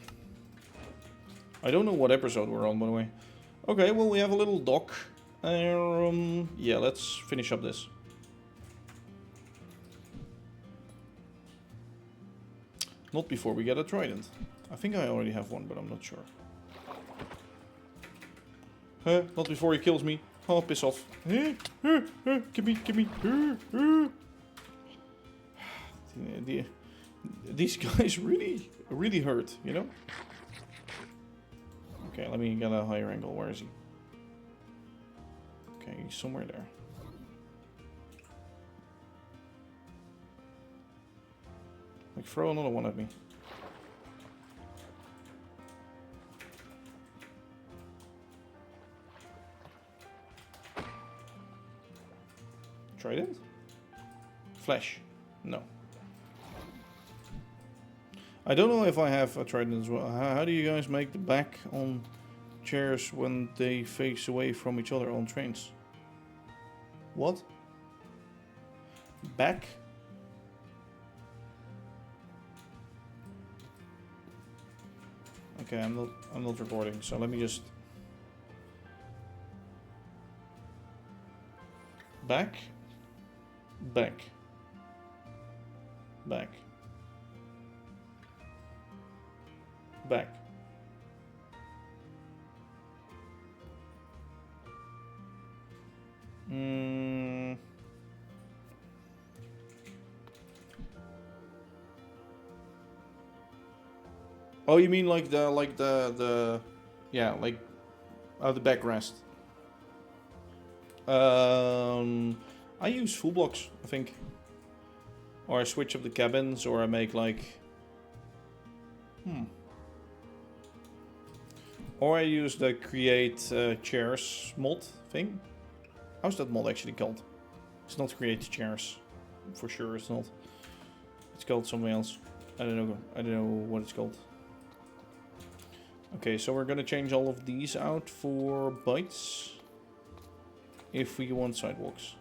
I don't know what episode we're on, by the way. Okay, well, we have a little dock. Yeah, let's finish up this. Not before we get a trident. I think I already have one, but I'm not sure. Not before he kills me. Oh, piss off. Give me. These guys really hurt, you know? Okay, let me get a higher angle. Where is he? Okay, he's somewhere there. Like, throw another one at me. Trident? Flash? No. I don't know if I have tried it as well. How do you guys make the back on chairs when they face away from each other on trains? What? Back? Okay, I'm not recording, so let me just back, back, back, back. Oh, you mean like the yeah, like the backrest. I use full blocks, I think. Or I switch up the cabins, or I make like Or I use the create chairs mod thing. How's that mod actually called? It's not create chairs. For sure it's not. It's called something else. I don't know what it's called. Okay, so we're gonna change all of these out for bytes if we want sidewalks.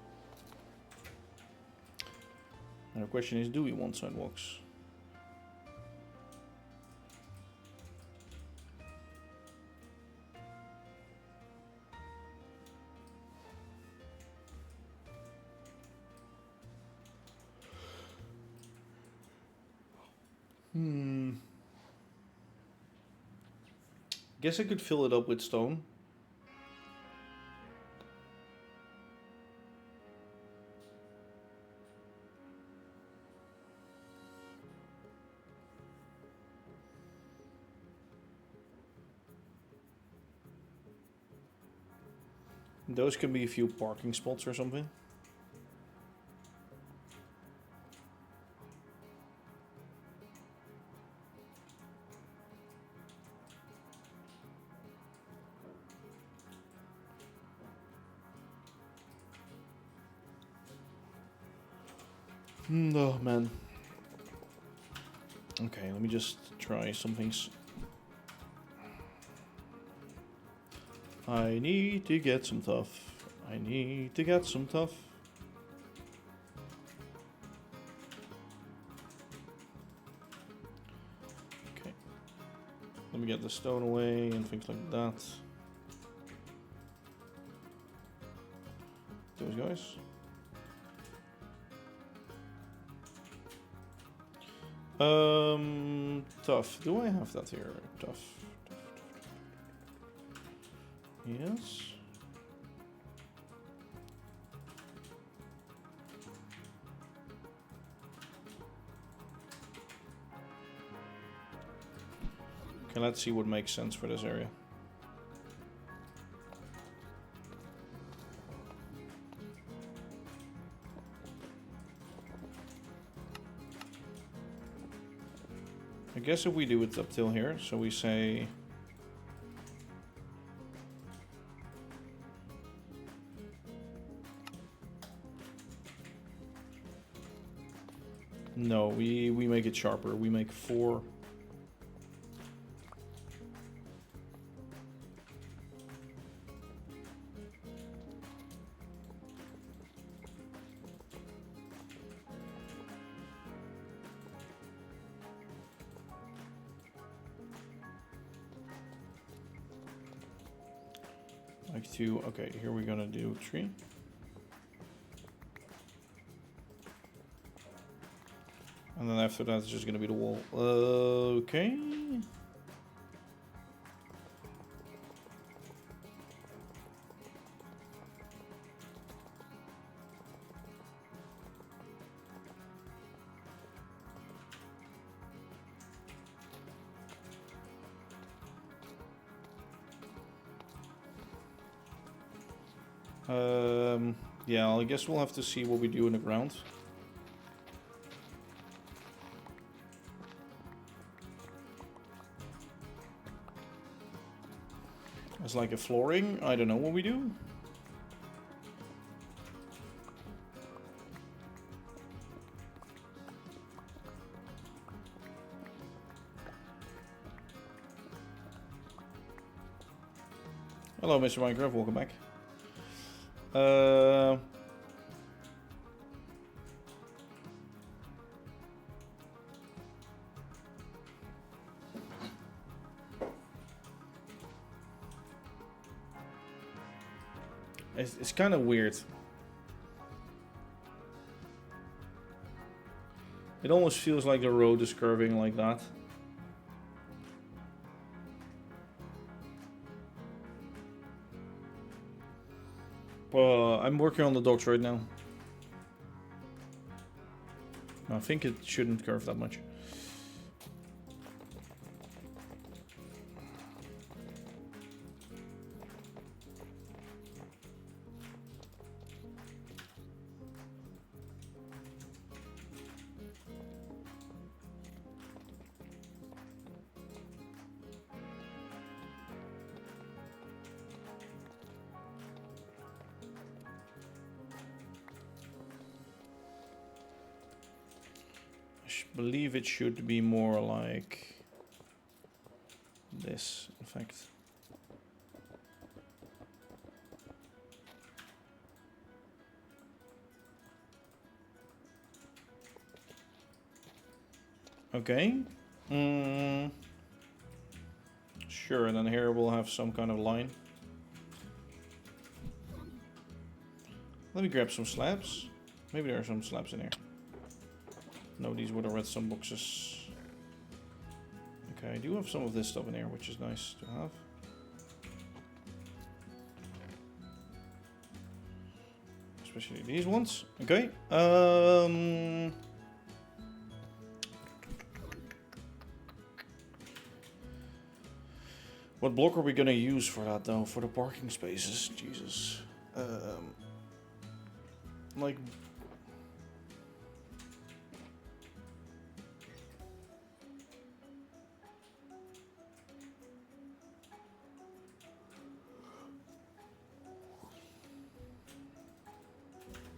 And the question is, do we want sidewalks? Guess I could fill it up with stone. Those can be a few parking spots or something. Oh man. Okay, let me just try some things. I need to get some tough. I need to get some tough. Okay. Let me get the stone away and things like that. Those guys. Tough. Do I have that here? Tough. Yes. Okay, let's see what makes sense for this area. I guess if we do it up till here, so we say no, we make it sharper. We make 4. Like 2. Okay, here we're gonna do 3. And then after that, it's just gonna be the wall. Okay. Yeah, I guess we'll have to see what we do in the ground. It's like a flooring. I don't know what we do. Hello, Mr. Minecraft. Welcome back. It's kind of weird. It almost feels like the road is curving like that. I'm working on the docks right now. I think it shouldn't curve that much. I believe it should be more like this, in fact. Okay. Sure, and then here we'll have some kind of line. Let me grab some slabs. Maybe there are some slabs in here. No, these were the redstone boxes. Okay, I do have some of this stuff in here, which is nice to have. Especially these ones. Okay. What block are we gonna use for that though? For the parking spaces? Jesus. Like...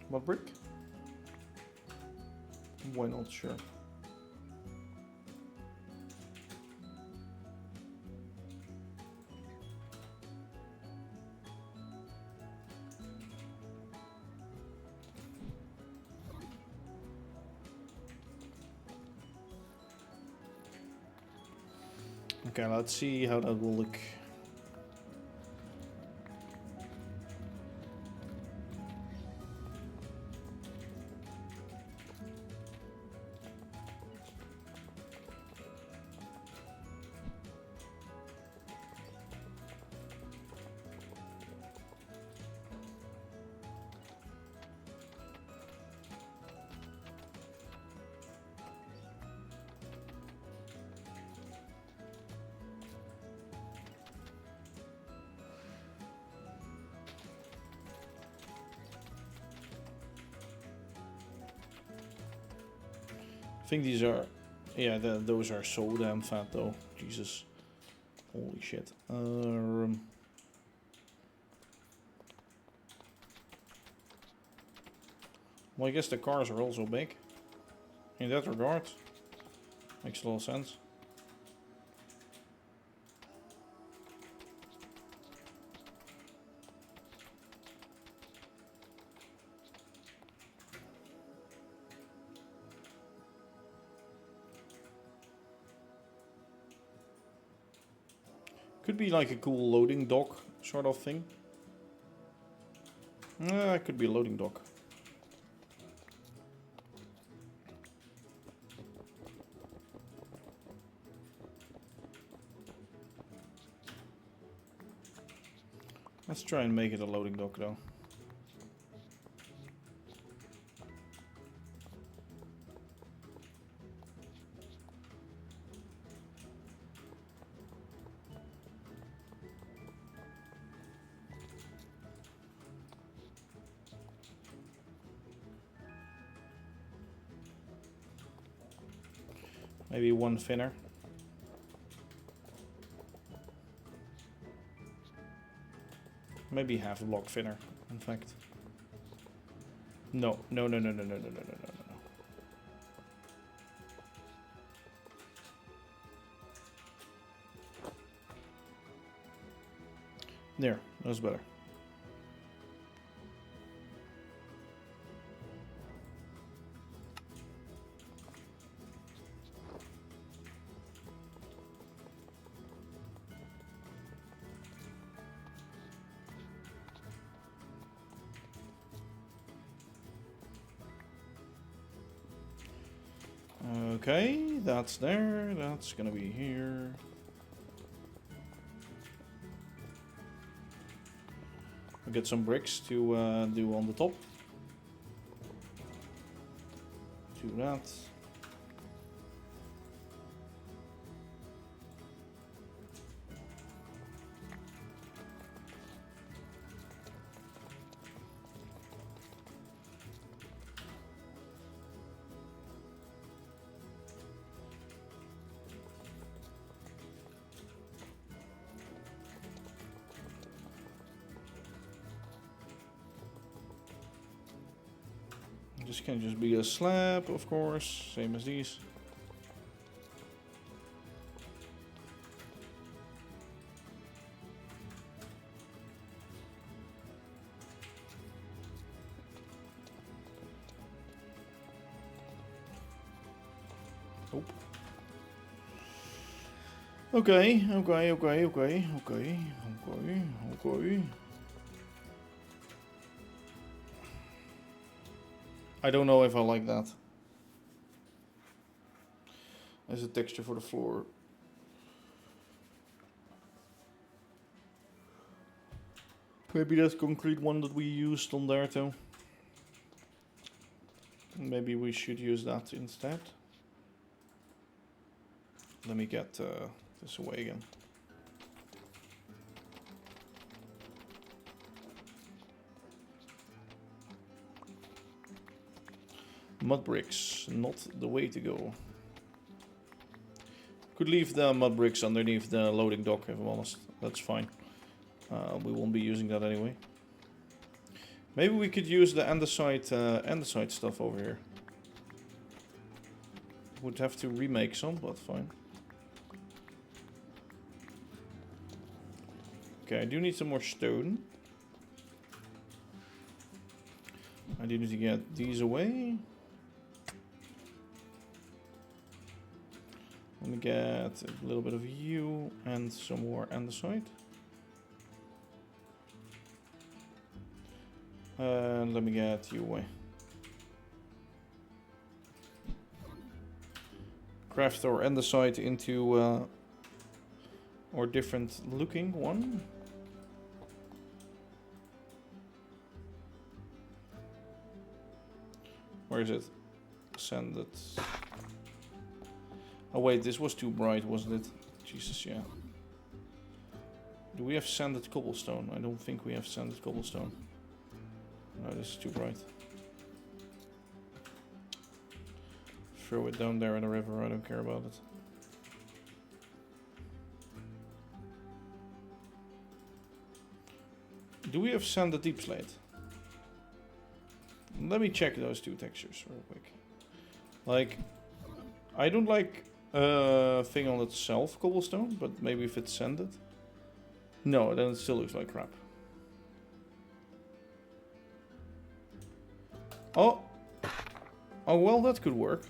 What brick? Why not? Sure. Okay, let's see how that will look. I think these are, yeah, those are so damn fat though. Jesus, holy shit. Well, I guess the cars are also big. In that regard, makes a lot of sense. Could be like a cool loading dock sort of thing. It could be a loading dock. Let's try and make it a loading dock though. Maybe one thinner. Maybe half a block thinner, in fact. No. There, that's better. Okay, that's there. That's gonna be here. I'll get some bricks to do on the top. Do that. This can just be a slab, of course, same as these. Oh. Okay. I don't know if I like that as a texture for the floor. Maybe that concrete one that we used on there too. Maybe we should use that instead. Let me get this away again. Mud bricks, not the way to go. Could leave the mud bricks underneath the loading dock, if I'm honest. That's fine. We won't be using that anyway. Maybe we could use the andesite stuff over here. Would have to remake some, but fine. Okay, I do need some more stone. I do need to get these away. Let me get a little bit of you and some more andesite. And let me get you away. Craft our andesite into our different looking one. Where is it? Send it. Oh wait, this was too bright, wasn't it? Jesus, yeah. Do we have sanded cobblestone? I don't think we have sanded cobblestone. No, this is too bright. Throw it down there in the river, I don't care about it. Do we have sanded deep slate? Let me check those two textures real quick. Like, I don't like thing on itself, cobblestone, but maybe if it's sanded. No, then it still looks like crap. Oh! Oh, well, that could work.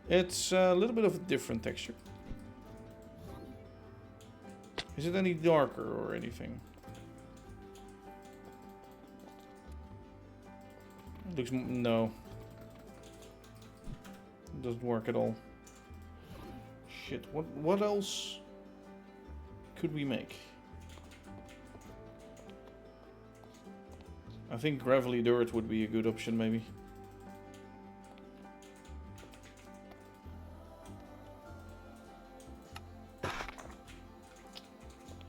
It's a little bit of a different texture. Is it any darker or anything? It looks... no. It doesn't work at all. Shit, what else could we make? I think gravelly dirt would be a good option, maybe.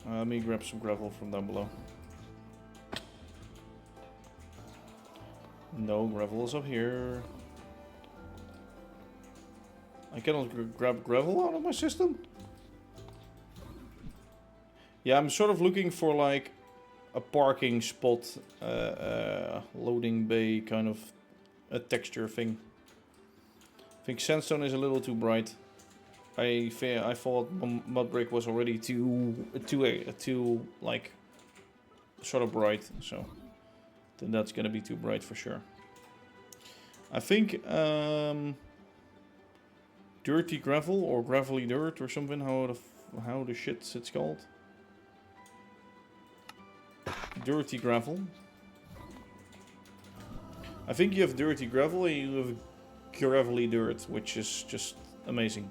Let me grab some gravel from down below. No, gravel is up here. I cannot grab gravel out of my system? Yeah, I'm sort of looking for like a parking spot, loading bay kind of a texture thing. I think sandstone is a little too bright. I thought mud brick was already too like sort of bright, so then that's gonna be too bright for sure. I think dirty gravel or gravelly dirt or something. How the shit it's called? Dirty gravel. I think you have dirty gravel and you have gravelly dirt, which is just amazing.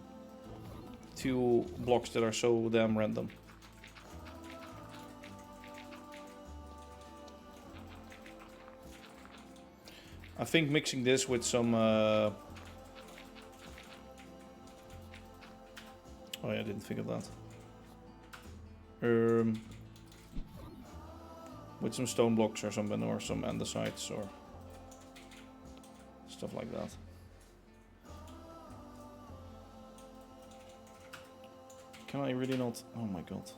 Two blocks that are so damn random. I think mixing this with some... oh yeah, I didn't think of that. With some stone blocks or something, or some andesites or stuff like that. Can I really not? Oh my god.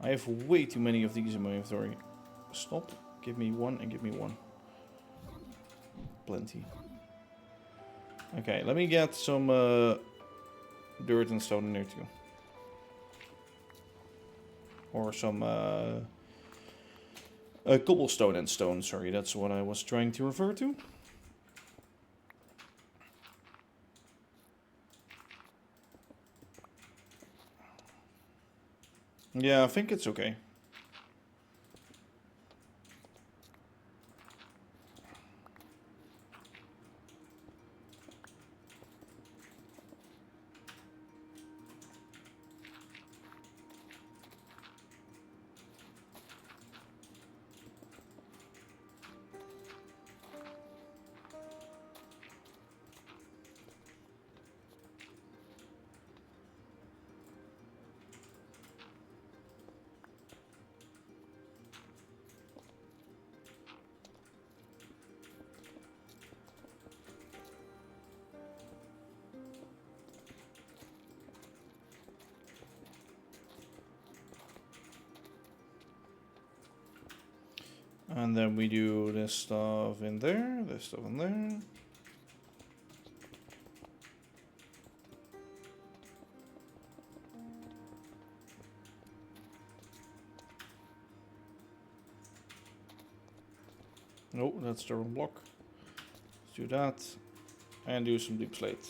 I have way too many of these in my inventory. Stop. Give me one and give me one. Plenty. Okay, let me get some dirt and stone in there too. Or some cobblestone and stone, sorry, that's what I was trying to refer to. Yeah, I think it's okay. And then we do this stuff in there, this stuff in there. No, that's the wrong block. Let's do that. And do some deep slate.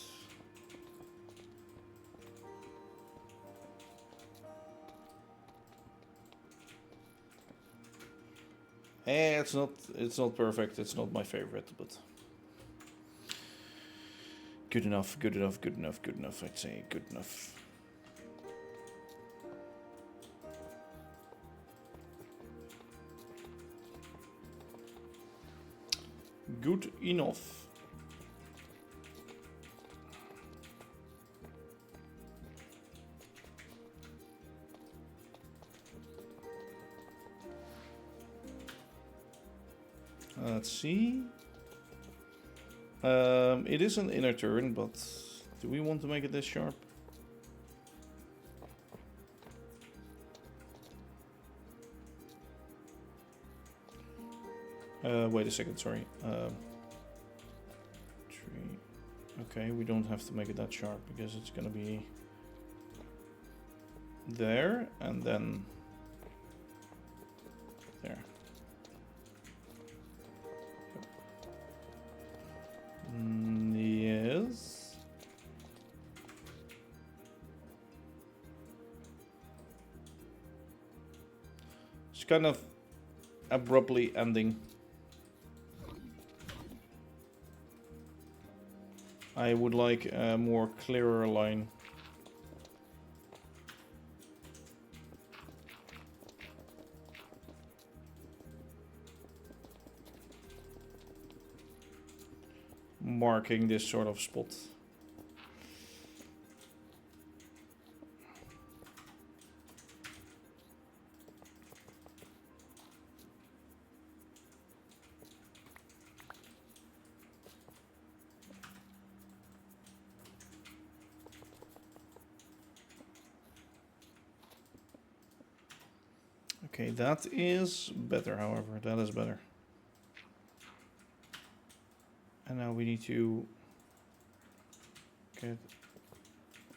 It's not perfect, it's not my favorite, but good enough, good enough, good enough, good enough, I'd say good enough. Good enough. Let's see. It is an inner turn, but do we want to make it this sharp? Wait a second, sorry. Okay, we don't have to make it that sharp because it's gonna be there and then there. Yes. It's kind of abruptly ending. I would like a more clearer line. Marking this sort of spot. Okay, that is better, however, that is better. And now we need to get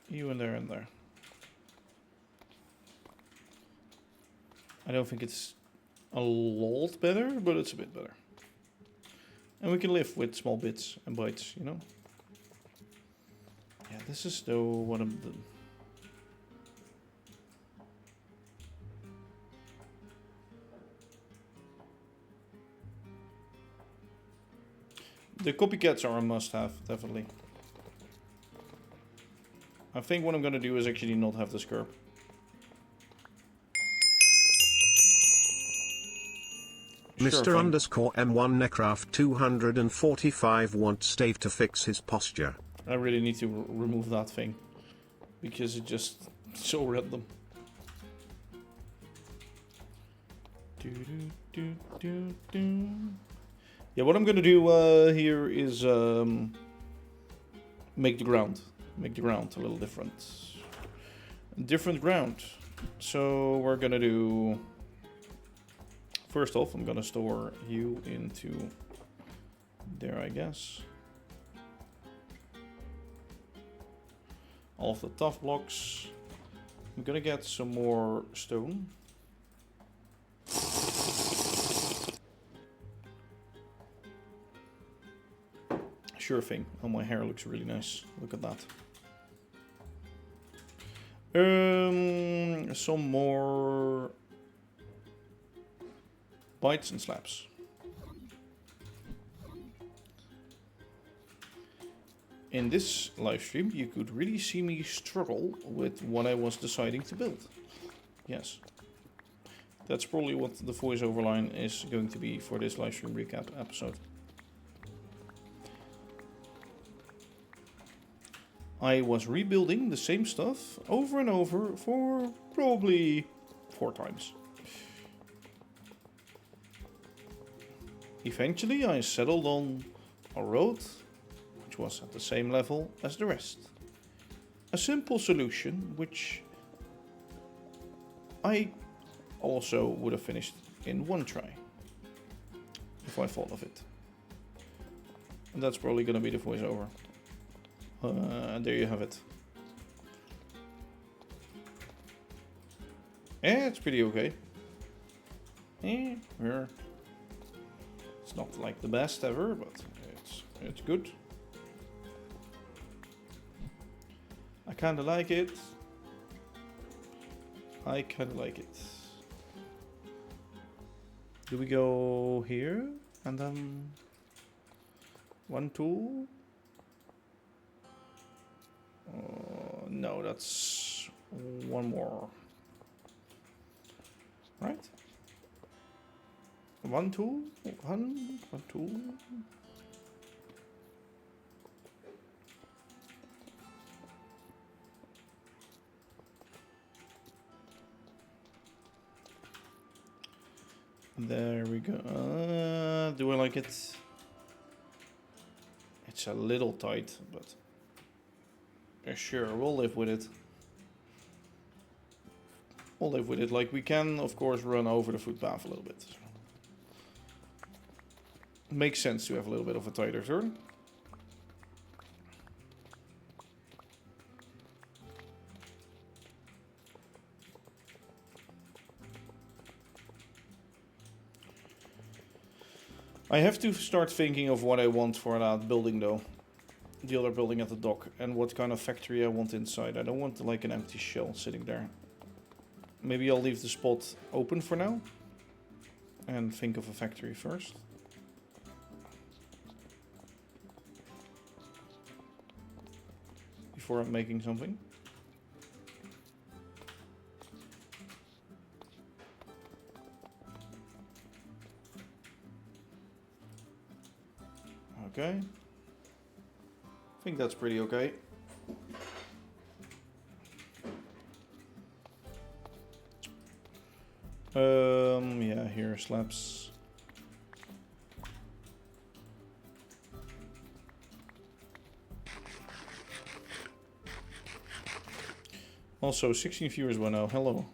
you in there and there. I don't think it's a lot better, but it's a bit better. And we can live with small bits and bytes, you know? Yeah, this is though one of the... The copycats are a must-have, definitely. I think what I'm gonna do is actually not have this curb. Mr. Underscore M1 Necraft 245 wants Dave to fix his posture. I really need to remove that thing. Because it's just so random. Yeah, what I'm gonna do here is make the ground a little different. Different ground. So we're gonna do... First off, I'm gonna store you into there, I guess. All of the tough blocks. I'm gonna get some more stone. Sure thing. Oh, my hair looks really nice. Look at that. Some more bites and slabs. In this live stream, you could really see me struggle with what I was deciding to build. Yes. That's probably what the voiceover line is going to be for this live stream recap episode. I was rebuilding the same stuff over and over for probably 4 times. Eventually I settled on a road which was at the same level as the rest. A simple solution which I also would have finished in 1 try if I thought of it. And that's probably gonna be the voiceover. And there you have it. Yeah, it's pretty okay. Yeah. It's not like the best ever, but it's good. I kinda like it. I kinda like it. Do we go here and then 1 tool? No, that's 1 more. Right? 1 tool? 1 tool? There we go. Do I like it? It's a little tight, but sure, we'll live with it. We'll live with it. Like, we can, of course, run over the footpath a little bit. Makes sense to have a little bit of a tighter turn. I have to start thinking of what I want for that building, though. The other building at the dock, and what kind of factory I want inside. I don't want like an empty shell sitting there. Maybe I'll leave the spot open for now and think of a factory first. Before I'm making something. Okay. I think that's pretty okay. Yeah, here slabs. Also, 16 viewers by now. Hello.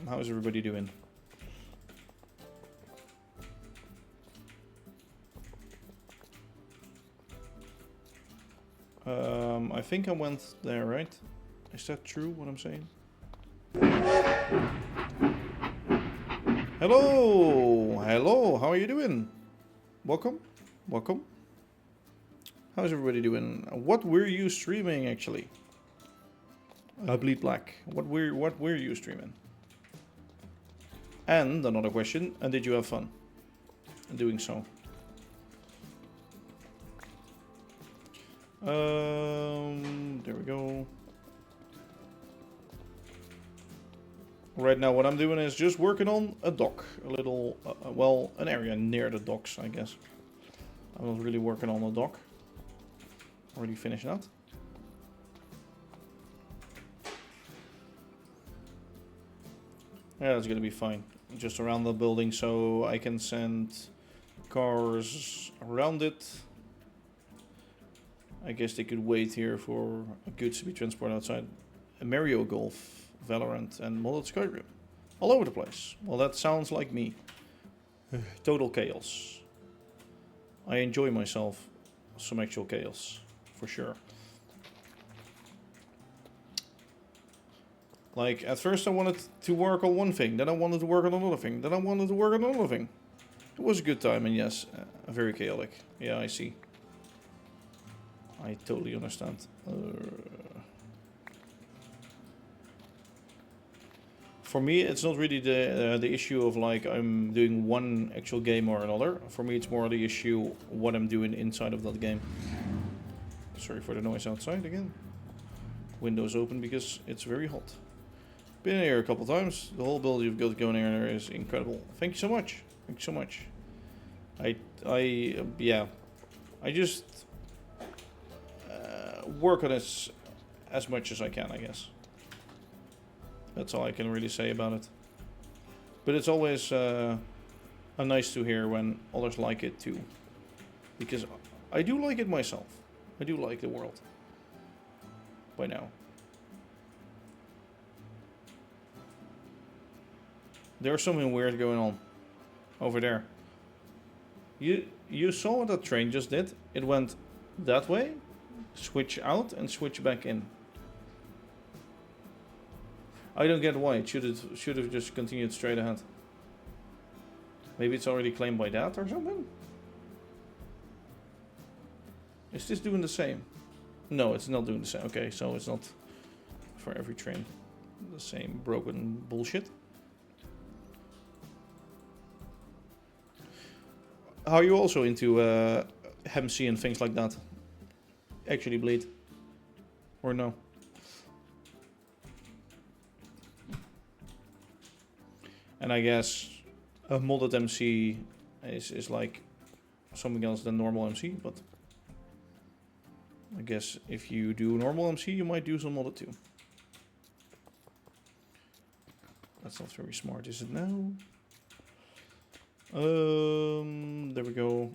How's everybody doing? I think I went there, right? Is that true, what I'm saying? Hello! Hello, how are you doing? Welcome. Welcome. How's everybody doing? What were you streaming, actually? I bleed black. What were you streaming? And another question, and did you have fun in doing so? There we go. Right now what I'm doing is just working on a dock. A little, well, an area near the docks, I guess. I'm not really working on a dock. Already finished that. Yeah, that's gonna be fine. Just around the building so I can send cars around it. I guess they could wait here for goods to be transported outside. Mario Golf, Valorant, and modded Skyrim. All over the place. Well, that sounds like me. Total chaos. I enjoy myself some actual chaos, for sure. Like, at first I wanted to work on one thing, then I wanted to work on another thing, then I wanted to work on another thing. It was a good time, and yes, very chaotic. Yeah, I see. I totally understand. For me, it's not really the issue of like I'm doing one actual game or another. For me, it's more the issue what I'm doing inside of that game. Sorry for the noise outside again. Windows open because it's very hot. Been here a couple times. The whole build you've got going here is incredible. Thank you so much. Thank you so much. Yeah, I just work on this as much as I can, I guess. That's all I can really say about it. But it's always nice to hear when others like it too. Because I do like it myself. I do like the world. By now. There's something weird going on. Over there. You saw what that train just did? It went that way, switch out, and switch back in. I don't get why. It should have just continued straight ahead. Maybe it's already claimed by that or something? Is this doing the same? No, it's not doing the same. Okay, so it's not for every train the same broken bullshit. Are you also into MC and things like that? Actually bleed? Or no? And I guess a modded MC is like something else than normal MC, but I guess if you do normal MC, you might do some modded too. That's not very smart, is it now? There we go.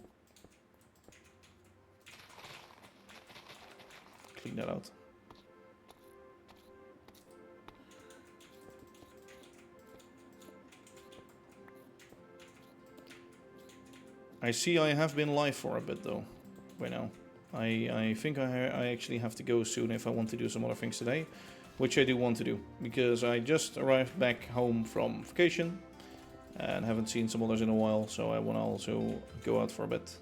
Clean that out. I see I have been live for a bit though, by now. I think I actually have to go soon if I want to do some other things today, which I do want to do, because I just arrived back home from vacation and haven't seen some others in a while, so I want to also go out for a bit.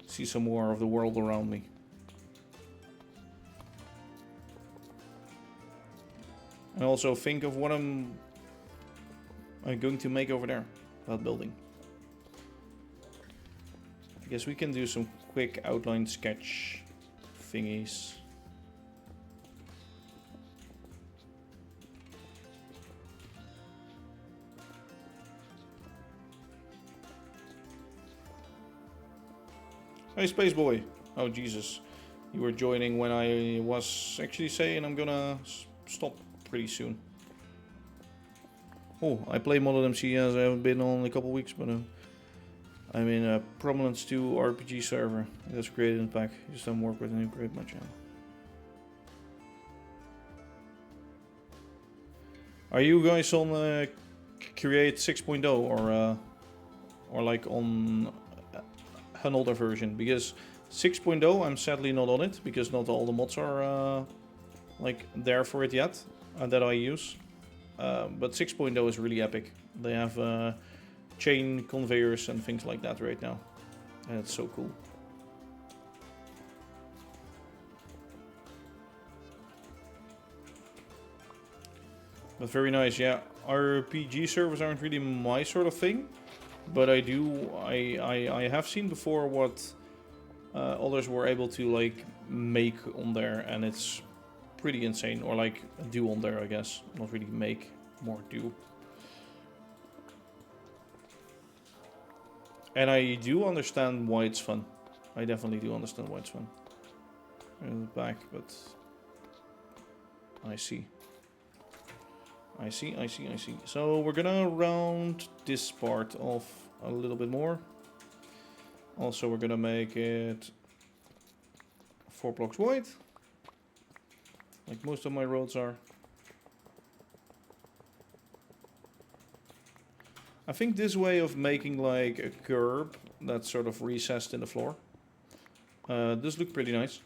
See some more of the world around me. And also think of what I'm going to make over there. That building. I guess we can do some quick outline sketch thingies. Hey Space Boy. Oh Jesus. You were joining when I was actually saying I'm gonna stop pretty soon. Oh, I play modded MC as I haven't been on in a couple weeks, but I'm in a Prominence 2 RPG server that's created in pack. Just don't work with any great much. Are you guys on Create 6.0 or like on an older version, because 6.0 I'm sadly not on it because not all the mods are like there for it yet that I use. But 6.0 is really epic. They have chain conveyors and things like that right now, and it's so cool. But very nice, yeah. RPG servers aren't really my sort of thing, but I have seen before what others were able to like make on there, and it's pretty insane. Or like do on there, I guess. Not really make, more do. And I do understand why it's fun. I definitely do understand why it's fun. Back, but I see. I see. So we're gonna round this part off a little bit more. Also, we're gonna make it 4 blocks wide, like most of my roads are. I think this way of making like a curb that's sort of recessed in the floor does look pretty nice.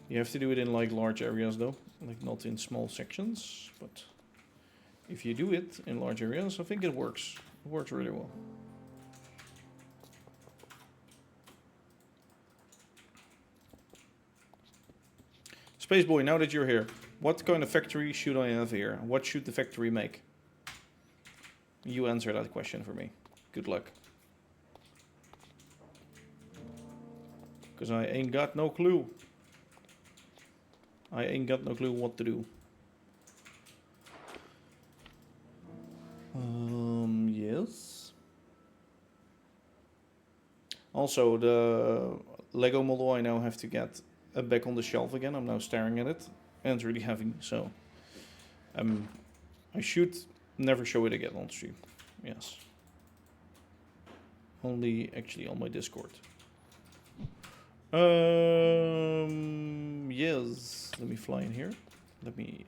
You have to do it in like large areas though, like not in small sections, but if you do it in large areas, I think it works. It works really well. Spaceboy, now that you're here, what kind of factory should I have here? What should the factory make? You answer that question for me. Good luck. Because I ain't got no clue. I ain't got no clue what to do. Yes. Also, the Lego model I now have to get back on the shelf again. I'm now staring at it, and it's really heavy. So, I should never show it again on stream. Yes. Only actually on my Discord. Yes. Let me fly in here. Let me.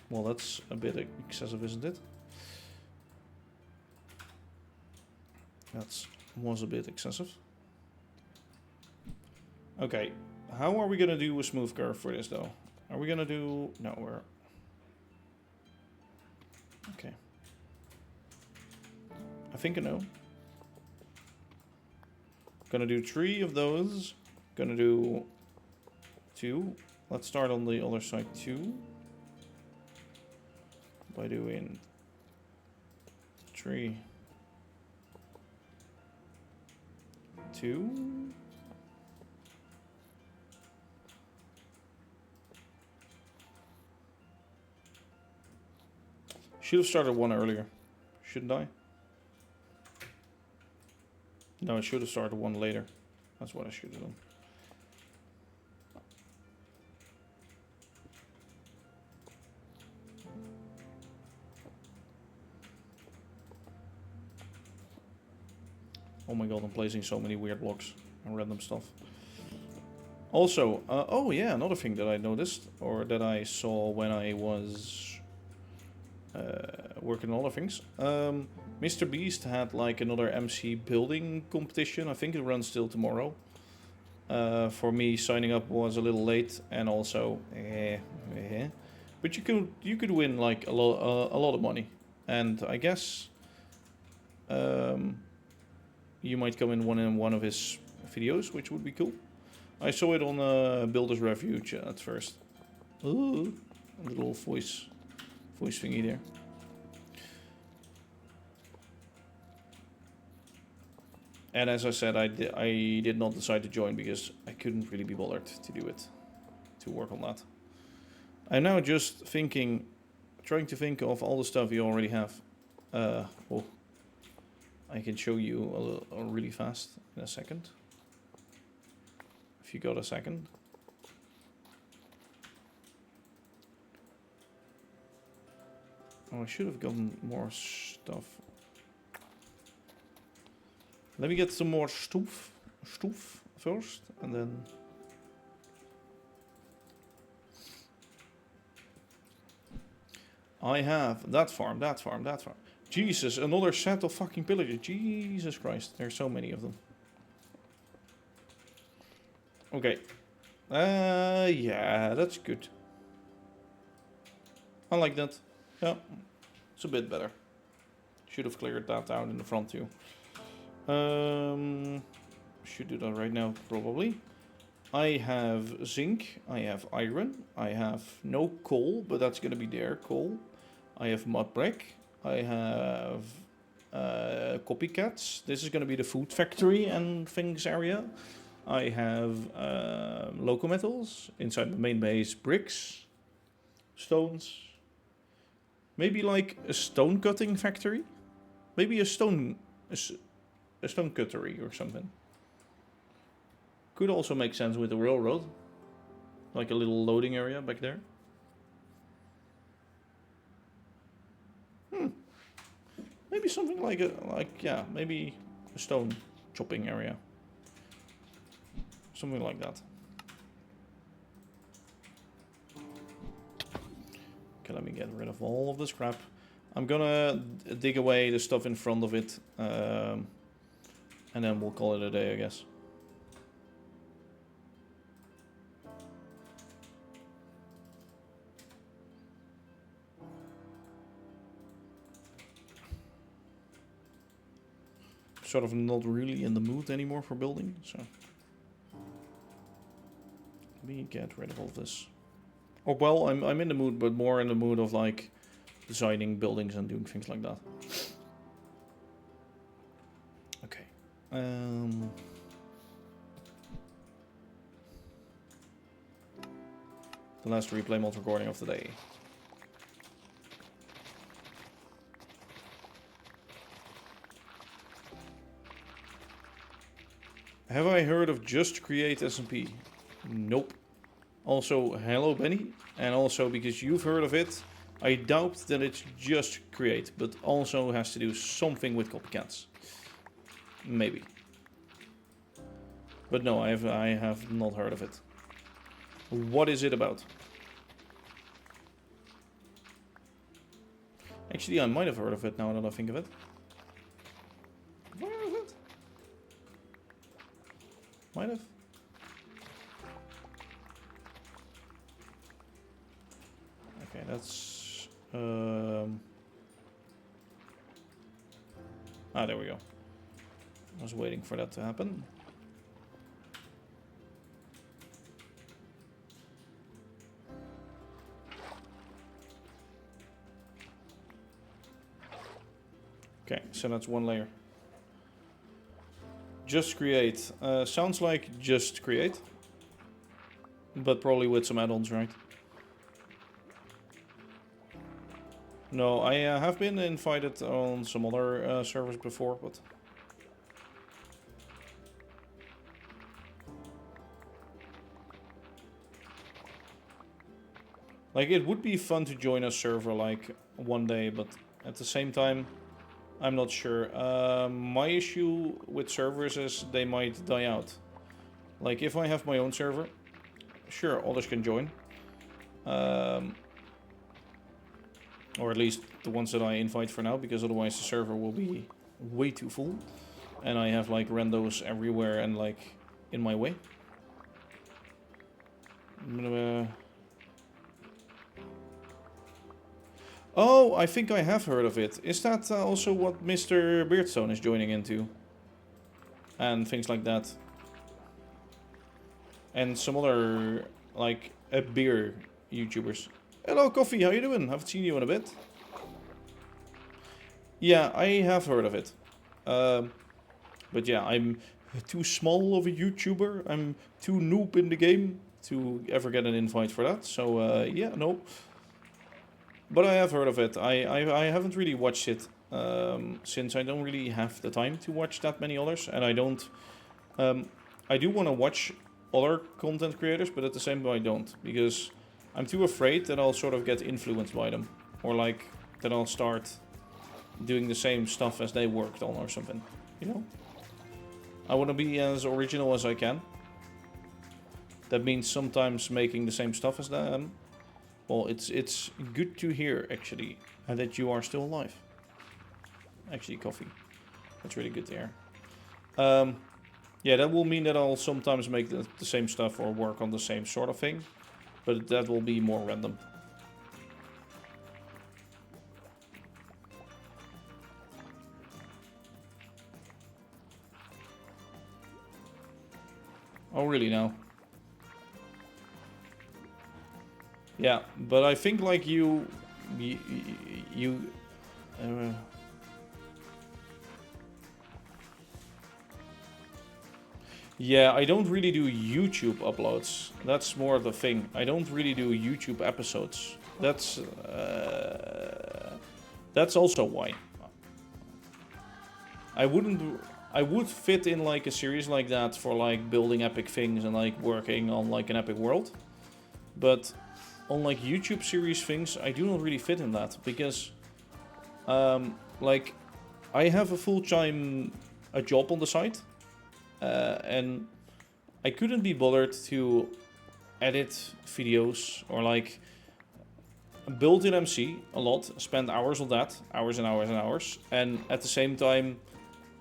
Well, that's a bit excessive, isn't it? That was a bit excessive. Okay, how are we gonna do a smooth curve for this though? Are we gonna do... No, we're... Okay. I think I know. Gonna do 3 of those. Gonna do 2. Let's start on the other side 2. By doing 3. 2. Should have started 1 earlier, shouldn't I? No, I should have started 1 later. That's what I should have done. Oh my god, I'm placing so many weird blocks and random stuff. Also, oh yeah, another thing that I noticed, or that I saw when I was working on other things. Mr. Beast had like another MC building competition. I think it runs till tomorrow. For me, signing up was a little late, and also, but you could win like a lot of money, and I guess you might come in one of his videos, which would be cool. I saw it on Builder's Refuge at first. Ooh, a little voice thingy there. And as I said, I did not decide to join because I couldn't really be bothered to do it, to work on that. I'm now just trying to think of all the stuff you already have. Oh, I can show you really fast in a second. If you got a second. Oh, I should have gotten more stuff. Let me get some more stuff first, and then... I have that farm, that farm, that farm. Jesus, another set of fucking pillagers. Jesus Christ, there's so many of them. Okay. Yeah, that's good. I like that. Yeah, it's a bit better. Should have cleared that out in the front too. Should do that right now, probably. I have zinc, I have iron, I have no coal, but that's gonna be there, coal. I have mud brick, I have copycats. This is gonna be the food factory and things area. I have local metals inside the main base, bricks, stones. Maybe like a stone cutting factory? Maybe a stone cuttery or something. Could also make sense with the railroad. Like a little loading area back there. Maybe something like maybe a stone chopping area. Something like that. Okay, let me get rid of all of this crap. I'm gonna dig away the stuff in front of it. And then we'll call it a day, I guess. Sort of not really in the mood anymore for building, so let me get rid of all this. Oh well, I'm in the mood, but more in the mood of like designing buildings and doing things like that. Okay. The last replay mod recording of the day. Have I heard of Just Create SMP? Nope. Also, hello Benny. And also, because you've heard of it, I doubt that it's Just Create, but also has to do something with copycats. Maybe. But no, I have not heard of it. What is it about? Actually, I might have heard of it now that I think of it. Where is it? Might have. Okay, that's... there we go. I was waiting for that to happen. Okay, so that's one layer. Just Create. Sounds like Just Create. But probably with some add-ons, right? No, I have been invited on some other servers before, but... Like, it would be fun to join a server, like, one day, but at the same time... I'm not sure. My issue with servers is they might die out. Like, if I have my own server, sure, others can join. Or at least the ones that I invite for now, because otherwise the server will be way too full. And I have, like, randos everywhere and, like, in my way. Oh, I think I have heard of it. Is that also what Mr. Beardstone is joining into? And things like that. And some other, like, beer YouTubers. Hello, Coffee, how you doing? Haven't seen you in a bit. Yeah, I have heard of it. But yeah, I'm too small of a YouTuber. I'm too noob in the game to ever get an invite for that. So, yeah, no. But I have heard of it. I haven't really watched it since I don't really have the time to watch that many others. And I don't... I do want to watch other content creators, but at the same time I don't. Because I'm too afraid that I'll sort of get influenced by them. Or like, that I'll start doing the same stuff as they worked on or something. You know? I want to be as original as I can. That means sometimes making the same stuff as them. Well, it's good to hear, actually, that you are still alive. Actually, coffee. That's really good to hear. Yeah, that will mean that I'll sometimes make the same stuff or work on the same sort of thing. But that will be more random. Oh, really now? Yeah, but I think like you yeah, I don't really do YouTube uploads. That's more the thing. I don't really do YouTube episodes. That's also why. I would fit in like a series like that for like building epic things and like working on like an epic world. But on like YouTube series things, I do not really fit in that because like I have a full-time job on the side. And I couldn't be bothered to edit videos or like build in MC a lot, spend hours on that, hours and hours and hours, and at the same time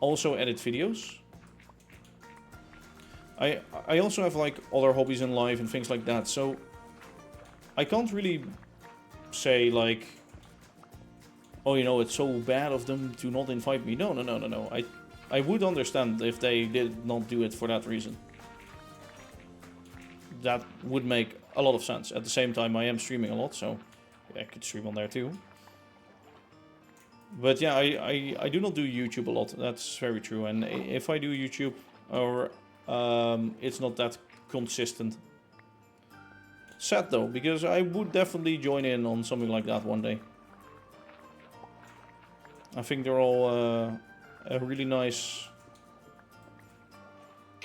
also edit videos. I also have like other hobbies in life and things like that, so I can't really say like, oh, you know, it's so bad of them to not invite me. No. I would understand if they did not do it for that reason. That would make a lot of sense. At the same time, I am streaming a lot, so I could stream on there too. But yeah, I do not do YouTube a lot. That's very true. And if I do YouTube, or it's not that consistent. Sad though, because I would definitely join in on something like that one day. I think they're all really nice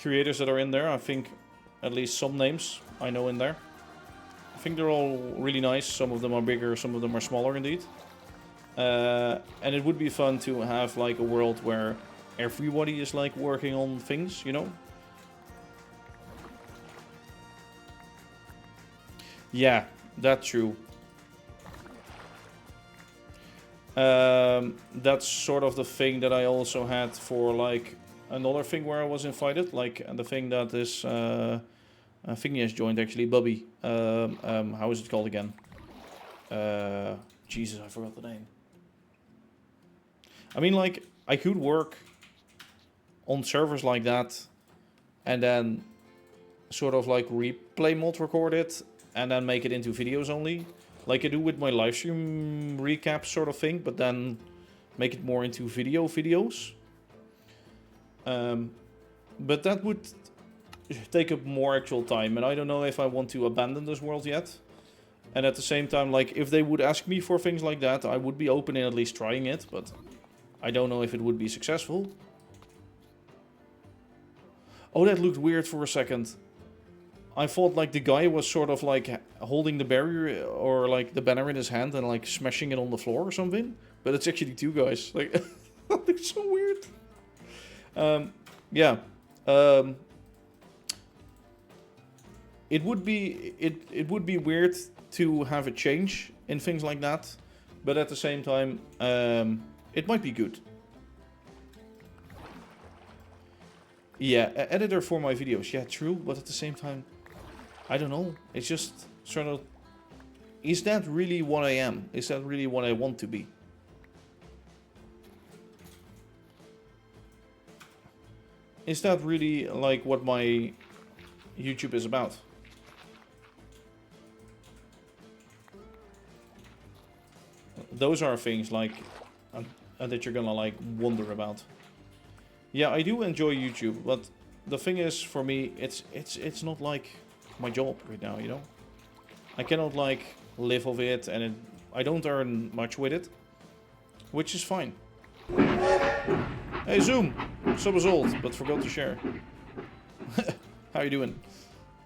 creators that are in there. I think at least some names I know in there. I think they're all really nice. Some of them are bigger, some of them are smaller indeed. And it would be fun to have like a world where everybody is like working on things, you know? Yeah, that's true. That's sort of the thing that I also had for like another thing where I was invited, like the thing that is Thingy has joined actually, Bubby. How is it called again? Jesus, I forgot the name. I mean, like I could work on servers like that, and then sort of like replay mod record it, and then make it into videos only. Like I do with my livestream recap sort of thing, but then make it more into videos. But that would take up more actual time, and I don't know if I want to abandon this world yet. And at the same time, like if they would ask me for things like that, I would be open in at least trying it, but I don't know if it would be successful. Oh, that looked weird for a second. I thought like the guy was sort of like holding the barrier or like the banner in his hand and like smashing it on the floor or something. But it's actually two guys. Like, that looks so weird. Yeah. It would be weird to have a change in things like that. But at the same time, it might be good. Yeah, editor for my videos. Yeah, true. But at the same time, I don't know. It's just sort of... Is that really what I am? Is that really what I want to be? Is that really like what my YouTube is about? Those are things like that you're gonna like wonder about. Yeah, I do enjoy YouTube, but the thing is, for me, it's not like my job right now, you know? I cannot like live off it, and I don't earn much with it, which is fine. Hey Zoom, sub is old, but forgot to share. How you doing?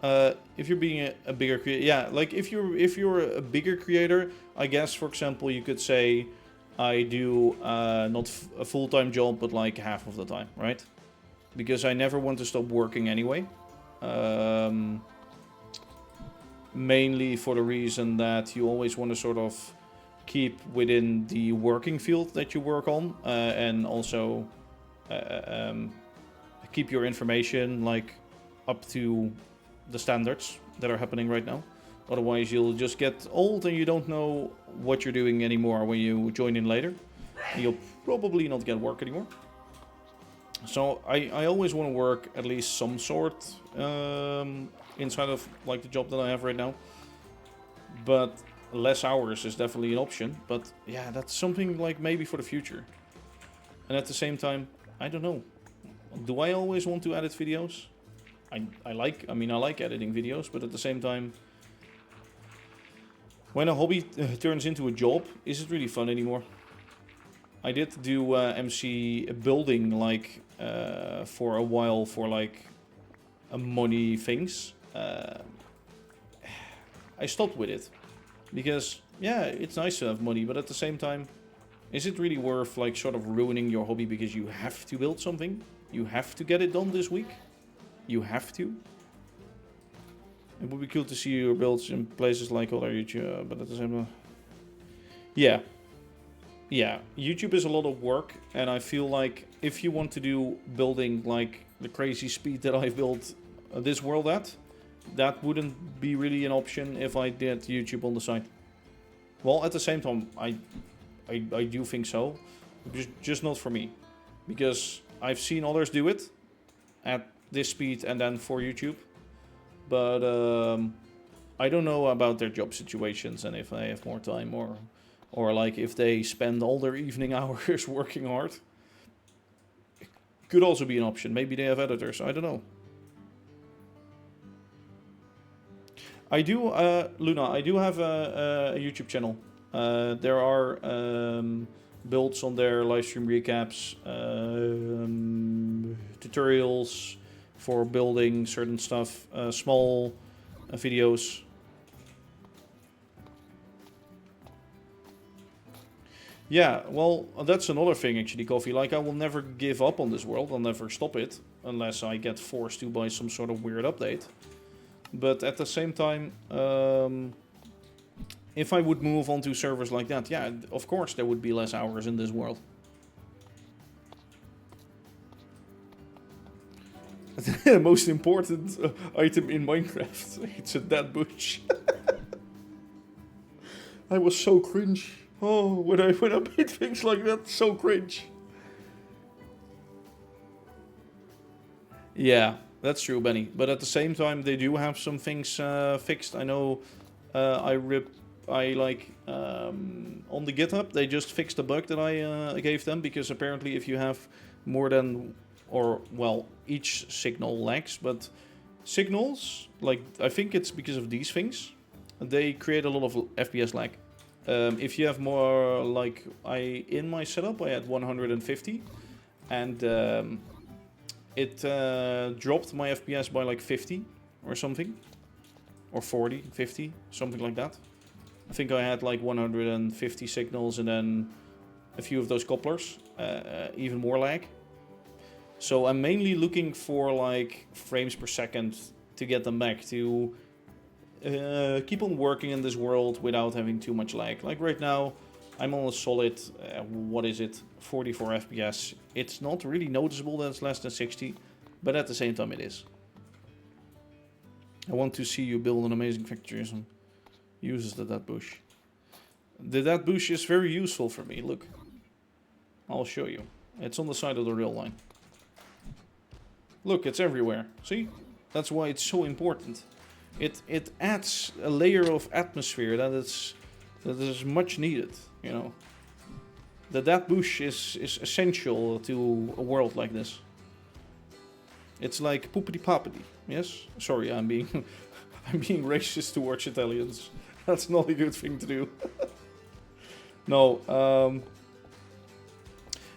If you're being a bigger creator, yeah, like if you're a bigger creator, I guess for example you could say I do not a full-time job, but like half of the time, right? Because I never want to stop working anyway. mainly for the reason that you always want to sort of keep within the working field that you work on, and also keep your information like up to the standards that are happening right now. Otherwise you'll just get old and you don't know what you're doing anymore when you join in later. And you'll probably not get work anymore. So I always want to work at least some sort inside of like the job that I have right now. But less hours is definitely an option. But yeah, that's something like maybe for the future. And at the same time, I don't know. Do I always want to edit videos? I like editing videos, but at the same time, when a hobby turns into a job, is it really fun anymore? I did do MC building like for a while for like money things. I stopped with it because yeah, it's nice to have money, but at the same time, is it really worth like sort of ruining your hobby because you have to build something? You have to get it done this week? You have to? It would be cool to see your builds in places like other YouTube, but at the same time... Yeah. Yeah, YouTube is a lot of work, and I feel like if you want to do building like the crazy speed that I've built this world at, that wouldn't be really an option if I did YouTube on the side. Well, at the same time, I do think so, just not for me. Because I've seen others do it at this speed and then for YouTube. But I don't know about their job situations and if they have more time or like if they spend all their evening hours working hard. It could also be an option. Maybe they have editors. I don't know. I do, Luna, I do have a YouTube channel. There are builds on there, live stream recaps, tutorials for building certain stuff, small videos. Yeah, well, that's another thing actually, Coffee. Like, I will never give up on this world. I'll never stop it unless I get forced to by some sort of weird update. But at the same time, if I would move on to servers like that, yeah, of course there would be less hours in this world. The most important item in Minecraft. It's a dead bush. I was so cringe. Oh, when I made things like that, so cringe. Yeah, that's true, Benny. But at the same time, they do have some things fixed. I know on the GitHub, they just fixed a bug that I gave them, because apparently if you have more than, or well, each signal lags, but signals, like, I think it's because of these things, they create a lot of FPS lag. If you have more, like, in my setup, I had 150, and it dropped my FPS by like 50 or something, or 40, 50, something like that. I think I had like 150 signals and then a few of those couplers, even more lag. So I'm mainly looking for like frames per second to get them back to keep on working in this world without having too much lag. Like right now, I'm on a solid, 44 FPS. It's not really noticeable that it's less than 60, but at the same time it is. I want to see you build an amazing factory and uses the dead bush. The dead bush is very useful for me, look. I'll show you. It's on the side of the rail line. Look, it's everywhere. See? That's why it's so important. It adds a layer of atmosphere that is much needed, you know. The dead bush is essential to a world like this. It's like poopity poppity, yes? Sorry, I'm being racist towards Italians. That's not a good thing to do. No,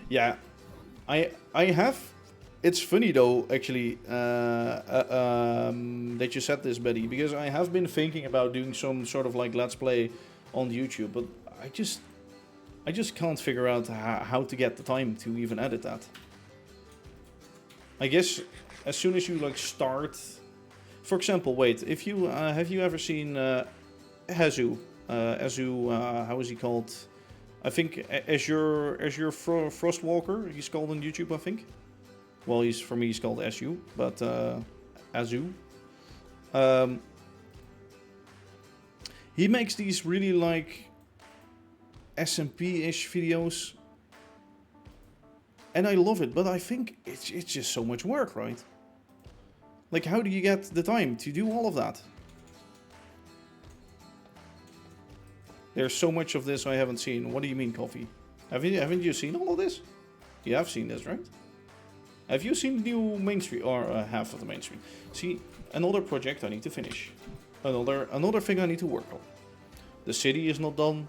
yeah, I have. It's funny though, actually, that you said this, Betty, because I have been thinking about doing some sort of like let's play on YouTube, but I just can't figure out how to get the time to even edit that. I guess as soon as you like start For example, wait, if you have you ever seen Hazu? How is he called? I think Azure Frostwalker. He's called on YouTube, I think. Well, for me he's called SU, but Azu. He makes these really like SMP-ish videos, and I love it. But I think it's just so much work, right? Like, how do you get the time to do all of that? There's so much of this I haven't seen. What do you mean, Coffee? Haven't you seen all of this? You have seen this, right? Have you seen the new main stream, or half of the main stream? See, another project I need to finish. Another thing I need to work on. The city is not done.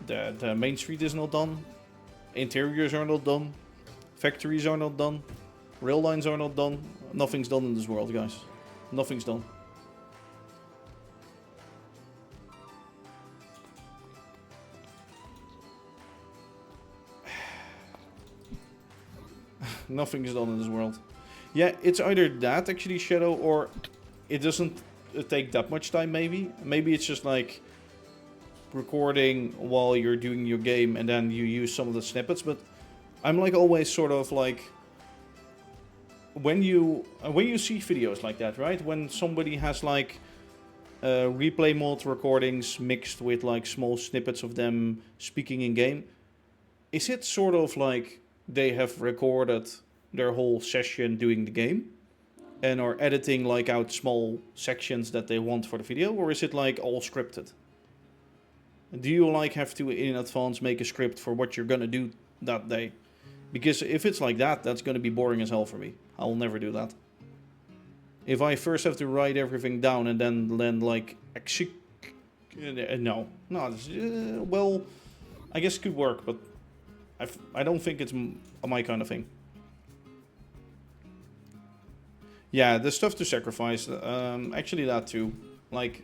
The main street is not done. Interiors are not done. Factories are not done. Rail lines are not done. Nothing's done in this world, guys. Nothing's done. Nothing is done in this world. Yeah, it's either that, actually, Shadow, or it doesn't take that much time, maybe. Maybe it's just like recording while you're doing your game and then you use some of the snippets, but I'm like always sort of like, when you see videos like that, right? When somebody has like replay mode recordings mixed with like small snippets of them speaking in game, is it sort of like they have recorded their whole session doing the game and are editing like out small sections that they want for the video, or is it like all scripted? Do you like have to in advance make a script for what you're gonna do that day? Because if it's like that, that's gonna be boring as hell for me. I'll never do that. If I first have to write everything down and then like no, well, I guess it could work, but I don't think it's my kind of thing. Yeah, the stuff to sacrifice, actually that too. Like,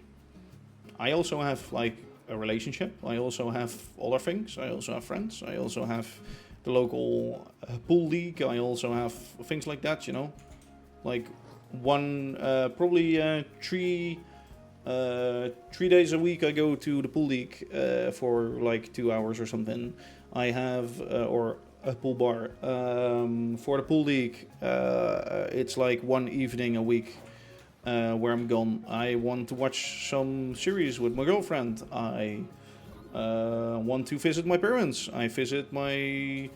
I also have like a relationship. I also have other things. I also have friends. I also have the local pool league. I also have things like that, you know. Like probably 3 days a week I go to the pool league for like 2 hours or something. I have, or a pool bar. For the pool league, it's like 1 evening a week where I'm gone. I want to watch some series with my girlfriend. I want to visit my parents. I visit my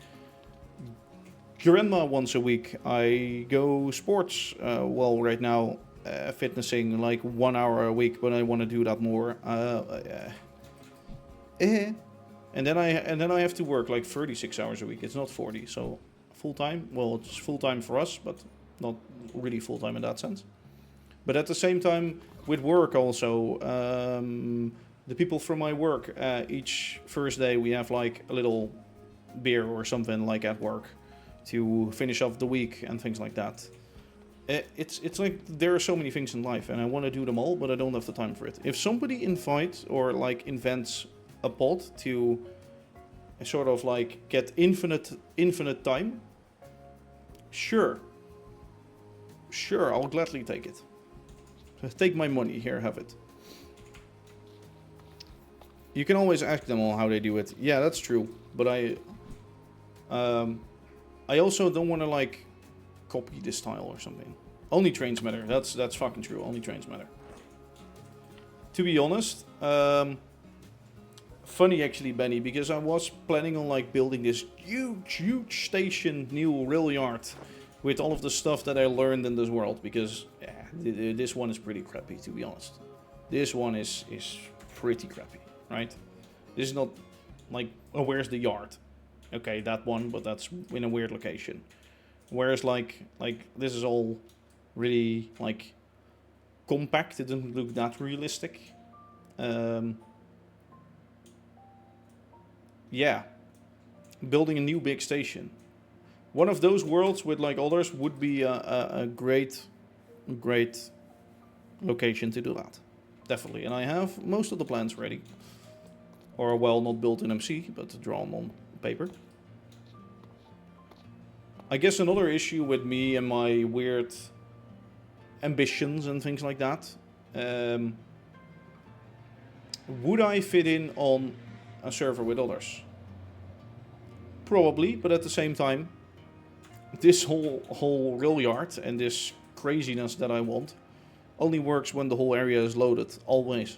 grandma once a week. I go sports. Well, right now, fitnessing like 1 hour a week, but I want to do that more. And then I have to work like 36 hours a week. It's not 40, so full time. Well, it's full time for us, but not really full time in that sense. But at the same time, with work also, the people from my work, each Thursday we have like a little beer or something like at work to finish off the week and things like that. It's like there are so many things in life and I want to do them all, but I don't have the time for it. If somebody invites or like invents a pod to sort of like get infinite time, sure, I'll gladly take it. Take my money, here, have it. You can always ask them all how they do it. Yeah, that's true, but I also don't want to like copy this style or something. Only trains matter. That's fucking true. Only trains matter. To be honest, funny actually, Benny, because I was planning on like building this huge station, new rail yard, with all of the stuff that I learned in this world. Because this one is pretty crappy, to be honest. This one is pretty crappy, right? This is not like, oh, where's the yard? Okay, that one, but that's in a weird location. Whereas like this is all really like compact. It doesn't look that realistic. Yeah, building a new big station. One of those worlds with like others would be a great location to do that. Definitely. And I have most of the plans ready. Or, well, not built in MC, but drawn on paper. I guess another issue with me and my weird ambitions and things like that. Would I fit in on a server with others? Probably, but at the same time, this whole rail yard and this craziness that I want only works when the whole area is loaded, always.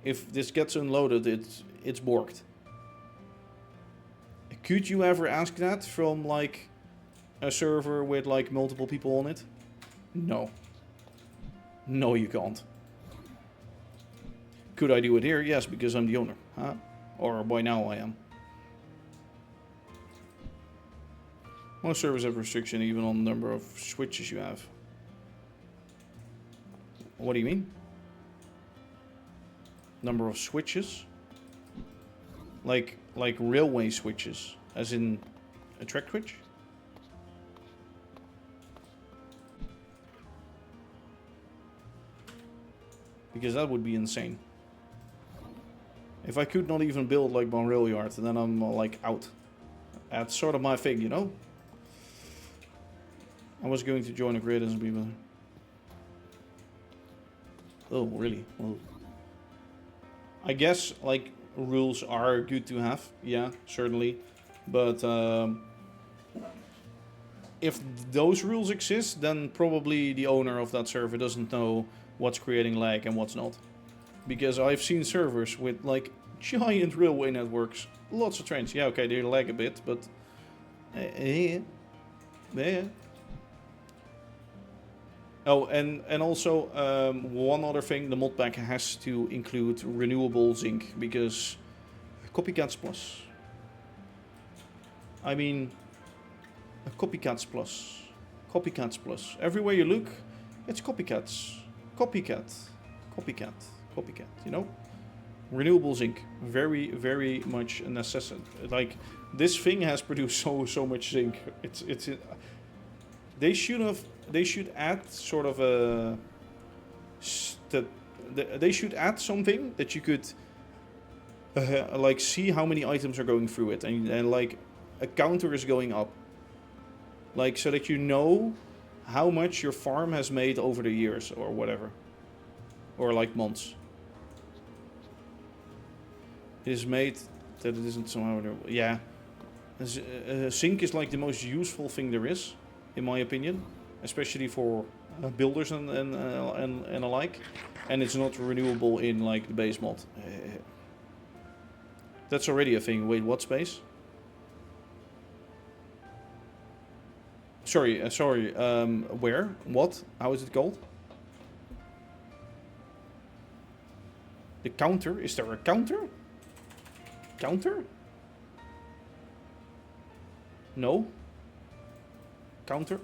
If this gets unloaded, it's borked. Could you ever ask that from like a server with like multiple people on it? No. No, you can't. Could I do it here? Yes, because I'm the owner. Huh? Or by now I am. Most servers have restriction even on the number of switches you have. What do you mean? Number of switches? Like railway switches, as in a track switch? Because that would be insane. If I could not even build like one rail yard, then I'm like out. That's sort of my thing, you know? I was going to join a grid as people. Oh, really? Well, I guess like rules are good to have, yeah, certainly. But if those rules exist, then probably the owner of that server doesn't know what's creating lag and what's not. Because I've seen servers with like giant railway networks, lots of trains. Yeah, okay, they lag a bit, but yeah. Oh, and also one other thing, the mod pack has to include renewable zinc, because copycats plus. I mean, copycats plus. Copycats plus. Everywhere you look, it's copycats. Copycat. Copycat. Copycat, you know? Renewable zinc. Very, very much a necessity. Like, this thing has produced so much zinc. It's they should add sort of a... They should add something that you could like see how many items are going through it, and like a counter is going up, like so that you know how much your farm has made over the years or whatever, or like months. It is made that it isn't somehow... Yeah, zinc is like the most useful thing there is, in my opinion, especially for builders and alike, and it's not renewable in like the base mod. That's already a thing. Wait, what space? Sorry. Where? What? How is it called? The counter? Is there a counter? Counter? No. Counter?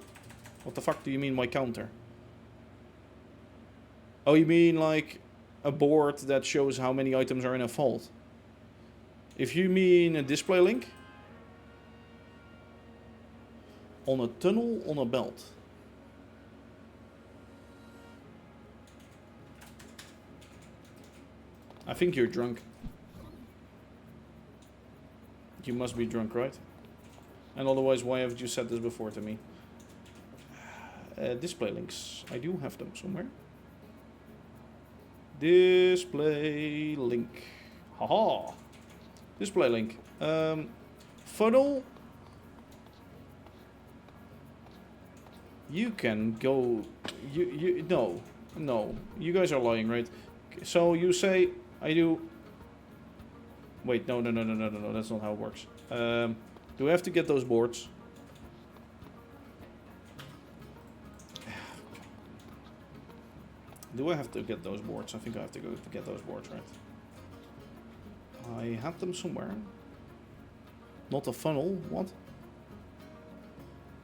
What the fuck do you mean by counter? Oh, you mean like a board that shows how many items are in a vault? If you mean a display link? On a tunnel, on a belt. I think you're drunk. You must be drunk, right? And otherwise, why haven't you said this before to me? Display links. I do have them somewhere. Display link. Haha. Display link. Funnel. You can go... No. You guys are lying, right? So you say... I do... Wait, no. That's not how it works. Do I have to get those boards? Do I have to get those boards? I think I have to go to get those boards, right? I had them somewhere. Not a funnel. What?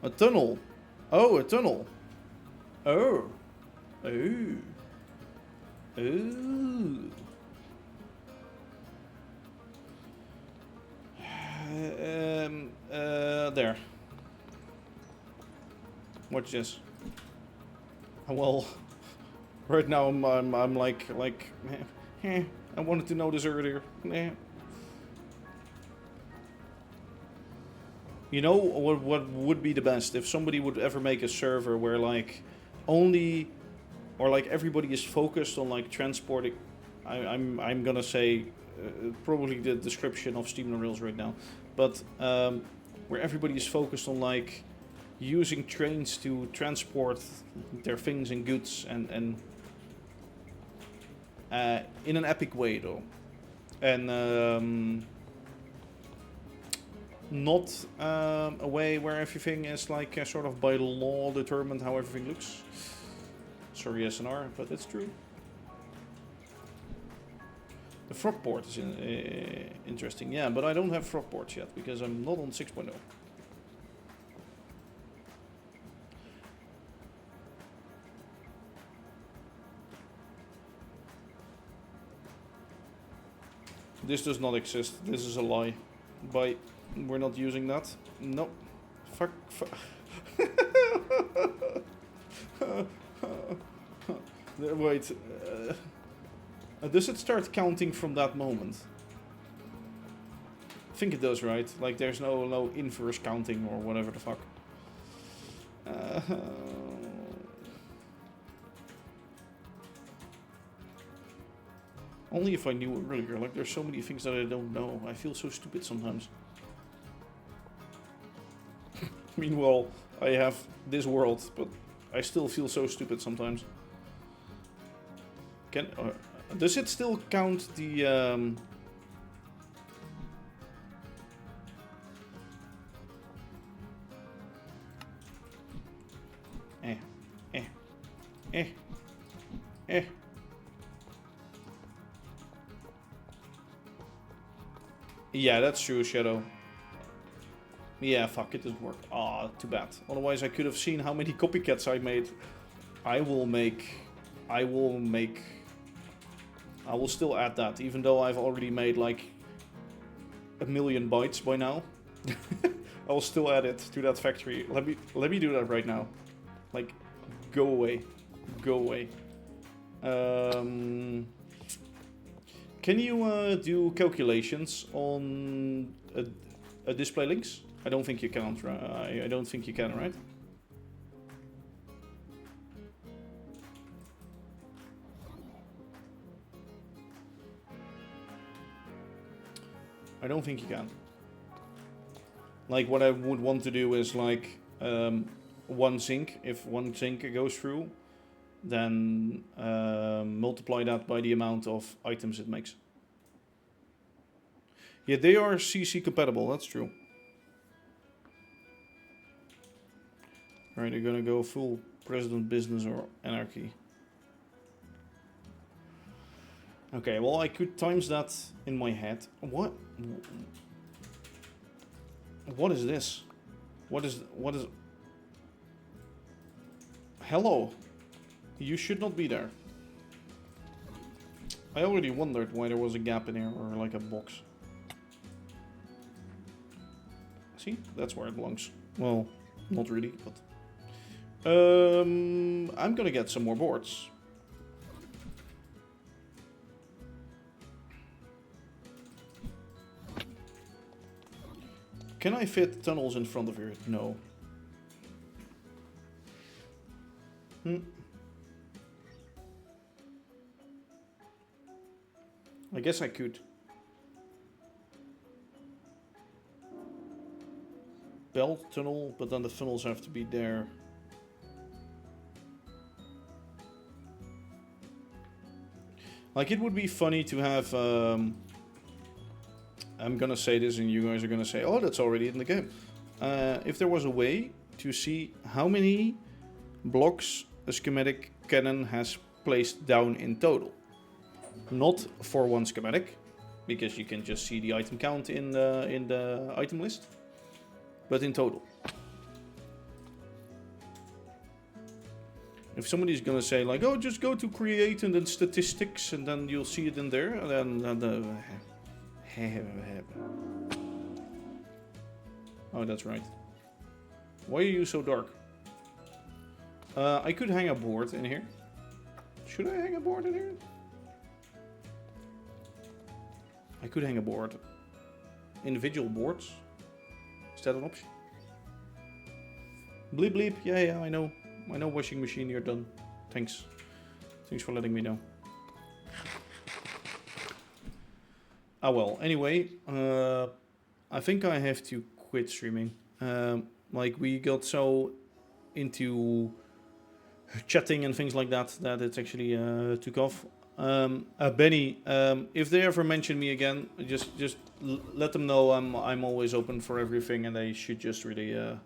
A tunnel. Oh, a tunnel. Oh. Oh. Oh. There. What's this? Well, right now I'm like, I wanted to know this earlier. You know what would be the best if somebody would ever make a server where like only, or like everybody is focused on like transporting. I'm gonna say probably the description of Steam on Rails right now, but where everybody is focused on like using trains to transport their things and goods and in an epic way though, and not a way where everything is like sort of by law determined how everything looks. Sorry SNR, but it's true. The frog port is interesting, yeah, but I don't have frog ports yet because I'm not on 6.0. This does not exist. This is a lie. Bye. We're not using that. No. Fuck. Wait. Does it start counting from that moment? I think it does, right? Like there's no inverse counting or whatever the fuck. Only if I knew earlier. Like there's so many things that I don't know. I feel so stupid sometimes. Meanwhile, I have this world, but I still feel so stupid sometimes. Does it still count the Yeah, that's true, Shadow. Yeah, fuck, it didn't work. Ah, too bad. Otherwise I could have seen how many copycats I made. I will still add that, even though I've already made like 1,000,000 bytes by now. I will still add it to that factory. Let me do that right now. Like, go away. Go away. Can you do calculations on a display links? I don't think you can. I don't think you can, right? I don't think you can. Like what I would want to do is like one zinc. If one zinc goes through, then multiply that by the amount of items it makes. Yeah, they are CC compatible, that's true. Alright, they're gonna go full president business or anarchy. Okay, well I could times that in my head. What is this? What is... Hello. You should not be there. I already wondered why there was a gap in here, or like a box. See? That's where it belongs. Well, not really, but... I'm gonna get some more boards. Can I fit tunnels in front of here? No. I guess I could. Belt tunnel, but then the funnels have to be there. Like, it would be funny to have... I'm gonna say this and you guys are gonna say, oh, that's already in the game. If there was a way to see how many blocks a schematic cannon has placed down in total. Not for one schematic, because you can just see the item count in the item list, but in total. If somebody's gonna say like, oh, just go to create and then statistics and then you'll see it in there, and then oh, that's right. Why are you so dark? I could hang a board in here. Should I hang a board in here? I could hang a board. Individual boards. Is that an option? Bleep bleep. Yeah, I know. I know, washing machine, you're done. Thanks. Thanks for letting me know. Ah well, anyway, I think I have to quit streaming. Like, we got so into chatting and things like that that it's actually took off. Benny, if they ever mention me again, just let them know I'm always open for everything, and they should just really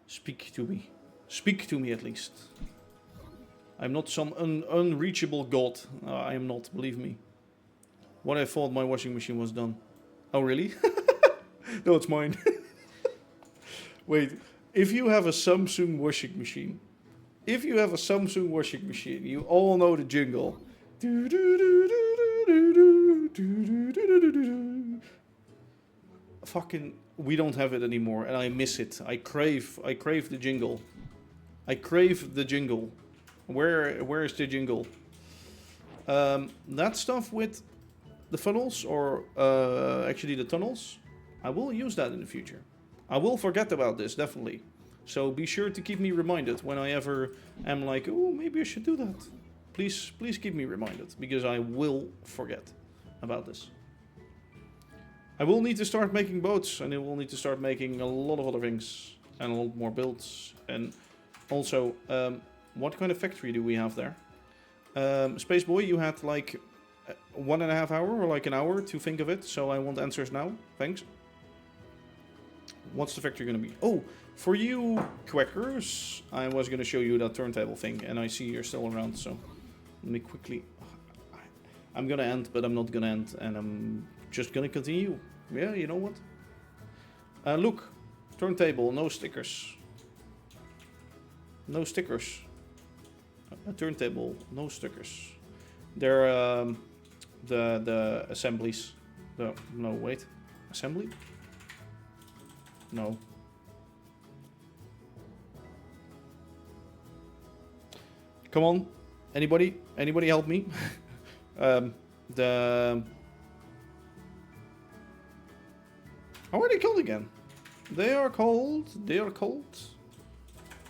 speak to me. Speak to me at least. I'm not some unreachable god. I am not, believe me. What I thought my washing machine was done. Oh really? No, it's mine. Wait, if you have a Samsung washing machine, you all know the jingle. Fucking, we don't have it anymore, and I miss it. I crave the jingle. I crave the jingle. Where is the jingle? That stuff with the funnels, or actually the tunnels, I will use that in the future. I will forget about this, definitely. So be sure to keep me reminded when I ever am like, oh, maybe I should do that. Please keep me reminded, because I will forget about this. I will need to start making boats, and I will need to start making a lot of other things, and a lot more builds. And also, what kind of factory do we have there? Space Boy, you had like 1.5 hours or like an hour to think of it, so I want answers now. Thanks. What's the factory gonna be? Oh, for you quackers, I was gonna show you that turntable thing, and I see you're still around, so let me quickly... I'm gonna end, but I'm not gonna end, and I'm just gonna continue. Yeah, you know what? Look, turntable, no stickers. No stickers. A turntable, no stickers. They're the assemblies. No, wait. Assembly? No. Come on. Anybody help me? How are they called again? They are called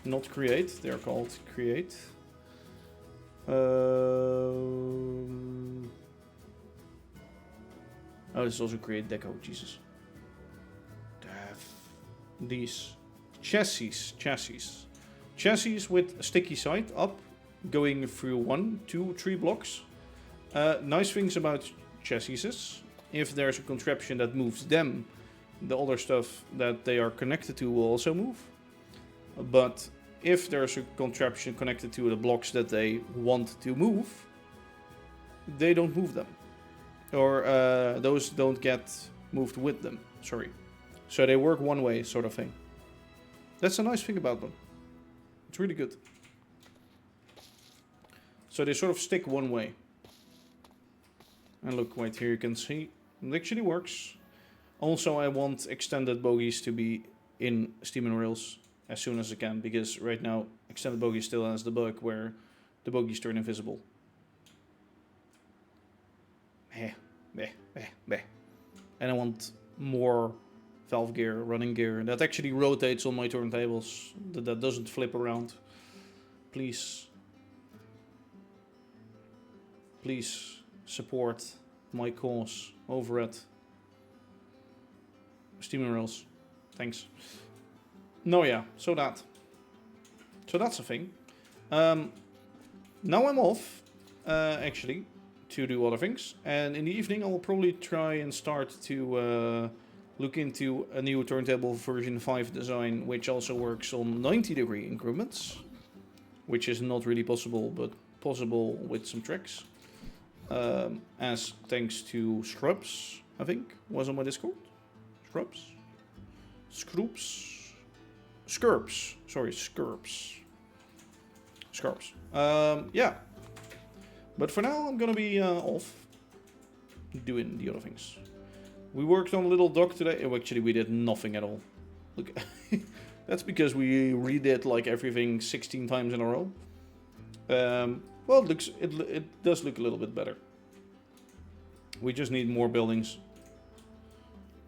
not create, they are called create. Oh, this is also create deco, Jesus. These chassis with a sticky side up, going through 1, 2, 3 blocks. Nice things about chassis, if there's a contraption that moves them, the other stuff that they are connected to will also move. But if there's a contraption connected to the blocks that they want to move, they don't move them. Or those don't get moved with them, sorry. So they work one way, sort of thing. That's a nice thing about them. It's really good. So they sort of stick one way. And look, right here you can see, it actually works. Also, I want extended bogies to be in Steam and Rails as soon as I can, because right now extended bogey still has the bug where the bogies turn invisible. And I want more valve gear, running gear that actually rotates on my turntables, that doesn't flip around. Please support my cause over at Steam and Rails. Thanks. No, yeah, so that's a thing. Now I'm off, actually, to do other things, and in the evening I will probably try and start to look into a new turntable version 5 design, which also works on 90-degree increments, which is not really possible, but possible with some tricks. As thanks to Scrubs, I think, was on my Discord. Skirps. Yeah. But for now, I'm gonna be off doing the other things. We worked on a little dock today. Oh, actually, we did nothing at all. Look, that's because we redid like everything 16 times in a row. Well, it does look a little bit better. We just need more buildings.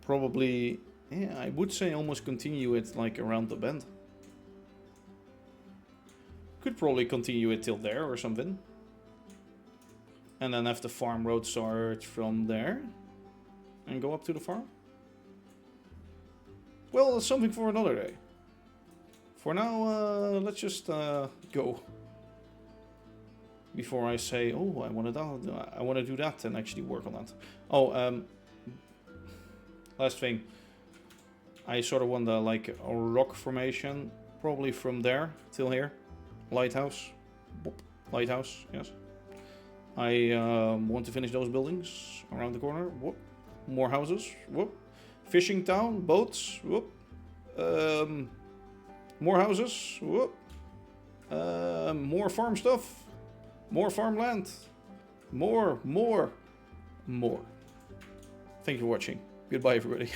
Probably, yeah, I would say almost continue it like around the bend. Could probably continue it till there or something. And then have the farm road start from there. And go up to the farm. Well, it's something for another day. For now, let's just go. Before I say, oh, I want to do that and actually work on that. Oh, last thing. I sort of want like a rock formation, probably from there till here. Lighthouse. Boop. Lighthouse, yes. I want to finish those buildings around the corner. Whoop. More houses. Whoop. Fishing town, boats. Whoop. More houses. Whoop. More farm stuff. More farmland. More. Thank you for watching. Goodbye, everybody.